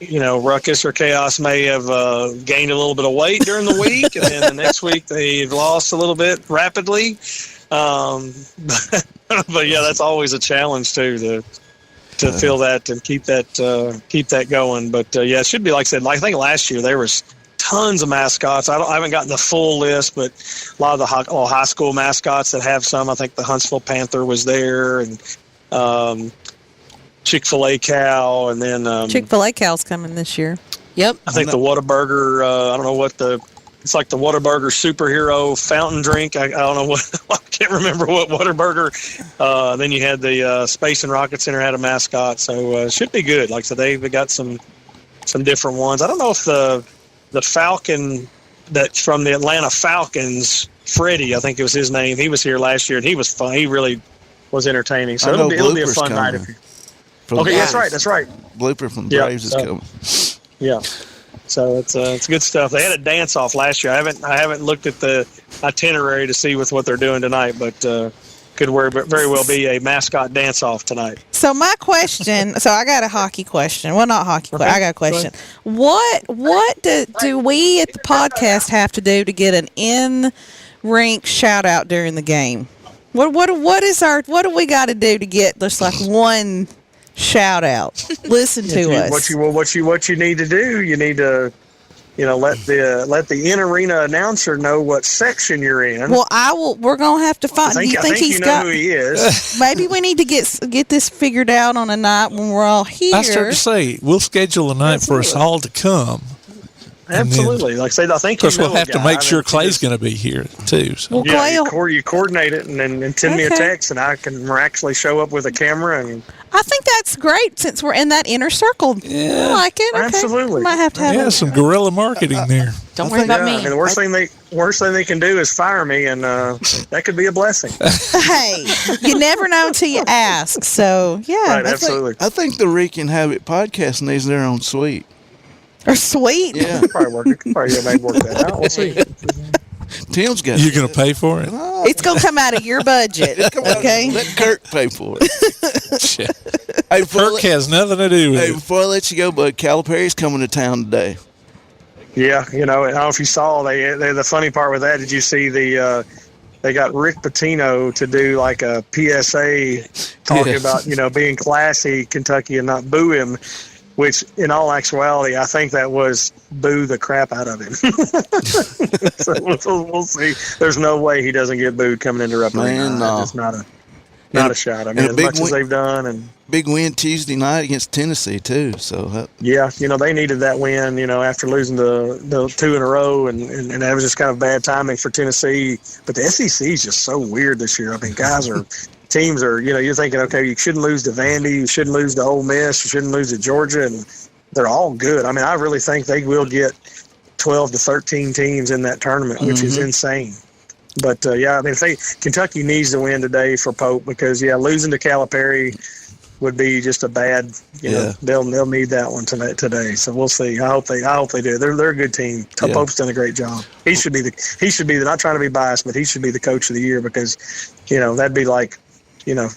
S16: Ruckus or Chaos may have gained a little bit of weight during the week, and then the next week they've lost a little bit rapidly. But yeah, that's always a challenge too, to feel that and keep that going. But yeah, it should be, like I said, I think last year there was tons of mascots. I haven't gotten the full list, but a lot of the high school mascots that have some. I think the Huntsville Panther was there, and Chick-fil-A cow, and then
S14: Chick-fil-A cow's coming this year.
S11: Yep.
S16: I think the Whataburger. I don't know it's like the Whataburger superhero fountain drink. I don't know what. I can't remember what Whataburger. Then you had the Space and Rocket Center had a mascot, so it should be good. Like I said, they've got some different ones. I don't know if the Falcon that's from the Atlanta Falcons, Freddie, I think it was his name. He was here last year, and he was fun. He really was entertaining. So it'll be a fun night. Okay, that's right.
S8: Blooper from the Braves is coming.
S16: Yeah. So it's good stuff. They had a dance off last year. I haven't looked at the itinerary to see with what they're doing tonight, but could very well be a mascot dance off tonight.
S14: So my question. So I got a hockey question. Well, not hockey. Okay. I got a question. What do we at the podcast have to do to get an in-rink shout out during the game? What do we got to do to get just like one shout out? Listen to us.
S16: What you need to do, you need to let the in-arena announcer know what section you're in.
S14: Well, we're gonna have to find.
S16: I think he's got who he is.
S14: Maybe we need to get this figured out on a night when we're all here.
S9: I start to say we'll schedule a night for us all to come.
S16: Absolutely. Like I said, I think
S9: of course we'll have to make sure Clay's going to be here too. So.
S16: Well, yeah, you coordinate it and then send me a text, and I can actually show up with a camera. And
S14: I think that's great since we're in that inner circle. Yeah, I like it. Okay.
S16: Absolutely.
S14: Might have to have
S9: some guerrilla marketing there.
S11: Don't worry about me.
S16: I mean, the worst thing they can do is fire me, and that could be a blessing.
S14: Hey, you never know until you ask. So yeah,
S16: right, absolutely.
S8: I think the Reek and Habit podcast needs their own suite.
S14: Or suite?
S8: Yeah,
S16: probably work. Probably maybe work that out. We'll see.
S8: Tim's got.
S9: You going to pay for it?
S14: It's going to come out of your budget. Okay.
S8: Let Kirk pay for it.
S9: Hey, Kirk has nothing to do with it.
S8: Hey, before I let you go, bud, Calipari's coming to town today.
S16: Yeah, I don't know if you saw. The funny part with that. Did you see they got Rick Pitino to do like a PSA talking about being classy, Kentucky, and not boo him. Which, in all actuality, I think that was boo the crap out of him. So we'll see. There's no way he doesn't get booed coming into Rupp Arena.
S8: No.
S16: It's not a shot. I mean, as much as they've done. And
S8: big win Tuesday night against Tennessee, too. So
S16: yeah, they needed that win, after losing the 2 in a row. And that was just kind of bad timing for Tennessee. But the SEC is just so weird this year. I mean, guys are teams are, you're thinking, okay, you shouldn't lose to Vandy, you shouldn't lose to Ole Miss, you shouldn't lose to Georgia, and they're all good. I mean, I really think they will get 12 to 13 teams in that tournament, which is insane. But, I mean, Kentucky needs to win today for Pope because, losing to Calipari would be just a bad, they'll need that one today. So we'll see. I hope they do. They're a good team. Pope's done a great job. He should be not trying to be biased, but he should be the coach of the year because, that'd be like,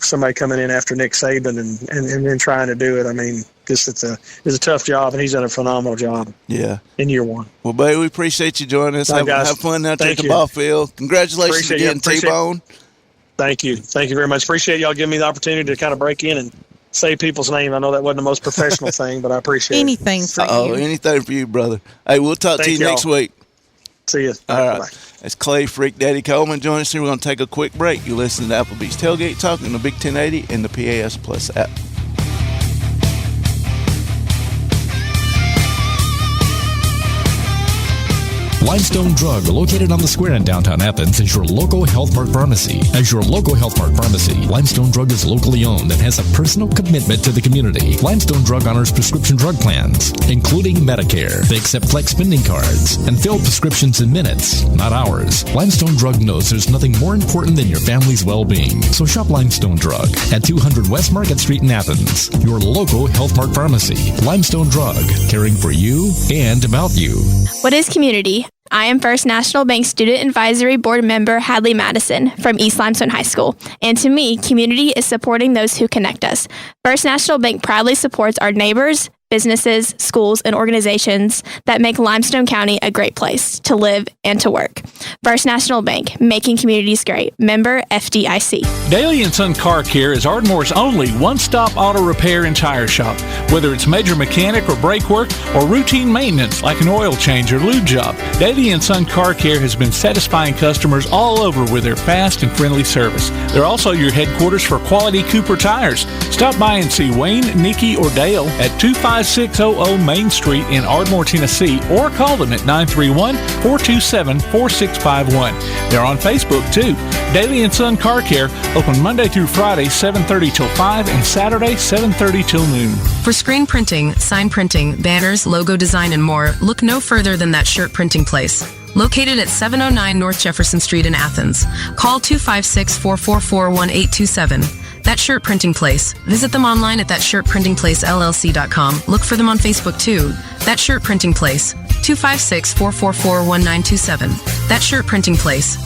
S16: somebody coming in after Nick Saban and then trying to do it. I mean, just it's a tough job, and he's done a phenomenal job.
S8: Yeah.
S16: In year one.
S8: Well, babe, we appreciate you joining us. Have fun out there at the ball field. Congratulations again, T-Bone.
S16: Thank you. Thank you very much. Appreciate y'all giving me the opportunity to kind of break in and say people's name. I know that wasn't the most professional thing, but I appreciate
S14: anything for you.
S8: Oh, anything for you, brother. Hey, we'll talk to you next week.
S16: See you.
S8: All right. Bye-bye. That's Clay Freak Daddy Coleman joining us here. We're going to take a quick break. You're listening to Applebee's Tailgate Talk on the Big 1080 and the PAS Plus app.
S20: Limestone Drug, located on the square in downtown Athens, is your local Health Mart pharmacy. As your local Health Mart pharmacy, Limestone Drug is locally owned and has a personal commitment to the community. Limestone Drug honors prescription drug plans, including Medicare. They accept flex spending cards and fill prescriptions in minutes, not hours. Limestone Drug knows there's nothing more important than your family's well-being. So shop Limestone Drug at 200 West Market Street in Athens, your local Health Mart pharmacy. Limestone Drug, caring for you and about you.
S17: What is community? I am First National Bank Student Advisory Board member Hadley Madison from East Limestone High School. And to me, community is supporting those who connect us. First National Bank proudly supports our neighbors, businesses, schools, and organizations that make Limestone County a great place to live and to work. First National Bank, making communities great. Member FDIC.
S5: Daly & Son Car Care is Ardmore's only one-stop auto repair and tire shop. Whether it's major mechanic or brake work or routine maintenance like an oil change or lube job, Daly & Son Car Care has been satisfying customers all over with their fast and friendly service. They're also your headquarters for quality Cooper tires. Stop by and see Wayne, Nikki, or Dale at 25600 Main Street in Ardmore, Tennessee, or call them at 931-427-4651. They're on Facebook, too. Daly & Son Car Care, open Monday through Friday, 7:30 till 5, and Saturday, 7:30 till noon.
S12: For screen printing, sign printing, banners, logo design, and more, look no further than That Shirt Printing Place. Located at 709 North Jefferson Street in Athens. Call 256-444-1827. That Shirt Printing Place. Visit them online at thatshirtprintingplacellc.com. Look for them on Facebook too. That Shirt Printing Place. 256-444-1927. That Shirt Printing Place.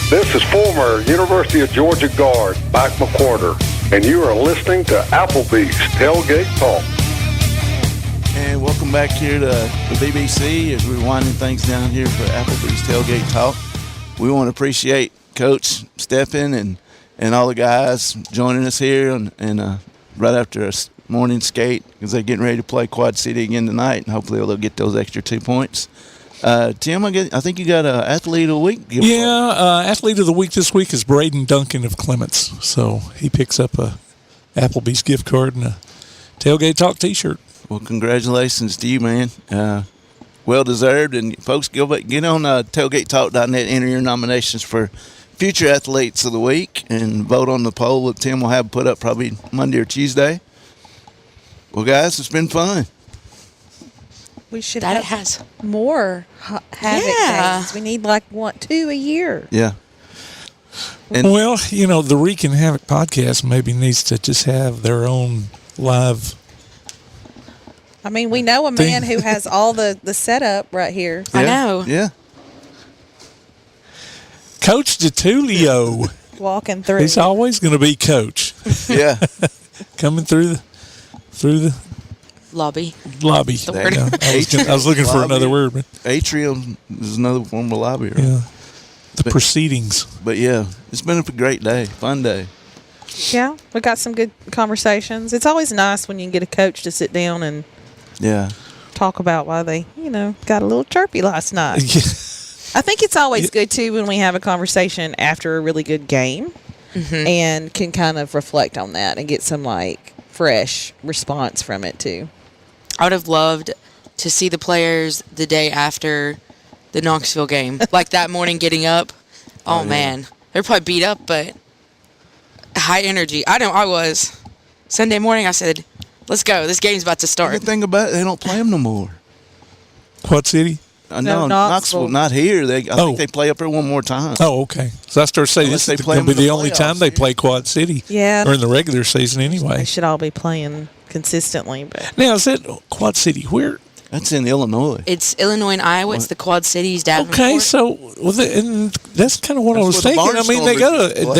S18: This is former University of Georgia guard Mike McWhorter, and you are listening to Applebee's Tailgate Talk.
S8: And welcome back here to the BBC as we're winding things down here for Applebee's Tailgate Talk. We want to appreciate Coach Stefan and all the guys joining us here and right after a morning skate because they're getting ready to play Quad City again tonight, and hopefully they'll get those extra 2 points. Tim, I think you got an Athlete of the Week.
S9: Athlete of the Week this week is Braden Duncan of Clements. So he picks up a Applebee's gift card and a Tailgate Talk T-shirt.
S8: Well, congratulations to you, man. Well deserved. And folks, get on tailgatetalk.net, enter your nominations for future Athletes of the Week, and vote on the poll that Tim will have put up probably Monday or Tuesday. Well, guys, it's been fun.
S14: We should have more Havoc days. We need like 2 a year.
S8: Yeah.
S9: And the Freak and Havoc podcast maybe needs to just have their own live.
S14: I mean, we know a man who has all the setup right here.
S8: Yeah.
S14: I know.
S8: Yeah.
S9: Coach DeTulio.
S14: Walking through.
S9: He's always going to be Coach.
S8: Yeah.
S9: Coming through the
S11: lobby.
S9: I was looking for another word. But
S8: atrium is another form of lobby, right?
S9: Yeah. The proceedings.
S8: But yeah, it's been a great day, fun day.
S14: Yeah, we got some good conversations. It's always nice when you can get a coach to sit down and talk about why they, got a little chirpy last night. I think it's always good too when we have a conversation after a really good game and can kind of reflect on that and get some fresh response from it too.
S11: I would have loved to see the players the day after the Knoxville game. Like that morning getting up. Oh, man. They're probably beat up, but high energy. I was. Sunday morning, I said, let's go. This game's about to start.
S8: The thing about it, they don't play them no more.
S9: Quad City?
S8: No, Knoxville, not here. I think they play up there one more time.
S9: Oh, okay. So I started saying this is going to be the only time they play Quad City.
S14: Yeah.
S9: Or in the regular season anyway.
S14: They should all be playing consistently. But
S9: now, is it Quad City? Where?
S8: That's in Illinois.
S11: It's Illinois and Iowa. It's the Quad Cities.
S9: Okay, so and that's kind of what I was thinking. I mean, they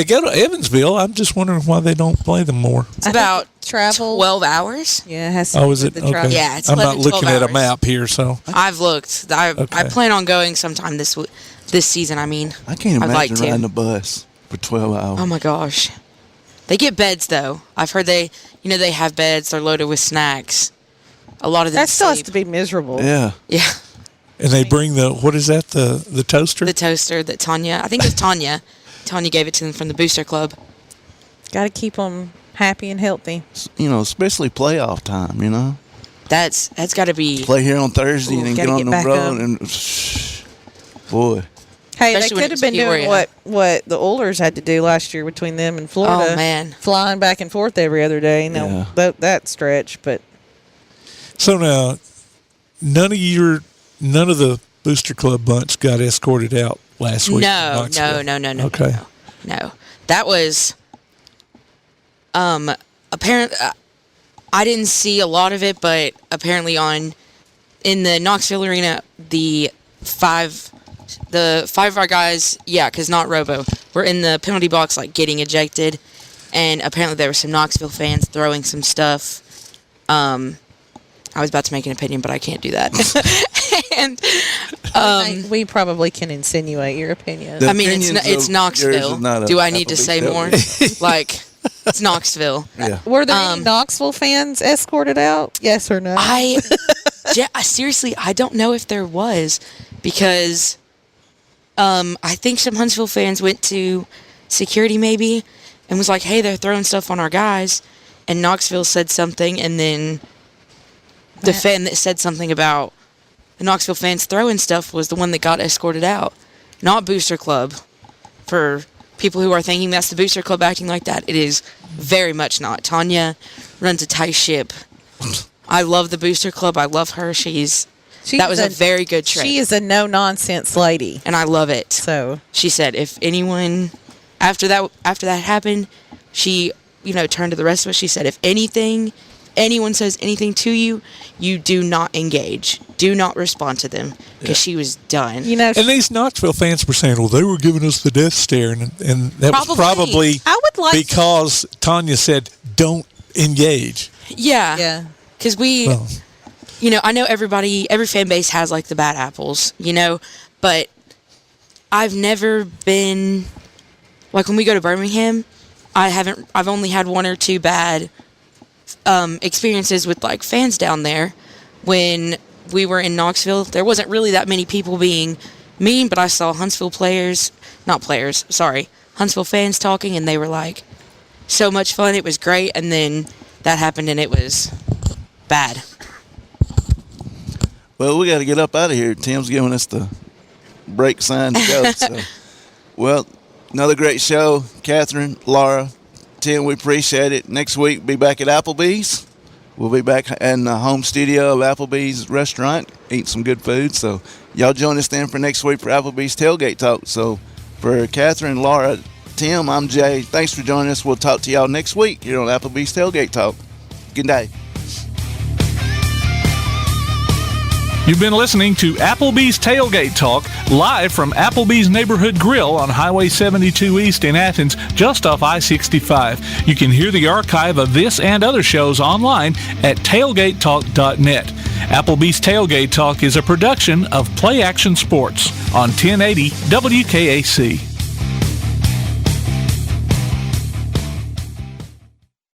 S9: go to Evansville. I'm just wondering why they don't play them more.
S11: It's about
S14: travel
S11: 12 hours.
S14: Yeah, it has
S9: to is it? Okay.
S11: Yeah, it's
S9: I'm
S11: 11,
S9: not looking
S11: 12
S9: at a
S11: hours.
S9: map here, so
S11: I've looked. I plan on going sometime this season. I mean,
S8: I can't
S11: I'd
S8: imagine
S11: like
S8: riding
S11: to.
S8: a bus for 12 hours.
S11: Oh my gosh, they get beds though. I've heard they have beds. They're loaded with snacks. A lot of them
S14: that still has
S11: sleep.
S14: to be miserable.
S8: Yeah.
S11: Yeah.
S9: And they bring what is that? The toaster?
S11: The toaster that Tanya. I think it was Tanya. Tanya gave it to them from the Booster Club.
S14: Got to keep them happy and healthy.
S8: Especially playoff time.
S11: That's got to be.
S8: Play here on Thursday and then get on the road and boy.
S14: Hey,
S11: Especially
S14: they
S11: when
S14: could have been
S11: it's
S14: doing
S11: Peoria.
S14: what the Oilers had to do last year between them and Florida.
S11: Oh, man.
S14: Flying back and forth every other day. No, that stretch, but.
S9: So now, none of the Booster Club bunch got escorted out last week.
S11: No.
S9: Okay.
S11: No. That was apparent. I didn't see a lot of it, but apparently in the Knoxville arena, the five of our guys, because not Robo, were in the penalty box getting ejected, and apparently there were some Knoxville fans throwing some stuff. I was about to make an opinion, but I can't do that. And
S14: we probably can insinuate your opinion.
S11: I mean, it's Knoxville. Do I need to say more? It's Knoxville.
S8: Yeah.
S14: Were there any Knoxville fans escorted out? Yes or no?
S11: Seriously, I don't know if there was, because I think some Huntsville fans went to security maybe and was like, hey, they're throwing stuff on our guys. And Knoxville said something, and then the fan that said something about the Knoxville fans throwing stuff was the one that got escorted out, not Booster Club. For people who are thinking that's the Booster Club acting like that, it is very much not. Tanya runs a tight ship. I love the Booster Club. I love her. That was a very good trip.
S14: She is a no-nonsense lady.
S11: And I love it.
S14: So
S11: she said if anyone, after that happened, she, turned to the rest of us. She said, if anyone says anything to you, you do not engage. Do not respond to them, because she was done.
S9: And these Knoxville fans were saying, well, they were giving us the death stare, and that was probably because Tanya said, don't engage.
S11: Yeah. Yeah. Because I know every fan base has the bad apples, but I've never been, when we go to Birmingham, I've only had one or two bad experiences with fans down there. When we were in Knoxville, there wasn't really that many people being mean, but I saw Huntsville Huntsville fans talking, and they were so much fun. It was great. And then that happened, and it was bad.
S8: Well, we got to get up out of here. Tim's giving us the break sign to go. So, well, another great show. Catherine, Laura, Tim, we appreciate it. Next week, be back at Applebee's. We'll be back in the home studio of Applebee's restaurant, eating some good food. So y'all join us then for next week for Applebee's Tailgate Talk. So for Catherine, Laura, Tim, I'm Jay. Thanks for joining us. We'll talk to y'all next week here on Applebee's Tailgate Talk. Good day.
S5: You've been listening to Applebee's Tailgate Talk, live from Applebee's Neighborhood Grill on Highway 72 East in Athens, just off I-65. You can hear the archive of this and other shows online at tailgatetalk.net. Applebee's Tailgate Talk is a production of Play Action Sports on 1080 WKAC.